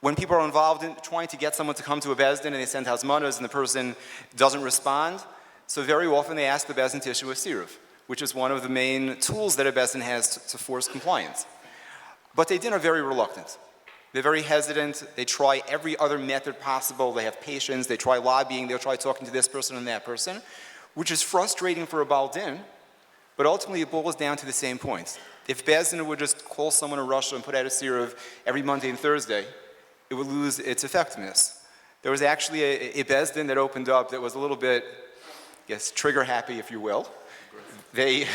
when people are involved in trying to get someone to come to a Beis Din and they send hazmanas and the person doesn't respond, so very often they ask the Beis Din to issue a siruv, which is one of the main tools that a Beis Din has to force compliance. But they are very reluctant. They're very hesitant. They try every other method possible. They have patience. They try lobbying. They'll try talking to this person and that person, which is frustrating for a Baal Din, but ultimately it boils down to the same points. If Beis Din would just call someone in Russia and put out a siruv every Monday and Thursday, it would lose its effectiveness. There was actually a Beis Din that opened up that was a little bit, trigger happy, if you will. They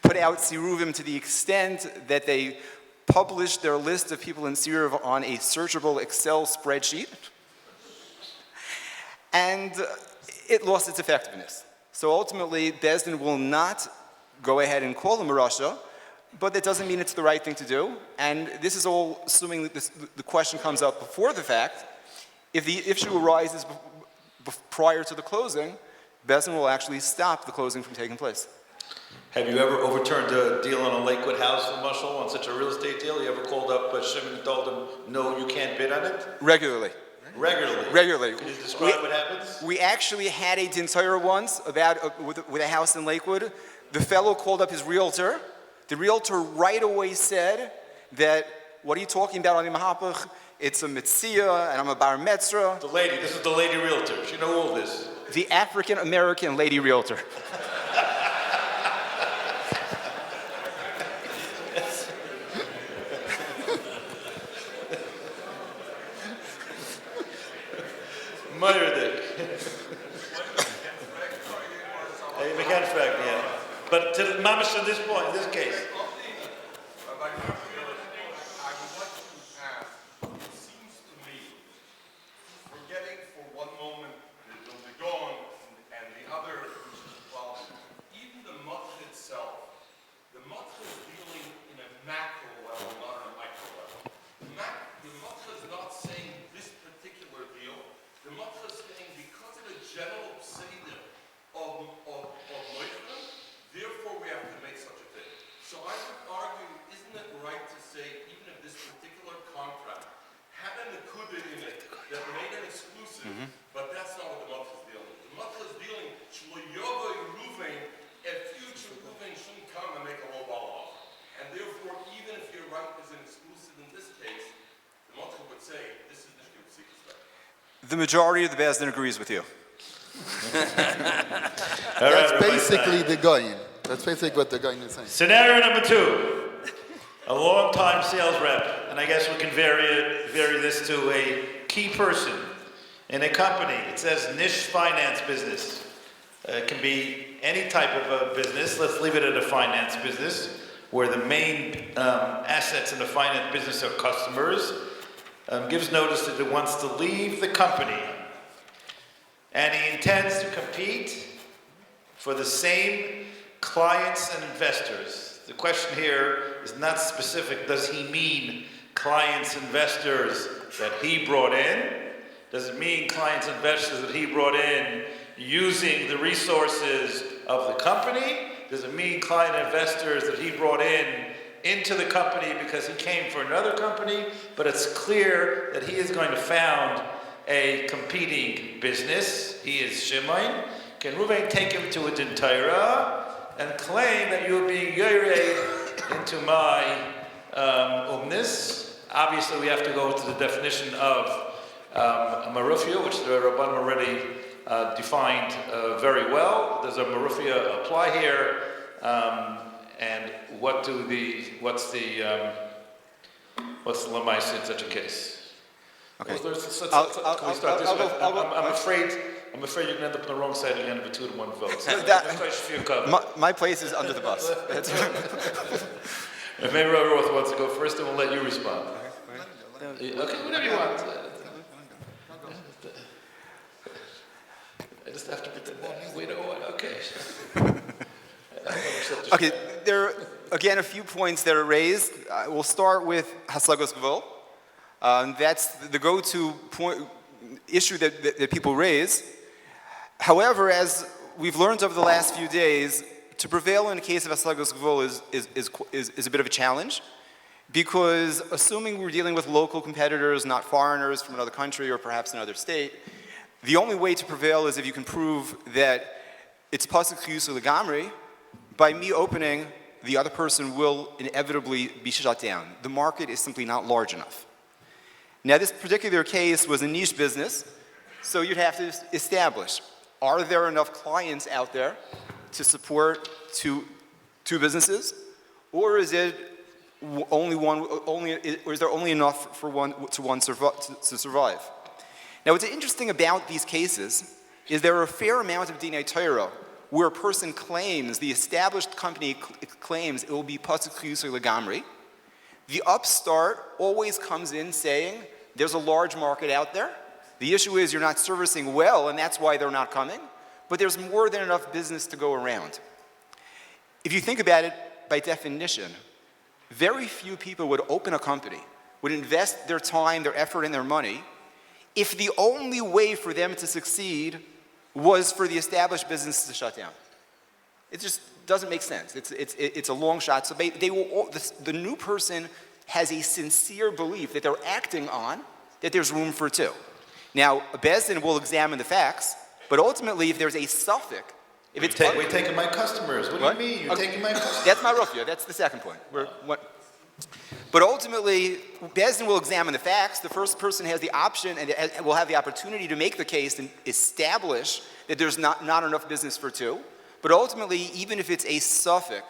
put out siruvim to the extent that they published their list of people in siruv on a searchable Excel spreadsheet, and it lost its effectiveness. So ultimately, Beis Din will not go ahead and call him a Rasha, but that doesn't mean it's the right thing to do. And this is all assuming that the question comes up before the fact. If the issue arises prior to the closing, Beis Din will actually stop the closing from taking place. Have you ever overturned a deal on a Lakewood house in Mushel on such a real estate deal? You ever called up Shimon and told him, no, you can't bid on it? Regularly. Regularly. Can you describe what happens? We actually had a din Torah once with a house in Lakewood. The fellow called up his realtor. The realtor right away said that what are you talking about, Oni Mahapa? It's a Mithia, and I'm a bar metzra. The lady, this is the lady realtor. She know all this. The African-American lady realtor. Meir. Hey, mechanics back, yeah. But to the mamash in this point, in this case. The majority of the Bezdin agrees with you. That's basically the Goyin. That's basically what the Goyin is saying. Scenario number 2. A long-time sales rep, and I guess we can vary this to a key person in a company. It says niche finance business. It can be any type of a business. Let's leave it at a finance business, where the main assets in the finance business are customers. Gives notice that he wants to leave the company, and he intends to compete for the same clients and investors. The question here is not specific. Does he mean clients, investors that he brought in? Does it mean clients, investors that he brought in using the resources of the company? Does it mean client investors that he brought in into the company because he came for another company? But it's clear that he is going to found a competing business. He is Shimon. Can Ruvain take him to a Din Torah and claim that you are being yored into my umnis? Obviously, we have to go to the definition of Marufia, which the Rabbanim already defined very well. Does a Marufia apply here? And what's the Limaysa in such a case? Okay. Can we start this way? I'm afraid you're going to end up on the wrong side again of a 2-to-1 vote. My place is under the bus. If maybe Roth wants to go first, then we'll let you respond. Okay, whatever you want. I just have to pretend that we know what. Okay. Okay, there are, again, a few points that are raised. We'll start with Haslagos Gvul. That's the go-to point, issue that people raise. However, as we've learned over the last few days, to prevail in a case of Haslagos Gvul is a bit of a challenge, because assuming we're dealing with local competitors, not foreigners from another country or perhaps another state, the only way to prevail is if you can prove that it's pasuk chiyusu legamri. By me opening, the other person will inevitably be shut down. The market is simply not large enough. Now, this particular case was a niche business, so you'd have to establish, are there enough clients out there to support two businesses, or is it only one? Or is there only enough for one to survive? Now, what's interesting about these cases is there are a fair amount of Dinei Torah where a person claims, the established company claims it will be pasuk chiyusu legamri. The upstart always comes in saying, there's a large market out there. The issue is you're not servicing well, and that's why they're not coming. But there's more than enough business to go around. If you think about it, by definition, very few people would open a company, would invest their time, their effort, and their money, if the only way for them to succeed was for the established business to shut down. It just doesn't make sense. It's a long shot. So the new person has a sincere belief that they're acting on, that there's room for two. Now, a Bezdin will examine the facts, but ultimately, if there's a suffix, if we're taking my customers. What do you mean? You're taking my customers? That's Marufia. That's the second point. But ultimately, Bezdin will examine the facts. The first person has the option and will have the opportunity to make the case and establish that there's not enough business for two. But ultimately, even if it's a suffix,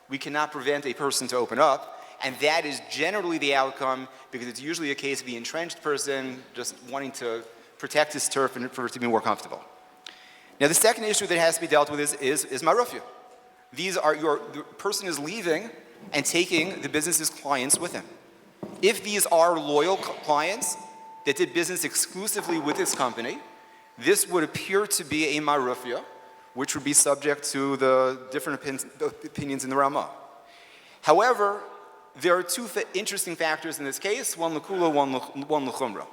we cannot prevent a person to open up. And that is generally the outcome because it's usually a case of the entrenched person just wanting to protect his turf and for it to be more comfortable. Now, the second issue that has to be dealt with is Marufia. The person is leaving and taking the business's clients with him. If these are loyal clients that did business exclusively with this company, this would appear to be a Marufia, which would be subject to the different opinions in the Ramah. However, there are two interesting factors in this case, one l'kula, one l'chumra.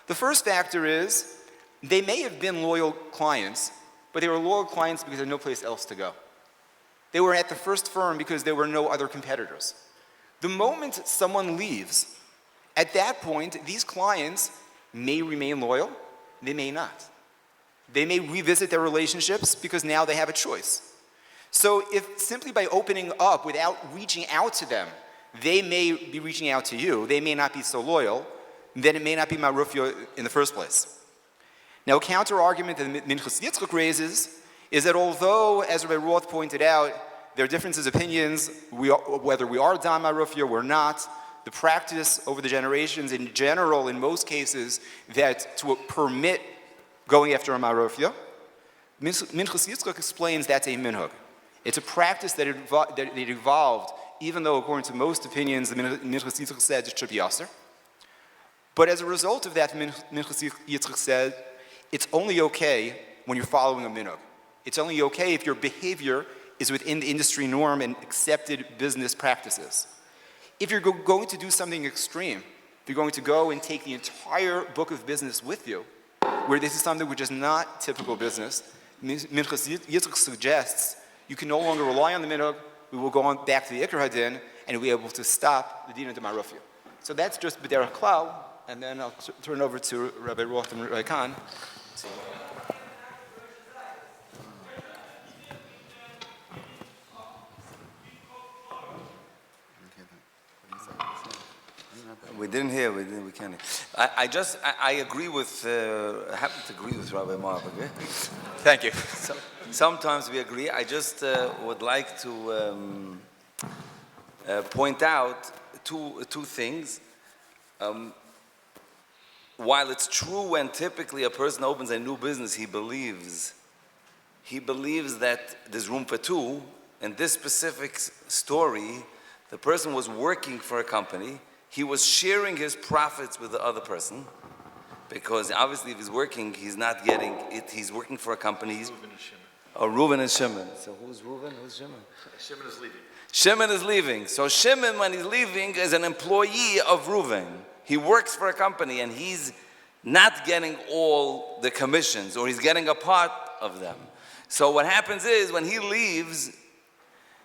The first factor is they may have been loyal clients, but they were loyal clients because they had no place else to go. They were at the first firm because there were no other competitors. The moment someone leaves, at that point, these clients may remain loyal, they may not. They may revisit their relationships because now they have a choice. So if simply by opening up without reaching out to them, they may be reaching out to you, they may not be so loyal, then it may not be Marufia in the first place. Now, a counter-argument that Minchas Yitzchak raises is that although, as Rabbi Roth pointed out, there are differences of opinions, whether we are Dam Marufia or not, the practice over the generations in general, in most cases, that to permit going after a Marufia, Minchas Yitzchak explains that's a minhag. It's a practice that it evolved, even though according to most opinions, the Minchas Yitzchak said it should be aser. But as a result of that, Minchas Yitzchak said, it's only okay when you're following a minhag. It's only okay if your behavior is within the industry norm and accepted business practices. If you're going to do something extreme, if you're going to go and take the entire book of business with you, where this is something which is not typical business, Minchas Yitzchak suggests you can no longer rely on the minhag, we will go on back to the Iker Hadin, and we'll be able to stop the Din of the Marufia. So that's just B'derech Klal, and then I'll turn over to Rabbi Roth and Rabbi Kahan. We didn't hear, we can't hear. I agree with, I happen to agree with Rabbi Marburger. Thank you. Sometimes we agree. I just would like to point out two things. While it's true when typically a person opens a new business, he believes that there's room for two. In this specific story, the person was working for a company. He was sharing his profits with the other person, because obviously if he's working, he's not getting it. He's working for a company. Reuven and Shimon. So who's Reuven? Who's Shimon? Shimon is leaving. Shimon is leaving. So Shimon, when he's leaving, is an employee of Reuven. He works for a company and he's not getting all the commissions, or he's getting a part of them. So what happens is when he leaves,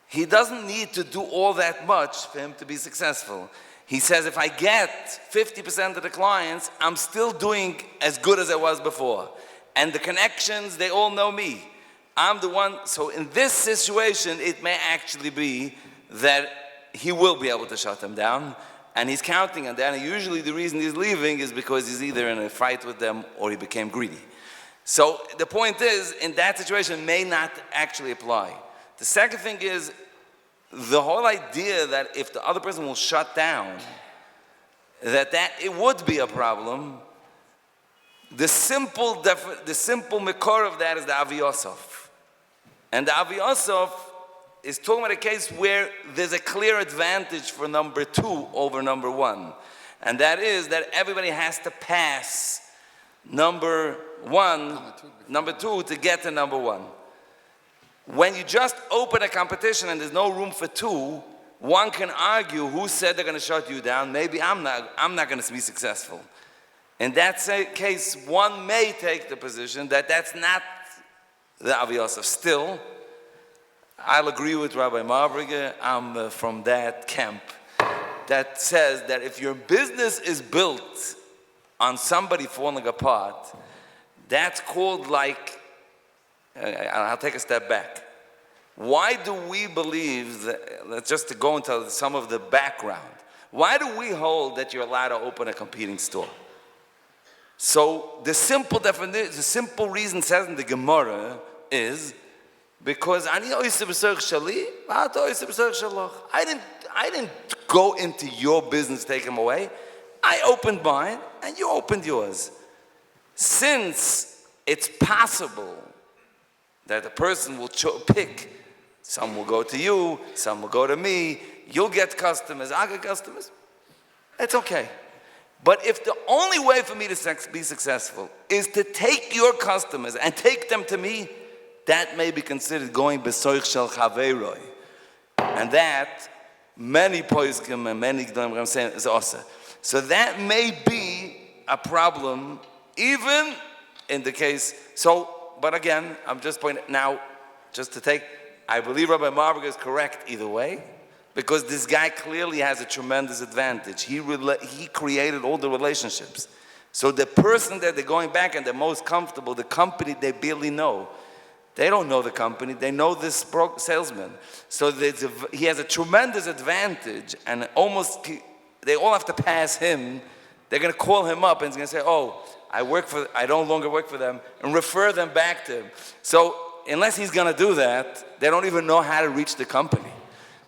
he doesn't need to do all that much for him to be successful. He says, if I get 50% of the clients, I'm still doing as good as I was before. And the connections, they all know me. I'm the one. So in this situation, it may actually be that he will be able to shut them down. And he's counting on that. And usually the reason he's leaving is because he's either in a fight with them or he became greedy. So the point is, in that situation, may not actually apply. The second thing is, the whole idea that if the other person will shut down, that it would be a problem. The simple makor of that is the Avi Yosef. And the Avi Yosef is talking about a case where there's a clear advantage for number two over number one. And that is that everybody has to pass number two to get to number one. When you just open a competition and there's no room for two, one can argue who said they're going to shut you down. Maybe I'm not going to be successful. In that case, one may take the position that that's not the Avi Yosef. Still, I'll agree with Rabbi Marburger. I'm from that camp that says that if your business is built on somebody falling apart, that's called like, I'll take a step back. Why do we believe that, let's just go into some of the background. Why do we hold that you're allowed to open a competing store? So the simple definition, the simple reason says in the Gemara is because I didn't go into your business, take them away. I opened mine and you opened yours. Since it's possible that a person will pick, some will go to you, some will go to me, you'll get customers, I'll get customers, it's okay. But if the only way for me to be successful is to take your customers and take them to me, that may be considered going besoich shel chaveroi. And that, many poaching and many Iyunim are saying is also. So that may be a problem, even in the case. So, but again, I'm just pointing now, just to take, I believe Rabbi Marburger is correct either way, because this guy clearly has a tremendous advantage. He created all the relationships. So the person that they're going back and they're most comfortable, the company they barely know. They don't know the company, they know this salesman. So he has a tremendous advantage, and almost they all have to pass him. They're going to call him up and he's going to say, oh, I no longer work for them, and refer them back to him. So unless he's going to do that, they don't even know how to reach the company.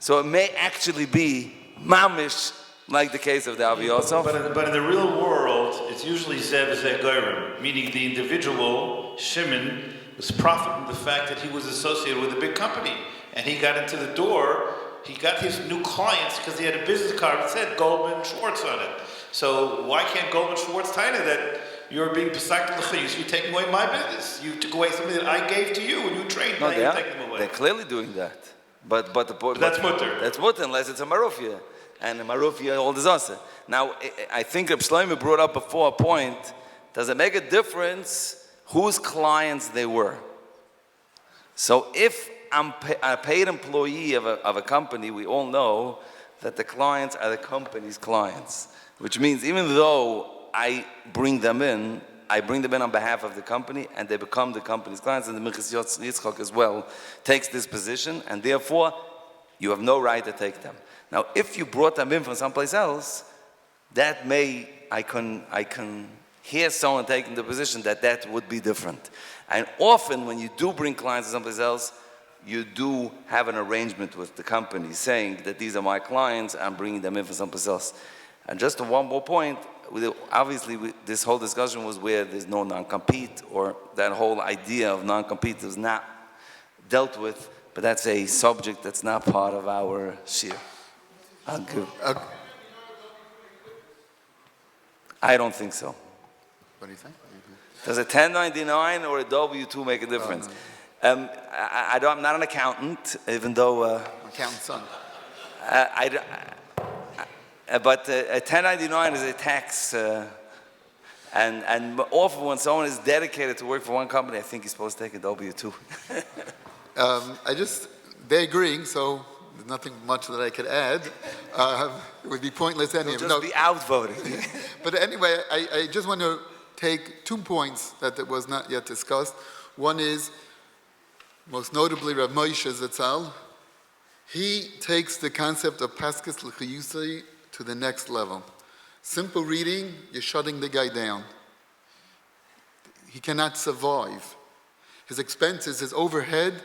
So it may actually be mamish, like the case of the Avi also. But in the real world, it's usually zev goyim, meaning the individual, Shimon, was profiting the fact that he was associated with a big company. And he got into the door, he got his new clients because he had a business card that said Goldman Schwartz on it. So why can't Goldman Schwartz tell you that you're being pesach l'chayus, you're taking away my business. You took away something that I gave to you and you trained, now you're taking them away. They're clearly doing that. But that's mutter. That's mutter unless it's a Marufia. And a Marufia all is also. Now, I think Reb Shlomo brought up before a point, does it make a difference whose clients they were? So if I'm a paid employee of a company, we all know that the clients are the company's clients. Which means even though I bring them in on behalf of the company, and they become the company's clients, and the Mithia Yitzchak as well takes this position, and therefore you have no right to take them. Now, if you brought them in from someplace else, that I can hear someone taking the position that would be different. And often when you do bring clients to someplace else, you do have an arrangement with the company saying that these are my clients, I'm bringing them in from someplace else. And just one more point, obviously this whole discussion was where there's no non-compete, or that whole idea of non-compete is not dealt with, but that's a subject that's not part of our shir. I don't think so. What do you think? Does a 1099 or a W-2 make a difference? I'm not an accountant, even though... Accountant's son. But a 1099 is a tax, and often when someone is dedicated to work for one company, I think he's supposed to take a W-2. They're agreeing, so there's nothing much that I could add. It would be pointless anyway. You'll just be outvoted. But anyway, I just want to take 2 points that was not yet discussed. One is, most notably, Rav Moshe Zatzal. He takes the concept of Paskes L'chiyusai to the next level. Simple reading, you're shutting the guy down. He cannot survive. His expenses, his overhead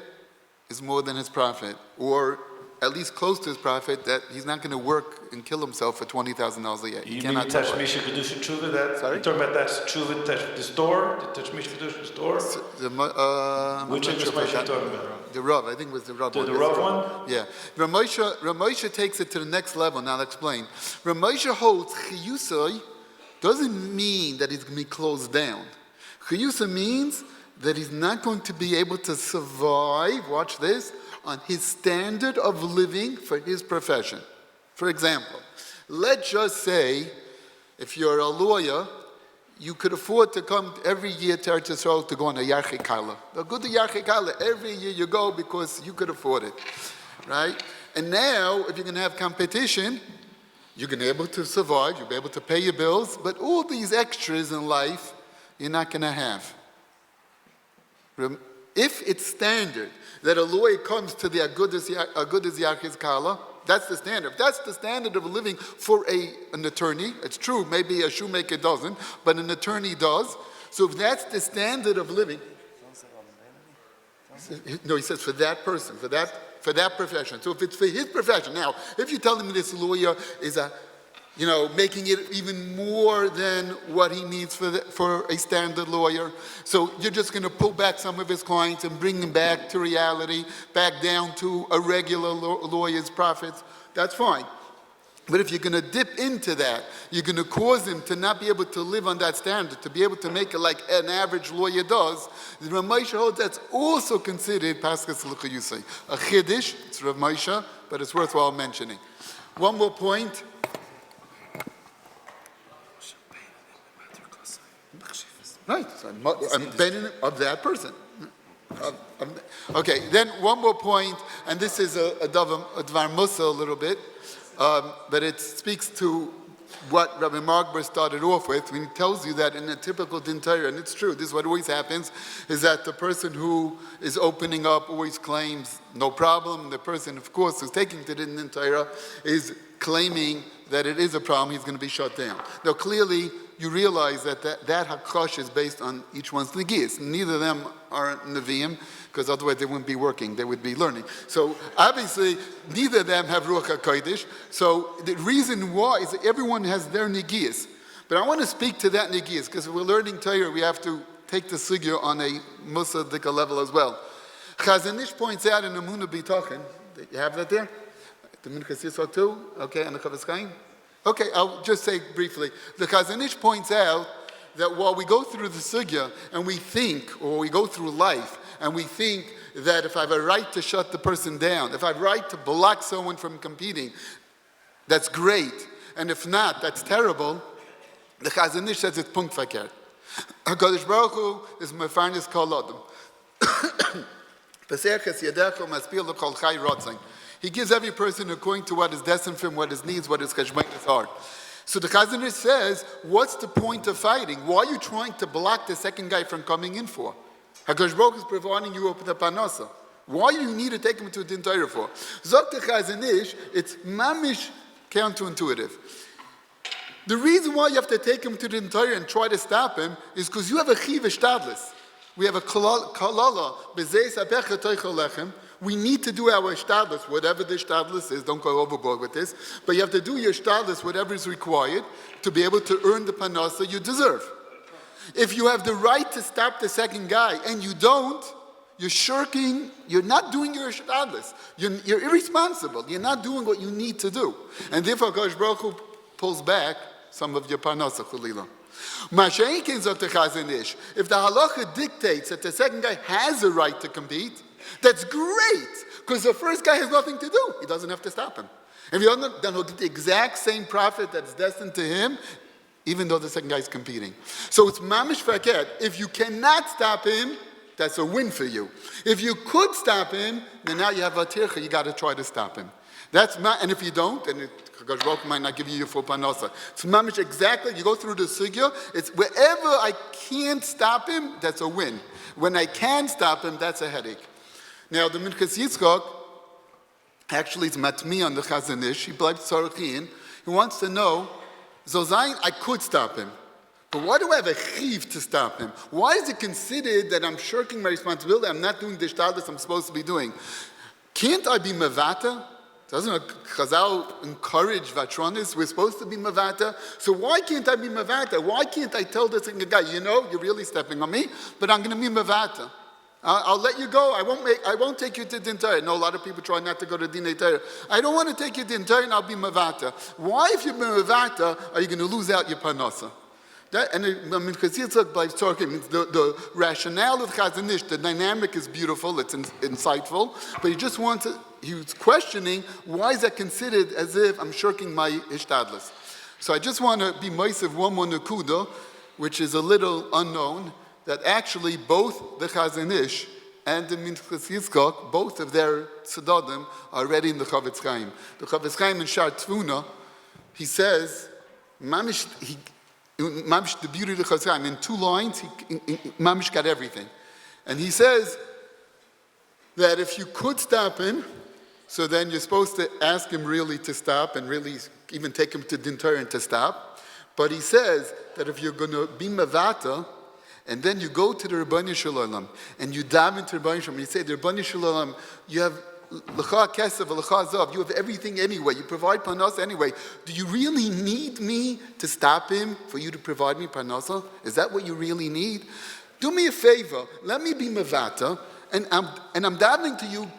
is more than his profit, or at least close to his profit, that he's not going to work and kill himself for $20,000 a year. You mean Tashmisha Kedusha Tshuva? That? Sorry? You're talking about that Tshuva, the store? The Tashmisha Kedusha store? Which Tashmisha are you talking about? The Rav, I think it was the Rav. The Rav one? Yeah. Rav Moshe takes it to the next level. Now I'll explain. Rav Moshe holds Chiyusai doesn't mean that he's going to be closed down. Chiyusai means that he's not going to be able to survive, watch this, on his standard of living for his profession. For example, let's just say, if you're a lawyer, you could afford to come every year to Eretz Yisrael to go on a Yarchikala. Go to Yarchikala. Every year you go because you could afford it, right? And now, if you're going to have competition, you're going to be able to survive, you'll be able to pay your bills, but all these extras in life, you're not going to have. if it's standard that a lawyer comes to the Agudas Yarkis Kala, that's the standard. If that's the standard of living for an attorney, it's true, maybe a shoemaker doesn't, but an attorney does. So if that's the standard of living, no, he says for that person, for that profession. So if it's for his profession, now, if you tell him this lawyer is making it even more than what he needs for a standard lawyer, so you're just going to pull back some of his clients and bring them back to reality, back down to a regular lawyer's profits, that's fine. But if you're going to dip into that, you're going to cause him to not be able to live on that standard, to be able to make it like an average lawyer does. The Rav Moshe holds that's also considered Paskas L'Chayusay. A Chiddush, it's Rav Moshe, but it's worthwhile mentioning. One more point. Right, I'm baiting of that person. Okay, then one more point, and this is a Dvar Musa a little bit. But it speaks to what Rabbi Marburger started off with when he tells you that in a typical Din Torah, and it's true, this is what always happens, is that the person who is opening up always claims no problem. The person, of course, who's taking to the Din Torah is claiming that it is a problem, he's going to be shut down. Now, clearly, you realize that hakash is based on each one's negiyas. Neither of them are Nevi'im, because otherwise they wouldn't be working, they would be learning. So obviously, neither of them have Ruach HaKodesh. So the reason why is that everyone has their negiyas. But I want to speak to that negiyas, because if we're learning Torah, we have to take the sugya on a Musaddika level as well. Chazon Ish points out in Amunah B'Tochen, you have that there? The Minchas Yisrael too? Okay, and the Chavis Chaim? Okay, I'll just say briefly. The Chazon Ish points out that while we go through the sugya and we think, or we go through life, and we think that if I have a right to shut the person down, if I have a right to block someone from competing, that's great. And if not, that's terrible. The Chazon Ish says it's punkt verkehrt. HaKadosh Baruch Hu is mefarnes kol adam. Peserches yadecho maspil l'kol chai rotzing. He gives every person according to what is destined for him, what his needs, what his cheshbonos are. So the Chazon Ish says, what's the point of fighting? Why are you trying to block the second guy from coming in for? HaKadosh Baruch Hu is providing you with the parnasa. Why do you need to take him to a Din Torah for? Zok the Chazon Ish, it's mamish counterintuitive. The reason why you have to take him to the Din Torah and try to stop him is because you have a chiv shtadlis. We have a kalala, b'zeis abecha toichel lechem. We need to do our shtadlis, whatever the shtadlis is. Don't go overboard with this. But you have to do your shtadlis, whatever is required, to be able to earn the parnasa you deserve. If you have the right to stop the second guy and you don't, you're shirking, you're not doing your shtadlis. You're irresponsible. You're not doing what you need to do. And therefore, Kadosh Baruch Hu pulls back some of your parnasa, chulila. If the halacha dictates that the second guy has a right to compete, that's great, because the first guy has nothing to do. He doesn't have to stop him. If you don't, then he'll get the exact same profit that's destined to him, even though the second guy is competing. So it's mamish verkehrt. If you cannot stop him, that's a win for you. If you could stop him, then now you have a tircha, you got to try to stop him. And if you don't, then Kadosh Baruch Hu might not give you your full parnasa. It's mamish exactly, you go through the sugya, it's wherever I can't stop him, that's a win. When I can stop him, that's a headache. Now, the Minchas Yitzchak, actually it's matmi on the Chazon Ish, he bleibt tzarachin, he wants to know, Zozayin, I could stop him, but why do I have a chiv to stop him? Why is it considered that I'm shirking my responsibility, I'm not doing the shtadlis I'm supposed to be doing? Can't I be mevata? Doesn't Chazal encourage vatronis? We're supposed to be mevata. So why can't I be mevata? Why can't I tell this guy, you're really stepping on me, but I'm going to be mevata. I'll let you go. I won't take you to Din Torah. No, a lot of people try not to go to Din Torah. I don't want to take you to Din Torah and I'll be mevata. Why, if you're mevata, are you going to lose out your parnasa? The rationale of Chazon Ish, the dynamic is beautiful, it's insightful, but he was questioning, why is that considered as if I'm shirking my ishtadlis? So I just want to be moisev one more nekuda, which is a little unknown, that actually both the Chazon Ish and the Minchas Yitzchak, both of their tzedadim, are already in the Chavetz Chaim. The Chavetz Chaim in Shar Tvuna, he says, Mamish, the beauty of the Chavetz Chaim, in 2 lines, Mamish got everything. And he says, that if you could stop him, so then you're supposed to ask him really to stop and really even take him to dinner and to stop. But he says that if you're going to be mavata, and then you go to the Ribono Shel Olam and you dive into the Ribono Shel Olam, and you say, the Ribono Shel Olam, you have l'cha kesef, l'cha zav, you have everything anyway, you provide parnasa anyway. Do you really need me to stop him for you to provide me parnasa? Is that what you really need? Do me a favor, let me be mavata, and I'm davening to you,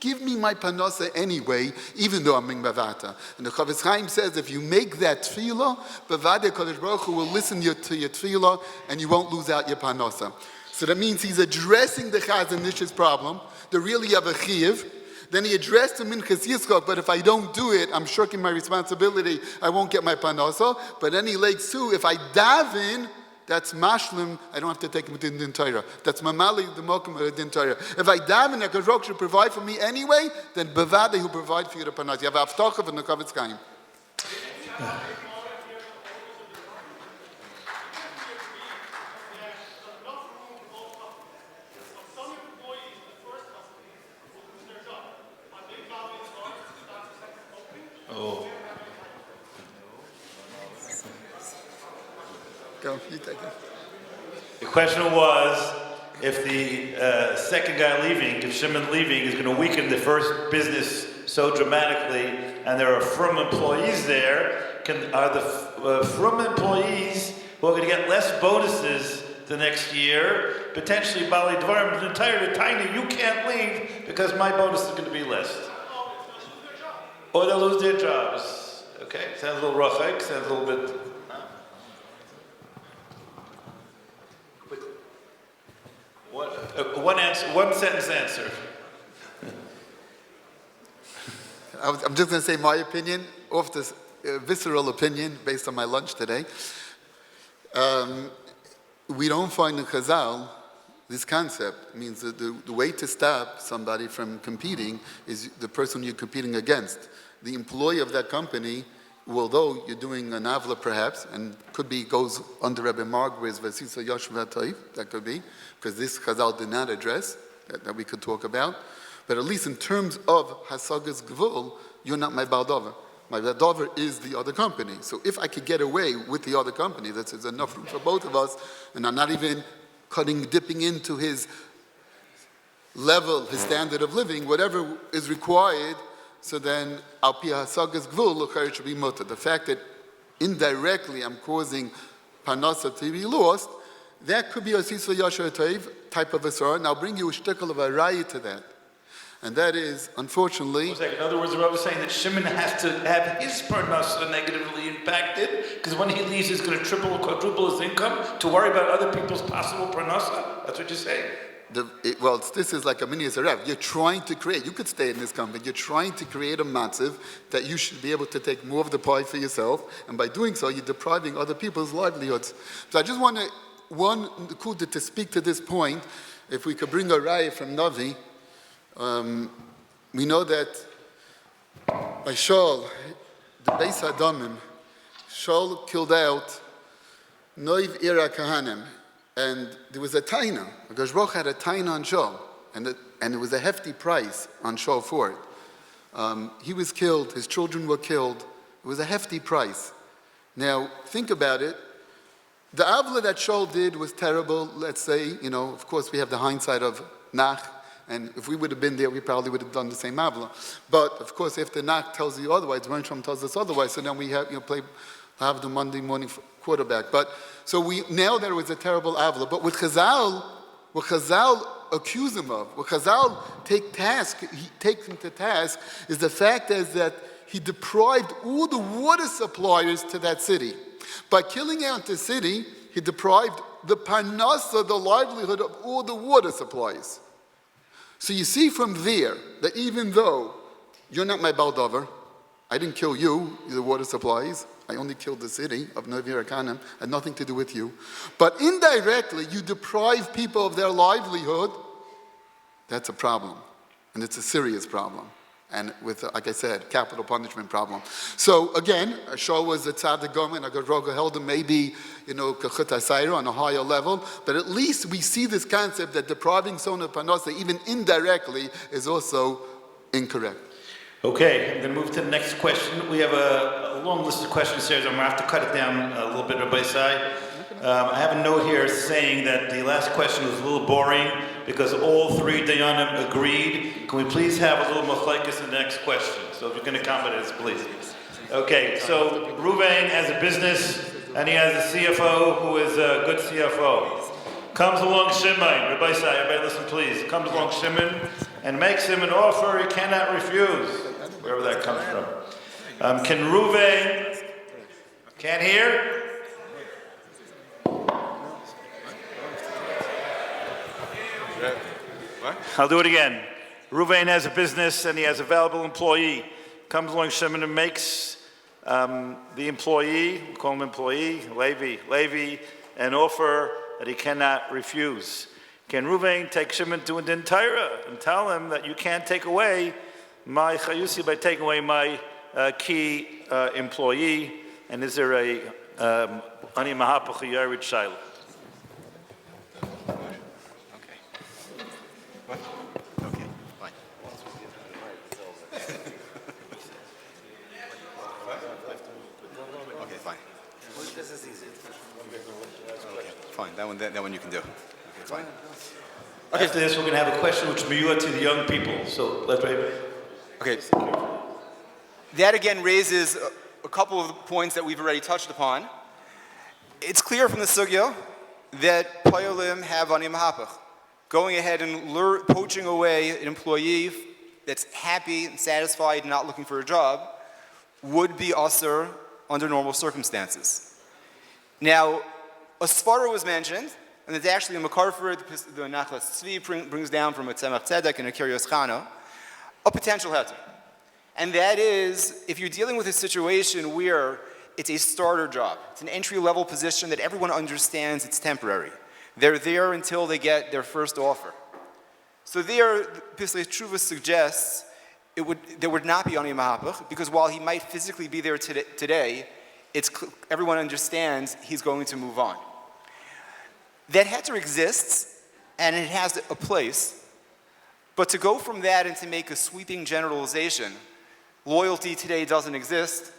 give me my parnasa anyway, even though I'm being mavata. And the Chaim says, if you make that tefillah, bavade Kadosh Baruch Hu will listen to your tefillah, and you won't lose out your parnasa. So that means he's addressing the Chazon Ish's problem. They really have a chiyuv. Then he addressed him in Ches Yitzchak, but if I don't do it, I'm shirking my responsibility, I won't get my parnasa. But then he legs too, if I daven, that's mashlim, I don't have to take him to the Torah. That's mamali, the mokum of the Torah. If I daven, HaKadosh Baruch Hu should provide for me anyway, then bevade who provide for you the parnasa. You have avtacha from the Chaim. Go, you take it. The question was, if the second guy leaving, if Shimon leaving, is going to weaken the first business so dramatically, and there are frum employees there, are the frum employees who are going to get less bonuses the next year, potentially Bali Dvarim, the entire tiny, you can't leave because my bonus is going to be less. Or they'll lose their jobs. Okay, sounds a little rochek, sounds a little bit... One sentence answer. I'm just going to say my opinion, off this visceral opinion based on my lunch today. We don't find in Chazal this concept. It means that the way to stop somebody from competing is the person you're competing against. The employee of that company, although you're doing an avla perhaps, and could be goes under Rebbe Marburger's Vesisa Yoshua Toiv, that could be, because this Chazal did not address, that we could talk about. But at least in terms of Hasagas Gvul, you're not my Baldover. My Baldover is the other company. So if I could get away with the other company, that is enough room for both of us, and I'm not even dipping into his level, his standard of living, whatever is required, so then Al Pi Hasagas Gvul, should be mutter. The fact that indirectly I'm causing Parnasa to be lost, that could be a Sisva Yashar Toiv type of a sorrow, and I'll bring you a shtickle of a raya to that. And that is, unfortunately... In other words, the Rav is saying that Shimon has to have his parnasa negatively impacted, because when he leaves, he's going to triple or quadruple his income to worry about other people's possible parnasa? That's what you're saying? This is like a mini Harav. You're trying to create, you could stay in this company, you're trying to create a matziv that you should be able to take more of the pie for yourself, and by doing so, you're depriving other people's livelihoods. So I just want to speak to this point. If we could bring a raya from Navi, we know that by Shaul, the Beis Hadamim, Shaul killed out Noiv Ira Kahanim, and there was a taina. HaKadosh Baruch had a taina on Shaul, and it was a hefty price on Shaul for it. He was killed, his children were killed. It was a hefty price. Now, think about it. The avla that Shaul did was terrible. Let's say, of course we have the hindsight of Nach, and if we would have been there, we probably would have done the same avla. But, of course, if the Nach tells you otherwise, Ron tells us otherwise, so then we have, have the Monday morning quarterback. But, now there was a terrible avla. But what Chazal accuse him of, what Chazal take him to task, is the fact is that he deprived all the water suppliers to that city. By killing out the city, he deprived the parnasa, the livelihood of all the water supplies. So you see from there that even though you're not my Baldover, I didn't kill you, the water supplies, I only killed the city of Novir Akanim, had nothing to do with you. But indirectly, you deprive people of their livelihood. That's a problem. And it's a serious problem. and with, like I said, capital punishment problem. So again, Shaul was a tzaddik gomer, and Roga held him maybe, kachut hasayra on a higher level, but at least we see this concept that depriving someone of parnasa, even indirectly, is also incorrect. Okay, I'm going to move to the next question. We have a long list of questions here, so I'm going to have to cut it down a little bit by side. I have a note here saying that the last question was a little boring because all three Dayanim agreed. Can we please have a little machlekes in the next question? So if you can accommodate us, please. Okay, so Ruvain has a business and he has a CFO who is a good CFO. Comes along Shimon, Rabbi Sai, everybody listen please. Comes along Shimon and makes him an offer he cannot refuse, wherever that comes from. Can Ruvain, can't hear? I'll do it again. Ruvain has a business and he has a valuable employee. Comes along Shimon and makes the employee, we call him employee, Levi, an offer that he cannot refuse. Can Ruvain take Shimon to an Din Torah and tell him that you can't take away my chayusi by taking away my key employee? And is there a Oni Mahapa Chayarid Shaila? Fine, that one you can do. Okay, fine. Okay. After this, we're going to have a question which Meir to the young people. So let's wait. Okay. That again raises a couple of the points that we've already touched upon. It's clear from the sugya that Payolim have Oni Mahapa. Going ahead and poaching away an employee that's happy and satisfied and not looking for a job would be asur under normal circumstances. Now, a svara was mentioned, and it's actually a makarfer, the Nachlas Tzvi brings down from a Tzemach Tzedek and a Kiryos Chana, a potential heter. And that is, if you're dealing with a situation where it's a starter job, it's an entry-level position that everyone understands it's temporary. They're there until they get their first offer. So there, Pislei Tshuva suggests there would not be Oni Mahapa, because while he might physically be there today, everyone understands he's going to move on. That heter exists, and it has a place, but to go from that and to make a sweeping generalization, loyalty today doesn't exist,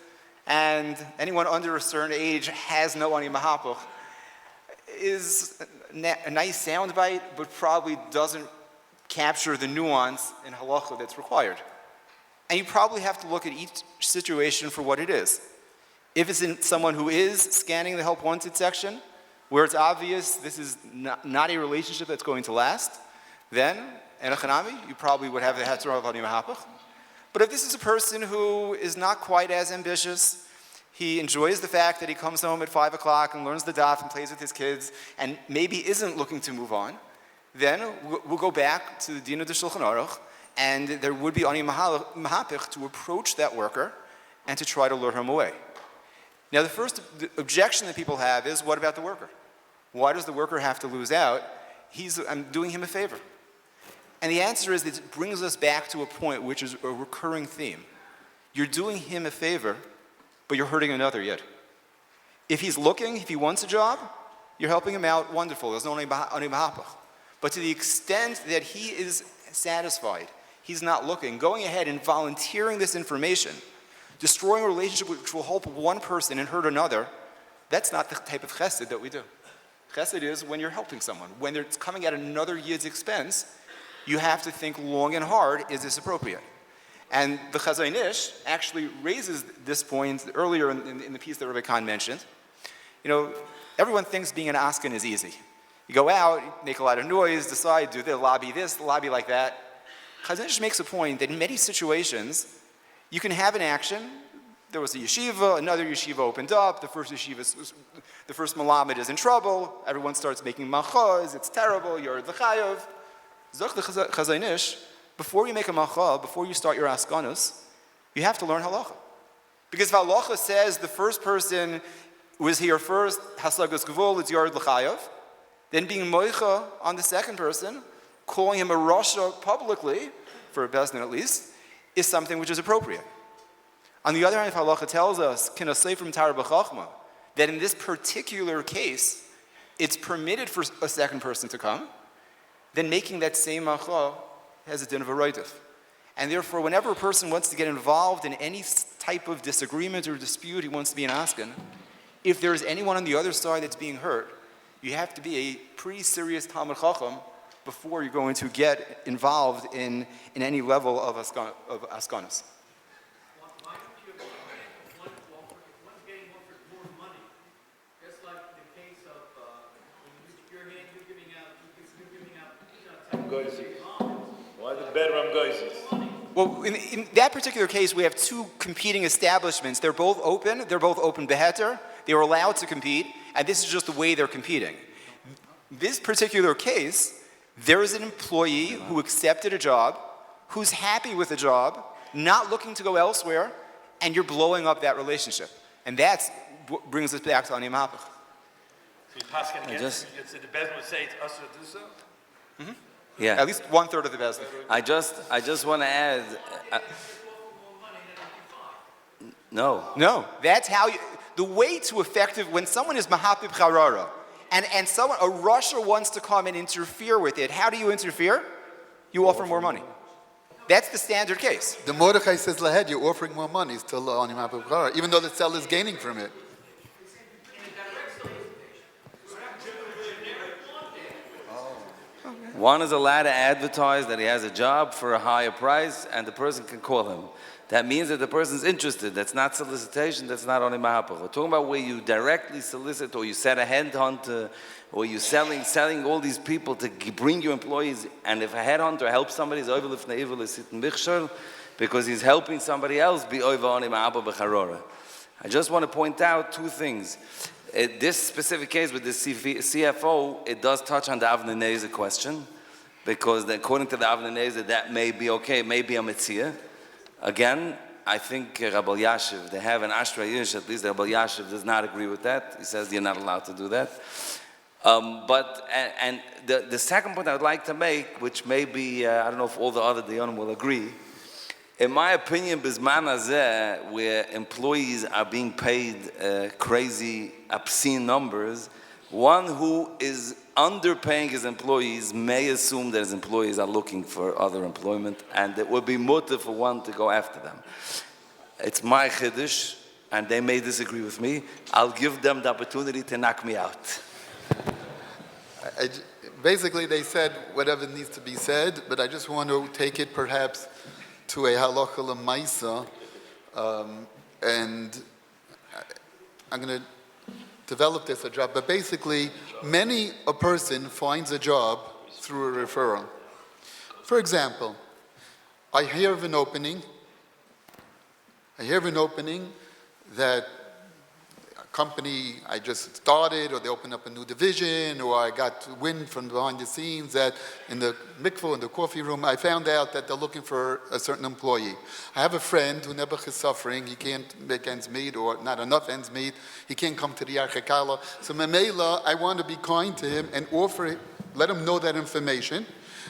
and anyone under a certain age has no Oni Mahapa, is a nice soundbite, but probably doesn't capture the nuance in Halacha that's required. And you probably have to look at each situation for what it is. If it's in someone who is scanning the help wanted section, where it's obvious this is not a relationship that's going to last, then, Enochanami, you probably would have the heter of Oni Mahapa. But if this is a person who is not quite as ambitious, he enjoys the fact that he comes home at 5 o'clock and learns the daf and plays with his kids, and maybe isn't looking to move on, then we'll go back to the Din of the Shulchan Aruch, and there would be Oni Mahapich to approach that worker and to try to lure him away. Now, the first objection that people have is, what about the worker? Why does the worker have to lose out? I'm doing him a favor. And the answer is that it brings us back to a point which is a recurring theme. You're doing him a favor, but you're hurting another yet. If he's looking, if he wants a job, you're helping him out, wonderful. There's no Oni Mahapa. But to the extent that he is satisfied, he's not looking, going ahead and volunteering this information, destroying a relationship which will help one person and hurt another, that's not the type of chesed that we do. Chesed is when you're helping someone. When it's coming at another yid's expense, you have to think long and hard, is this appropriate? And the Chazon Ish actually raises this point earlier in the piece that Rabbi Kahan mentioned. Everyone thinks being an asken is easy. You go out, make a lot of noise, decide, do the lobby this, the lobby like that. Chazon Ish makes a point that in many situations, you can have an action. There was a yeshiva, another yeshiva opened up, the first malamed is in trouble, everyone starts making machaz, it's terrible, you're the chayav. Zok the Chazon Ish, before you make a machaz, before you start your askanus, you have to learn halacha. Because if halacha says the first person was here first, hasagas gvul, it's yard l'chayav, then being moicha on the second person, calling him a rasha publicly, for a bezdin at least, is something which is appropriate. On the other hand, if Halacha tells us, that in this particular case, it's permitted for a second person to come, then making that same macha has a din of a roitif. And therefore, whenever a person wants to get involved in any type of disagreement or dispute, he wants to be an askin, if there's anyone on the other side that's being hurt, you have to be a pretty serious Talmud Chacham before you're going to get involved in any level of askanas. Why the bedroom goizes? Well, in that particular case, we have two competing establishments. They're both open beheter. They were allowed to compete, and this is just the way they're competing. This particular case, there is an employee who accepted a job, who's happy with the job, not looking to go elsewhere, and you're blowing up that relationship. And that brings us back to Oni Mahapa. So you pass it again? The bedroom would say it's us to do so? Yeah. At least 1/3 of the business. I just want to add. No, that's how you. The way to effective when someone is mahapib charara, and a rusher wants to come and interfere with it. How do you interfere? You offer more money. That's the standard case. The Mordechai says lahed, you're offering more money still on Yom HaPachar, even though the seller is gaining from it. One is allowed to advertise that he has a job for a higher price, and the person can call him. That means that the person's interested. That's not solicitation. That's not Oni Mahapa. We're talking about where you directly solicit, or you set a headhunter, or you're selling all these people to bring you employees. And if a headhunter helps somebody, he's overlift neivel is sitting bichshel, because he's helping somebody else be over Oni Mahapa b'charora. I just want to point out two things. This specific case with the CFO, it does touch on the Avnei Nezer question, because according to the Avnei Nezer, that may be okay, it may be a Mithia. Again, I think Rabbi Yashiv, they have an Ashra Yish, at least Rabbi Yashiv does not agree with that. He says you're not allowed to do that. But the second point I would like to make, which maybe, I don't know if all the other Iyunim will agree, in my opinion, Bizman Hazeh, where employees are being paid crazy, obscene numbers, one who is underpaying his employees may assume that his employees are looking for other employment, and it would be motive for one to go after them. It's my chiddush, and they may disagree with me. I'll give them the opportunity to knock me out. Basically, they said whatever needs to be said, but I just want to take it perhaps to a Halacha Limaysa, and I'm going to develop this a job. But basically, many a person finds a job through a referral. For example, I hear of an opening that a company I just started, or they opened up a new division, or I got wind from behind the scenes that in the mikveh, in the coffee room, I found out that they're looking for a certain employee. I have a friend who never is suffering. He can't make ends meet, or not enough ends meet. He can't come to the Yarchakala. So Mamela, I want to be kind to him and let him know that information.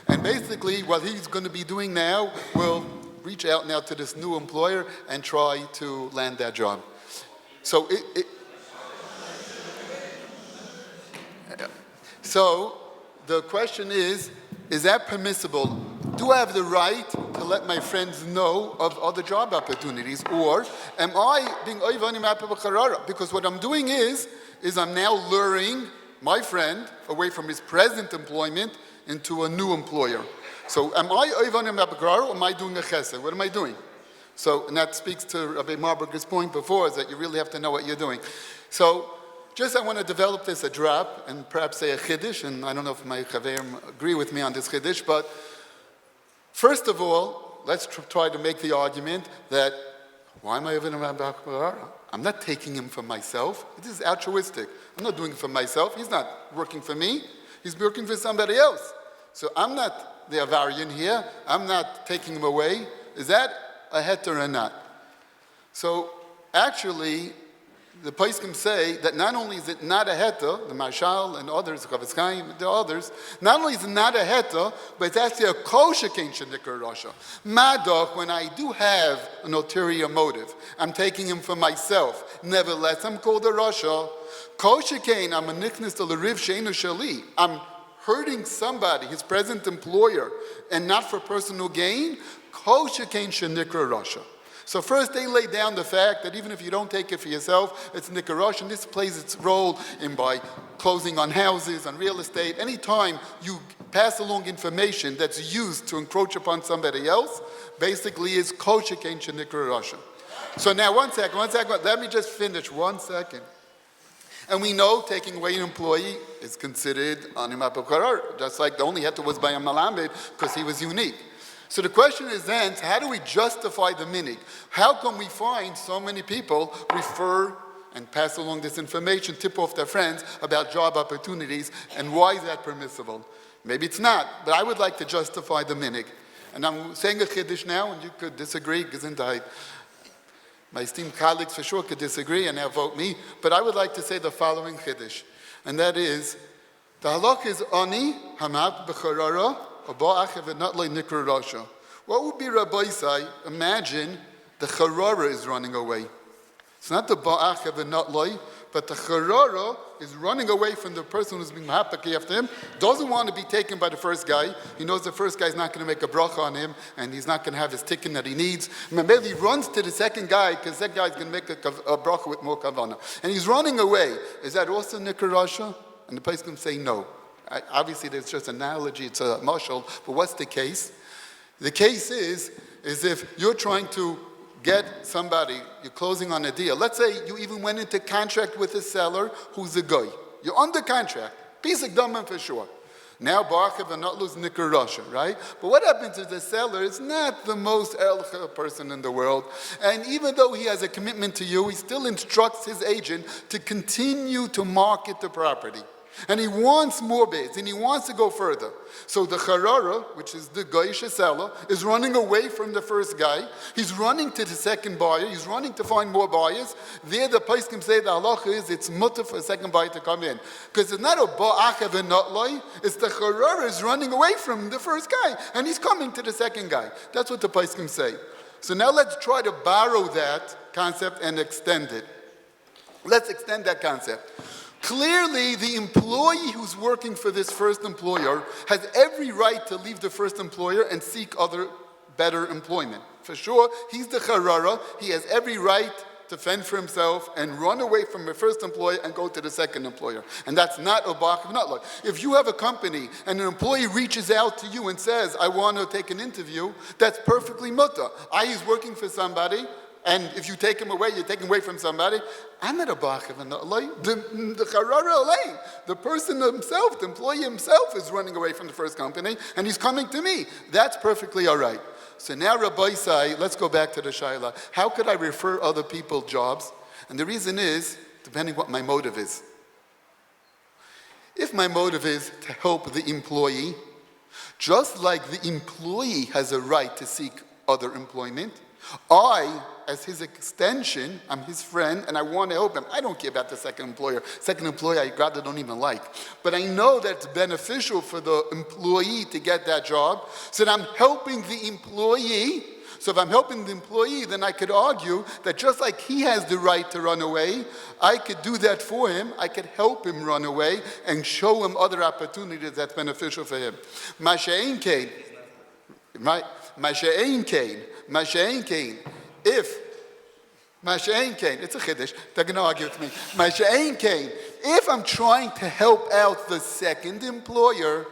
And basically, what he's going to be doing now will reach out now to this new employer and try to land that job. So So the question is that permissible? Do I have the right to let my friends know of other job opportunities? Or am I being Oni Mahapa? Because what I'm doing is I'm now luring my friend away from his present employment into a new employer. So am I Oni Mahapa or am I doing a chesed? What am I doing? So, and that speaks to Rabbi Marburger's point before, is that you really have to know what you're doing. So, I want to develop this a drop and perhaps say a chiddush, and I don't know if my chaverim agree with me on this chiddush, but first of all, let's try to make the argument that, why am I even around? I'm not taking him for myself. This is altruistic. I'm not doing it for myself. He's not working for me. He's working for somebody else. So I'm not the avarian here. I'm not taking him away. Is that a heter or not? So actually, the poskim say that not only is it not a heta, the Marshal and others, Chaim, the others, not only is it not a heta, but it's actually a kosher kain shenikra rasha. Madach, when I do have an ulterior motive, I'm taking him for myself. Nevertheless, I'm called a rasha. Kosher kain, I'm a nickness to l'riv sheinu shali. I'm hurting somebody, his present employer, and not for personal gain. Kosher kain shenikra rasha. So first they lay down the fact that even if you don't take it for yourself, it's nikarosh, and this plays its role in by closing on houses, on real estate. Anytime you pass along information that's used to encroach upon somebody else, basically is kosher kein nikarosh. So now one second, let me just finish 1 second. And we know taking away an employee is considered Oni Mahapa, just like the only heta was by a Malamed because he was unique. So the question is then, how do we justify the minig? How come we find so many people refer and pass along this information, tip off their friends about job opportunities, and why is that permissible? Maybe it's not, but I would like to justify the minig. And I'm saying a chiddush now, and you could disagree, gesundheit. My esteemed colleagues for sure could disagree and now vote me, but I would like to say the following chiddush, and that is, the halacha is Oni Mahapa b'charara, what would be Rabbi say? Imagine the charara is running away. It's not the ba'achev and not loy, but the charara is running away from the person who's being mahapaki after him, doesn't want to be taken by the first guy. He knows the first guy's not going to make a bracha on him, and he's not going to have his tikkun that he needs. Maybe he runs to the second guy, because that guy's going to make a bracha with more kavana. And he's running away. Is that also nikarasha? And the place can say no. Obviously, there's just an analogy, it's a mashal, but what's the case? The case is if you're trying to get somebody, you're closing on a deal. Let's say you even went into contract with a seller who's a guy. You're under contract. Piece of dumb for sure. Now, Barachav and not lose Nikarasha, right? But what happens is the seller is not the most elcha person in the world. And even though he has a commitment to you, he still instructs his agent to continue to market the property. And he wants more bids, and he wants to go further. So the charara, which is the goyish seller, is running away from the first guy. He's running to the second buyer. He's running to find more buyers. There the poskim say the halacha is it's mutter for a second buyer to come in. Because it's not a ba'achav and not loy. It's the charara is running away from the first guy, and he's coming to the second guy. That's what the poskim say. So now let's try to borrow that concept and extend it. Let's extend that concept. Clearly, the employee who's working for this first employer has every right to leave the first employer and seek other better employment. For sure, he's the charara. He has every right to fend for himself and run away from the first employer and go to the second employer. And that's not obach, not like. If you have a company and an employee reaches out to you and says, I want to take an interview, that's perfectly mutter. He's working for somebody. And if you take him away, you're taking away from somebody. I'm not a ba'achav and not loy. The charara alay, the person himself, the employee himself is running away from the first company, and he's coming to me. That's perfectly all right. So now Rabbi say, let's go back to the shaila. How could I refer other people jobs? And the reason is, depending what my motive is. If my motive is to help the employee, just like the employee has a right to seek other employment, I, as his extension, I'm his friend, and I want to help him. I don't care about the second employer. Second employer, I rather don't even like. But I know that it's beneficial for the employee to get that job, so that I'm helping the employee. So if I'm helping the employee, then I could argue that just like he has the right to run away, I could do that for him. I could help him run away and show him other opportunities that's beneficial for him. Masha'in Kain, right? Masha'in Kain. Masha'in Kain. If Masha'in Kain, it's a chiddush, they're going to argue with me. Masha'in Kain. If I'm trying to help out the second employer,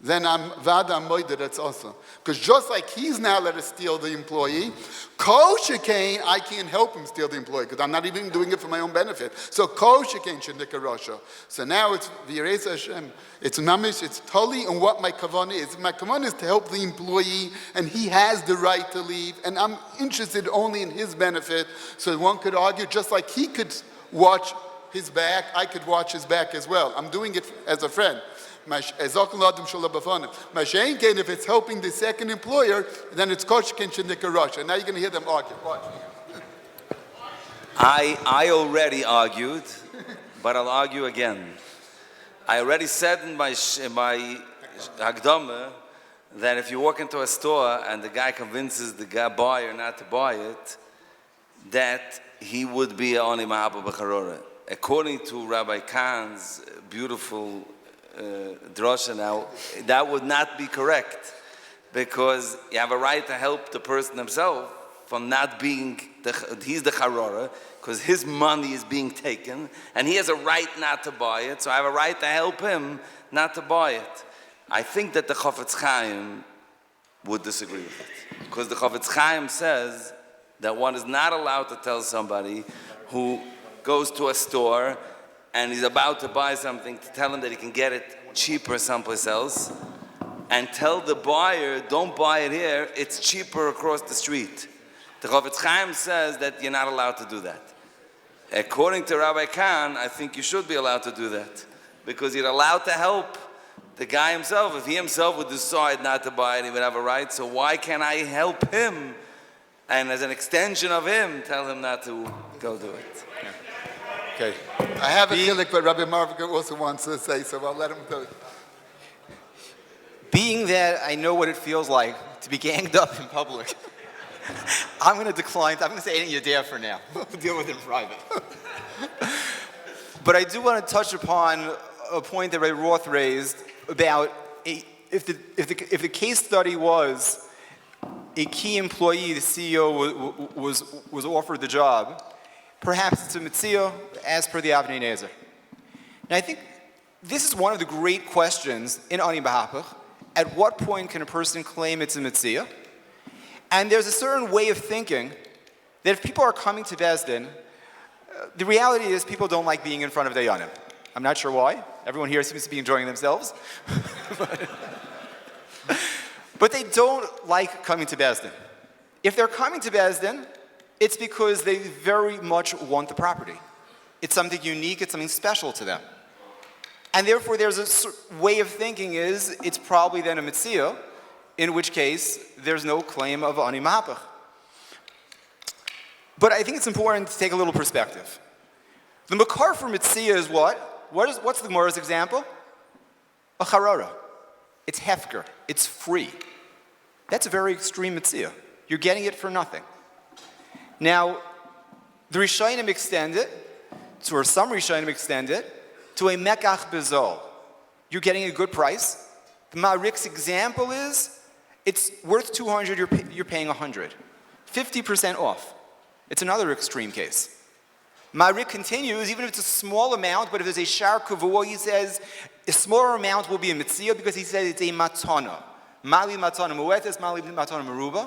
then I'm vada moida, that's also. Because just like he's now let us steal the employee, kosher kain, I can't help him steal the employee because I'm not even doing it for my own benefit. So kosher kain shendika rasha. So now it's v'yirei Hashem. It's mamish, it's totally on what my kavanah is. My kavanah is to help the employee, and he has the right to leave, and I'm interested only in his benefit. So one could argue, just like he could watch his back, I could watch his back as well. I'm doing it as a friend. If it's helping the second employer, then it's koshken shendika rasha. Now you're going to hear them argue. Watch. I already argued, but I'll argue again. I already said in my Hagdama that if you walk into a store and the guy convinces the buyer not to buy it, that he would be a Oni Mahapa b'charora. According to Rabbi Kahan's beautiful drasha now, that would not be correct, because you have a right to help the person himself from not being, he's the charora, because his money is being taken, and he has a right not to buy it, so I have a right to help him not to buy it. I think that the Chofetz Chaim would disagree with it, because the Chofetz Chaim says that one is not allowed to tell somebody who goes to a store and he's about to buy something to tell him that he can get it cheaper someplace else, and tell the buyer, don't buy it here, it's cheaper across the street. The Chofetz Chaim says that you're not allowed to do that. According to Rabbi Kahan, I think you should be allowed to do that, because you're allowed to help the guy himself. If he himself would decide not to buy it, he would have a right, so why can't I help him, and as an extension of him, tell him not to go do it? Okay. I have a feeling, but Rabbi Marburger also wants to say, so I'll let him do it. Being that I know what it feels like to be ganged up in public, I'm going to decline. I'm going to say ain't you dare for now. We'll deal with it in private. But I do want to touch upon a point that Ray Roth raised about if the case study was a key employee, the CEO was offered the job, perhaps it's a Mithia as per the Avnei Nezer. Now I think this is one of the great questions in Oni Mahapa. At what point can a person claim it's a Mithia? And there's a certain way of thinking that if people are coming to Beis Din, the reality is people don't like being in front of the Iyunim. I'm not sure why. Everyone here seems to be enjoying themselves. But they don't like coming to Beis Din. If they're coming to Beis Din, it's because they very much want the property. It's something unique, it's something special to them. And therefore there's a way of thinking is, it's probably then a Mithia, in which case there's no claim of Oni Mahapa. But I think it's important to take a little perspective. The makar for Mithia is what? What's the Gemara's example? A charora. It's hefker. It's free. That's a very extreme Mithia. You're getting it for nothing. Now, the Rishonim extend it, or some Rishonim extend it, to a mekach bezol. You're getting a good price. The Ma'arik's example is, it's worth 200, you're paying 100. 50% off. It's another extreme case. Ma'arik continues, even if it's a small amount, but if there's a shar kavua, he says, a smaller amount will be a Mithia because he says it's a matana. Mali matana muetes, mali matana maruba,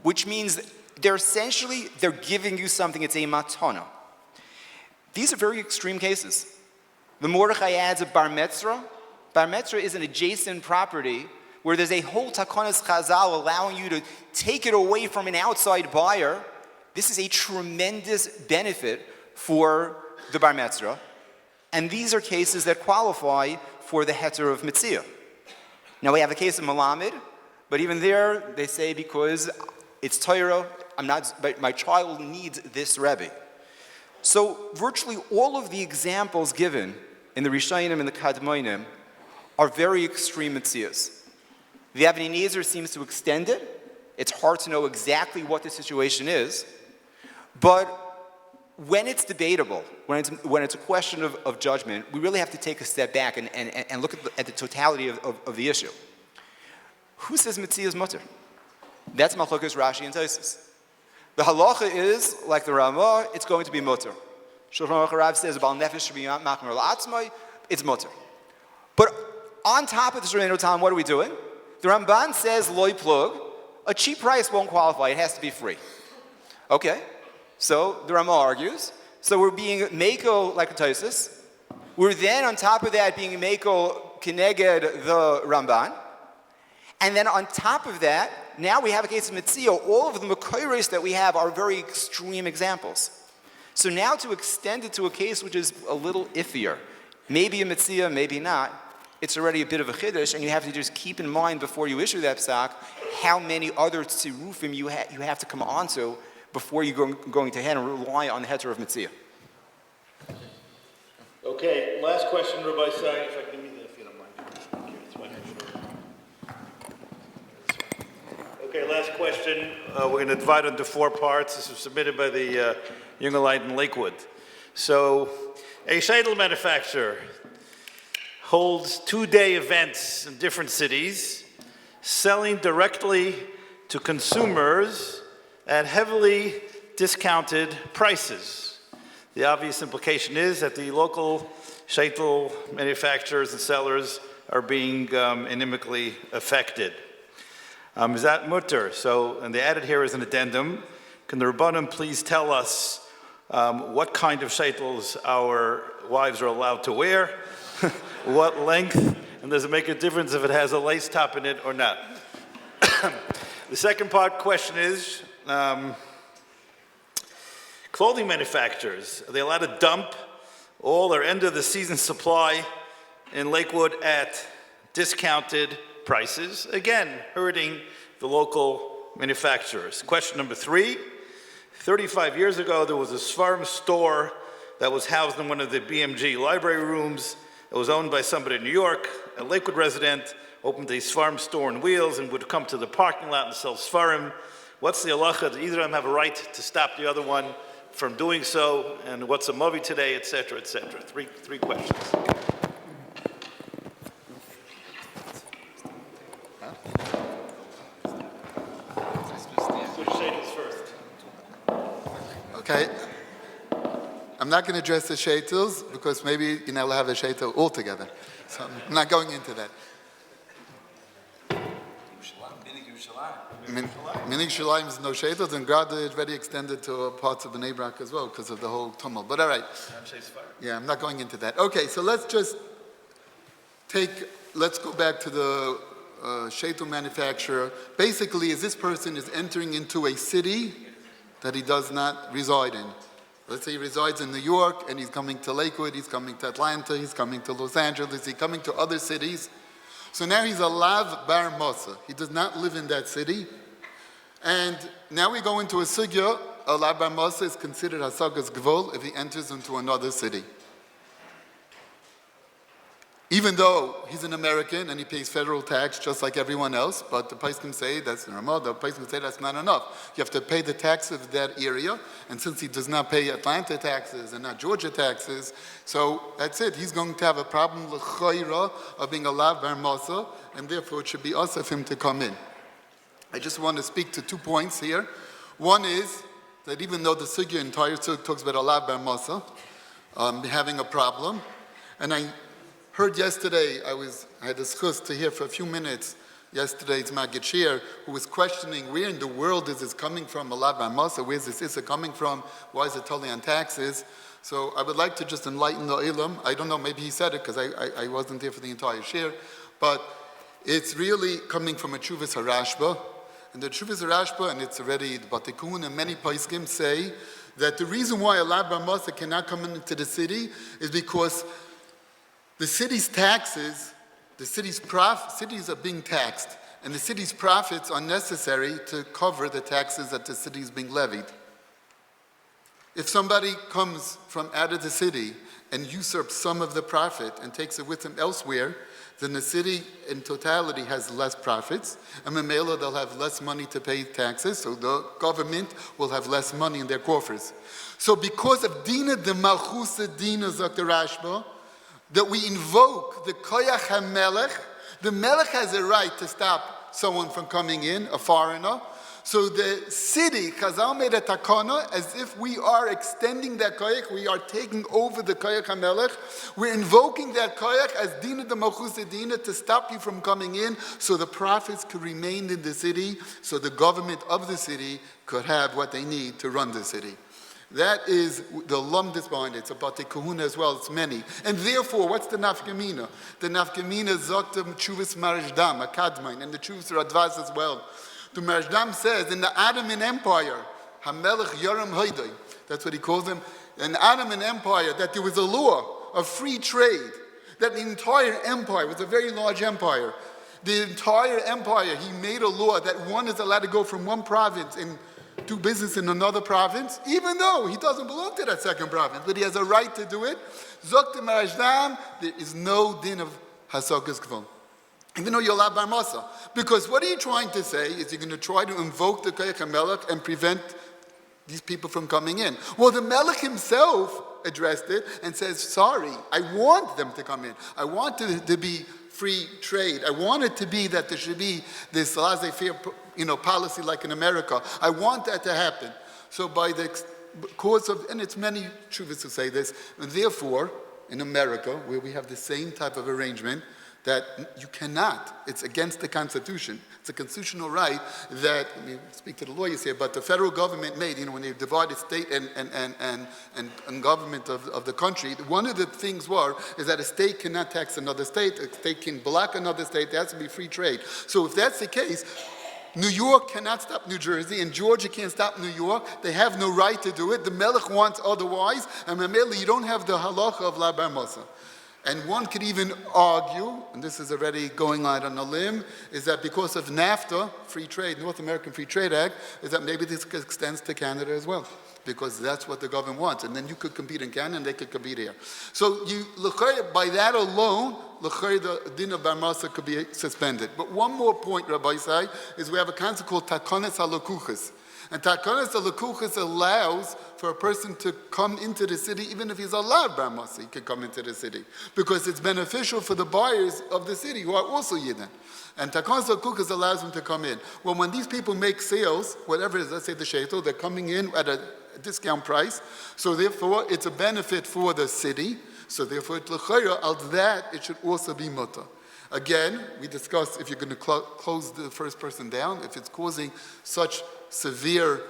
which means they're giving you something, it's a matana. These are very extreme cases. The Mordechai adds a bar metzra. Bar metzra is an adjacent property where there's a whole takonas chazal allowing you to take it away from an outside buyer. This is a tremendous benefit for the bar metzra. And these are cases that qualify for the heter of Mithia. Now we have a case of Malamed, but even there they say because it's Torah, but my child needs this Rebbe. So virtually all of the examples given in the Rishonim and the Kadmonim are very extreme Mitzias. The Avnei Nezer seems to extend it. It's hard to know exactly what the situation is, but when it's debatable, when it's a question of judgment, we really have to take a step back and look at the totality of the issue. Who says Mitzia is mutter? That's Machlokes Rashi and Tosfos. The halacha is, like the Ramah, it's going to be mutter. Shulchan Aruch Harav says, Bal nefesh should be machmer la'atzmai, it's mutter. But on top of this Reino Tam, what are we doing? The Ramban says, loy plug, a cheap price won't qualify, it has to be free. Okay, so the Ramah argues, so we're being meko like a Tosfos. We're then on top of that being meko keneged the Ramban. And then on top of that, now we have a case of Mithia. All of the Mekoros that we have are very extreme examples. So now to extend it to a case which is a little iffier, maybe a Mithia, maybe not, it's already a bit of a chiddush, and you have to just keep in mind before you issue that psak how many other tzirufim you have to come onto before you're going to hand and rely on the heter of Mithia. Okay, last question, Rabbi Sai, if I can give you that, if you don't mind. Okay, it's fine. Okay, last question. We're going to divide it into 4 parts. This was submitted by the Jungerlein in Lakewood. So, a sheitel manufacturer holds 2-day events in different cities, selling directly to consumers at heavily discounted prices. The obvious implication is that the local sheitel manufacturers and sellers are being inimically affected. Is that mutter? So, and they added here as an addendum, can the Rabbanim please tell us what kind of sheitels our wives are allowed to wear, what length, and does it make a difference if it has a lace top in it or not? The second part question is, clothing manufacturers, are they allowed to dump all their end of the season supply in Lakewood at discounted prices? Again, hurting the local manufacturers. Question number 3, 35 years ago, there was a Svarim store that was housed in one of the BMG library rooms. It was owned by somebody in New York, a Lakewood resident, opened a Svarim store on wheels and would come to the parking lot and sell Svarim. What's the halacha? Do either of them have a right to stop the other one from doing so? And what's a movie today, etc., etc.? Three questions. Okay. I'm not going to address the sheitels because maybe we'll have a sheitel altogether. So I'm not going into that. Minig Shalayim is no sheitels, and God is very extended to parts of Bnei Brak as well because of the whole tumult. But all right. Yeah, I'm not going into that. Okay, so let's go back to the sheitel manufacturer. Basically, this person is entering into a city that he does not reside in. Let's say he resides in New York and he's coming to Lakewood, he's coming to Atlanta, he's coming to Los Angeles, he's coming to other cities. So now he's a lav bar masa. He does not live in that city. And now we go into a sugya, a lav bar masa is considered hasagas gvul if he enters into another city. Even though he's an American and he pays federal tax just like everyone else, but the poskim say that's normal, the poskim say that's not enough. You have to pay the taxes of that area, and since he does not pay Atlanta taxes and not Georgia taxes, so that's it. He's going to have a problem l'chayra of being a lav bar masa, and therefore it should be us of him to come in. I just want to speak to 2 points here. One is that even though the sugya entire sugya talks about a lav bar masa having a problem, and I heard yesterday, I had a schus to hear for a few minutes yesterday's Maggid Shir, who was questioning where in the world is this coming from, a lav bar masa, where's this issa coming from, why is it totally on taxes? So I would like to just enlighten the ilam. I don't know, maybe he said it because I wasn't there for the entire shir, but it's really coming from a Tshuvas Harashba. And the Tshuvas Harashba, and it's already the Batikun and many poskim say that the reason why a lav bar masa cannot come into the city is because the city's taxes, cities are being taxed, and the city's profits are necessary to cover the taxes that the city is being levied. If somebody comes from out of the city and usurps some of the profit and takes it with him elsewhere, then the city in totality has less profits, and Mamela they'll have less money to pay taxes, so the government will have less money in their coffers. So because of Dina de Malchusa Dina Zakta Rashba, that we invoke the Koyach HaMelech, the Melech has a right to stop someone from coming in, a foreigner. So the city, Chazal made a takana, as if we are extending that Koyach, we are taking over the Koyach HaMelech. We're invoking that Koyach as Dina de Malchusa Dina to stop you from coming in, so the profits could remain in the city, so the government of the city could have what they need to run the city. That is the lumdis behind it. It's about the kahuna as well. It's many. And therefore, what's the nafkamina? The nafkamina is Zoktam Chuvas Marajdam, a Kadmain, and the Chuvas Radvaz as well. The Marajdam says, in the Ottoman Empire, Hamelech Yoram Haidai, that's what he calls them, in the Ottoman Empire, that there was a law of free trade, that the entire empire was a very large empire. The entire empire, he made a law that one is allowed to go from one province in do business in another province, even though he doesn't belong to that second province, but he has a right to do it. Zokt Marajdam, there is no din of Hasakas Gvon. Even though you're allowed bar masa. Because what are you trying to say? Is you're going to try to invoke the Koyach HaMelech and prevent these people from coming in. Well, the Melech himself addressed it and says, sorry, I want them to come in. I want it to be free trade. I want it to be that there should be this laissez-faire, policy like in America. I want that to happen. So by the cause of, and it's many truths to say this, and therefore, in America, where we have the same type of arrangement, that you cannot, it's against the Constitution. It's a constitutional right that, speak to the lawyers here, but the federal government made, when they divided state and government of the country, one of the things is that a state cannot tax another state, a state can block another state, there has to be free trade. So if that's the case, New York cannot stop New Jersey, and Georgia can't stop New York. They have no right to do it. The Melech wants otherwise, and Mamela, you don't have the halacha of La Bar Masa. And one could even argue, and this is already going out on a limb, is that because of NAFTA, free trade, North American Free Trade Act, is that maybe this extends to Canada as well, because that's what the government wants. And then you could compete in Canada, and they could compete here. So by that alone, the din of Bar Masa could be suspended. But one more point, Rabbi Say, is we have a concept called Takones HaLakuchas. And Takones HaLakuchas allows for a person to come into the city, even if he's allowed Bar Masa, he can come into the city. Because it's beneficial for the buyers of the city, who are also Yidden. And Takones HaLakuchas allows them to come in. Well, when these people make sales, whatever it is, let's say the shaitel, they're coming in at a discount price. So therefore, it's a benefit for the city. So therefore, it should also be mutter. Again, we discussed if you're going to close the first person down, if it's causing such severe,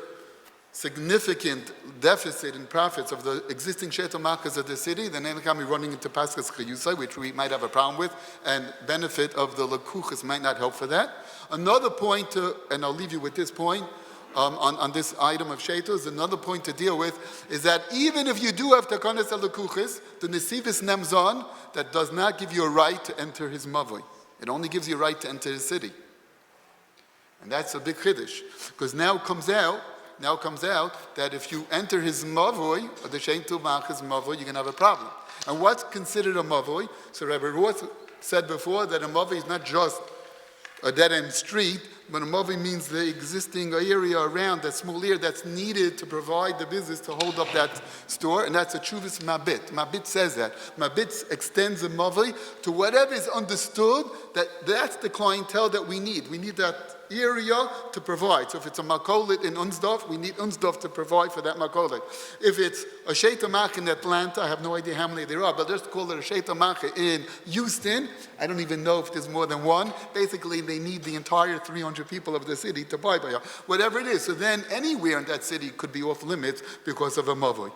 significant deficit in profits of the existing shetel markers of the city, then anytime we're running into Paskas Chayusa, which we might have a problem with, and benefit of the Lakuchas might not help for that. Another point, and I'll leave you with this point, on this item of Sheitos, another point to deal with is that even if you do have Takones HaLakuchas, the Nesivis Nemzon, that does not give you a right to enter his Mavoi. It only gives you a right to enter his city. And that's a big chiddush, because now comes out that if you enter his Mavoi, or the Shein Tumach's Mavoi, you're going to have a problem. And what's considered a Mavoi? So Rabbi Roth said before that a Mavoi is not just a dead-end street, but a Mavoi means the existing area around, that small area that's needed to provide the business to hold up that store, and that's a Chuvas Mabit. Mabit says that. Mabit extends the Mavoi to whatever is understood that that's the clientele that we need. We need that area to provide. So if it's a makolit in Unsdorf, we need Unsdorf to provide for that makolit. If it's a Sheitamach in Atlanta, I have no idea how many there are, but let's call it a Sheitamach in Houston. I don't even know if there's more than one. Basically, they need the entire 300 people of the city to buy by whatever it is. So then anywhere in that city could be off limits because of a mavoi.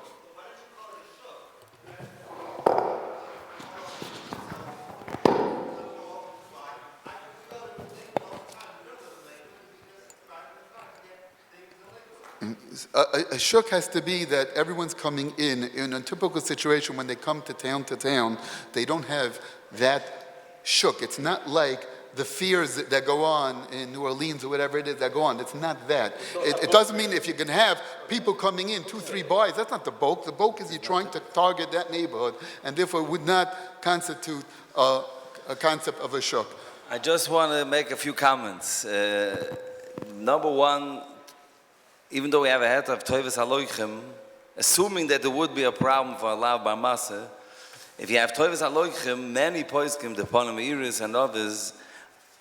A shuk has to be that everyone's coming in a typical situation when they come to town, they don't have that shuk. It's not like the fears that go on in New Orleans or whatever it is that go on. It's not that. It doesn't mean if you can have people coming in, 2-3 buys, that's not the bulk. The bulk is you're trying to target that neighborhood, and therefore it would not constitute a concept of a shuk. I just want to make a few comments. Number one, even though we have a head of Toivus Haloichim, assuming that there would be a problem for Allah Bar Masa, if you have Toivus Haloichim, many poiskim, the Meir and others,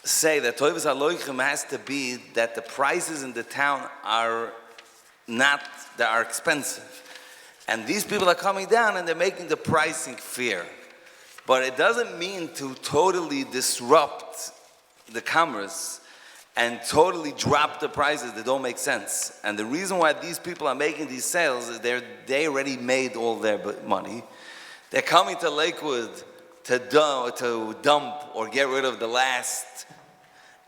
say that Toivus Haloichim has to be that the prices in the town are expensive. And these people are coming down and they're making the pricing fair. But it doesn't mean to totally disrupt the commerce and totally drop the prices that don't make sense. And the reason why these people are making these sales is they already made all their money. They're coming to Lakewood to dump or get rid of the last.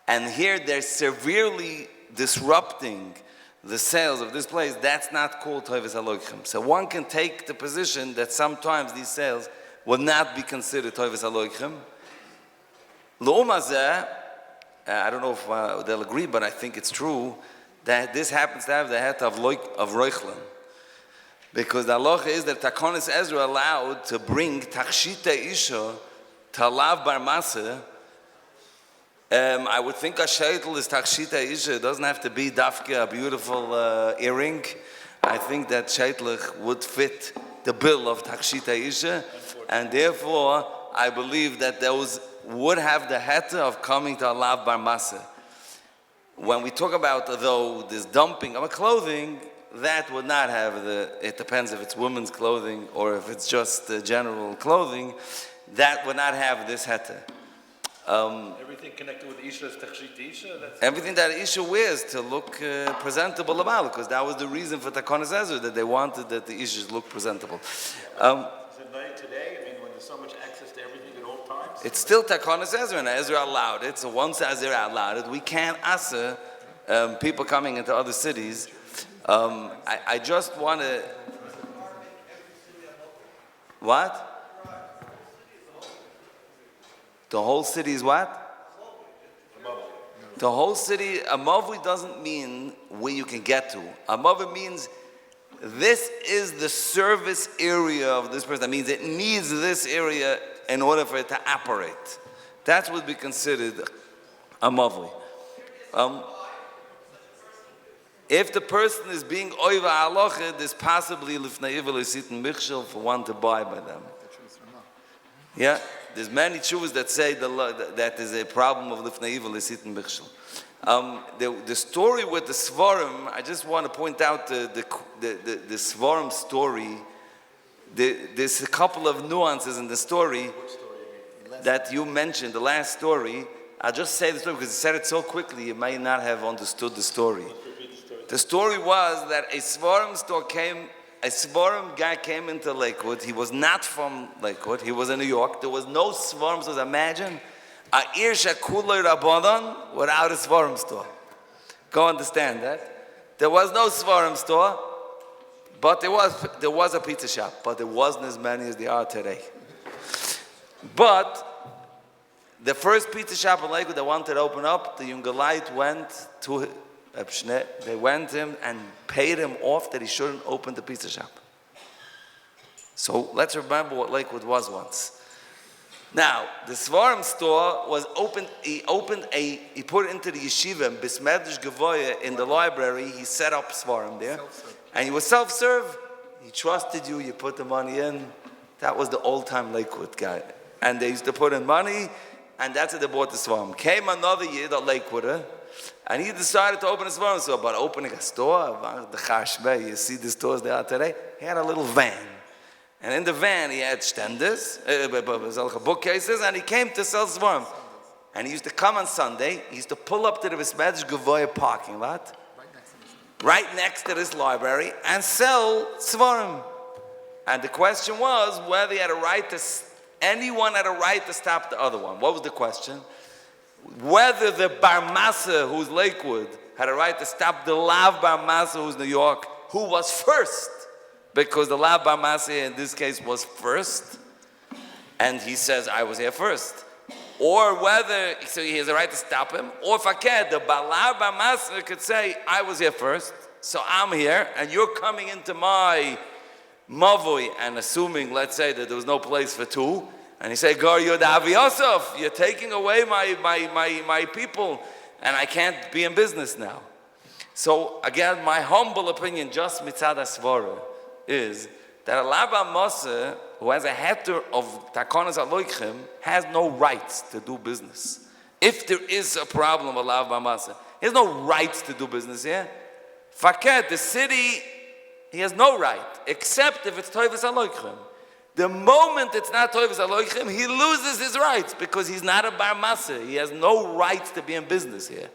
And here they're severely disrupting the sales of this place. That's not called Toivus Haloichim. So one can take the position that sometimes these sales will not be considered Toivus Haloichim. L'umazeh, I don't know if they'll agree, but I think it's true. that this happens to have the het of Reuchlin. Because the halacha is that Takonis Ezra allowed to bring Tachshita Isha to Lav Bar Maseh. I would think a sheitel is Tachshita Isha. It doesn't have to be dafke, a beautiful earring. I think that sheitlich would fit the bill of Tachshita Isha. And therefore, I believe that those would have the heta of coming to Lav Bar Maseh. When we talk about, though, this dumping of clothing, that would not have it depends if it's women's clothing or if it's just general clothing, that would not have this heta. Everything connected with Isha is Tachshit Isha? Everything that Isha wears to look presentable about, because that was the reason for Takonis Ezra, that they wanted that the Ishas look presentable. Is it night today? I mean, when there's so much access to everything at all times? It's still Takonis Ezra, and Ezra allowed it, so once Ezra allowed it, we can't asa people coming into other cities. I just want to... What? The whole city is what? The whole city, a mavui doesn't mean where you can get to. A mavui means this is the service area of this person. That means it needs this area in order for it to operate. That's what would be considered a mavui. If the person is being oiva halacha, there's possibly lifnei ivel sitin michshel for one to buy by them. Yeah, there's many chuvas that say that is a problem of lifnei ivel sitin michshel. The story with the svarim, I just want to point out the svarim story. There's a couple of nuances in the story that you mentioned. The last story, I'll just say the story because you said it so quickly, you may not have understood the story. The story was that a Svarim guy came into Lakewood. He was not from Lakewood. He was in New York. There was no Svarim stores. Imagine a Ir Shakulay Rabbanon without a Svarim store. Go understand that. There was no Svarim store, but there was a pizza shop, but there wasn't as many as there are today. But the first pizza shop in Lakewood that wanted to open up, the Jungelite went to they went to him and paid him off that he shouldn't open the pizza shop. So let's remember what Lakewood was once. Now, the Svarim store was opened, he put it into the yeshiva, in Bismedish Gavoya, in the library, he set up Svarim there. And he was self-serve. He trusted you, you put the money in. That was the old-time Lakewood guy. And they used to put in money, and that's how they bought the Svarim. Came another year, the Lakewooder, and he decided to open a Svarim store. But opening a store, the Chashbe, you see the stores they are today, he had a little van. And in the van, he had stenders, bookcases, and he came to sell Svarim. And he used to come on Sunday, he used to pull up to the Vesmedish Gavoya parking lot, right next to this library, and sell Svarim. And the question was whether he had a right to, anyone had a right to stop the other one. What was the question? Whether the Bar Masa, who's Lakewood, had a right to stop the Lav Bar Masa, who's New York, who was first. Because the Lav Bar Masa in this case was first. And he says, I was here first. Or whether, so he has a right to stop him. Or if I can, the Lav Bar Masa could say, I was here first, so I'm here, and you're coming into my Mavui, and assuming, let's say, that there was no place for two, and he said, Gar, you're the Avi Yosef, you're taking away my people, and I can't be in business now. So, again, my humble opinion, just mitzad asvara, is that a Laba Masa, who has a heter of Takonas Aloichim, has no rights to do business. If there is a problem with Laba Masa, he has no rights to do business here. Faket, the city, he has no right, except if it's Toivus Aloichim. The moment it's not Toivus Aloichim, he loses his rights because he's not a Bar Masa. He has no rights to be in business here.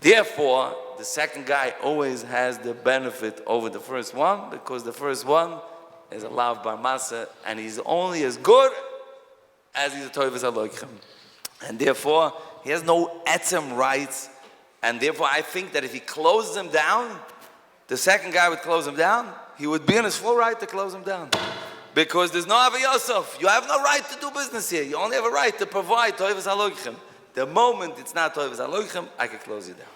Therefore, the second guy always has the benefit over the first one because the first one is a Lav Bar Masa and he's only as good as he's a Toivus Aloichim. And therefore, he has no etzem rights. And therefore, I think that if he closes him down, the second guy would close him down, he would be in his full right to close him down. Because there's no Avi Yosef. You have no right to do business here. You only have a right to provide Toivus Aloichim. The moment it's not Toivus Aloichim, I can close you down.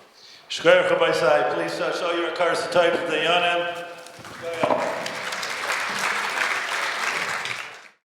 Shkoyach Rabbi Sai, please show your cars to type the Iyunim.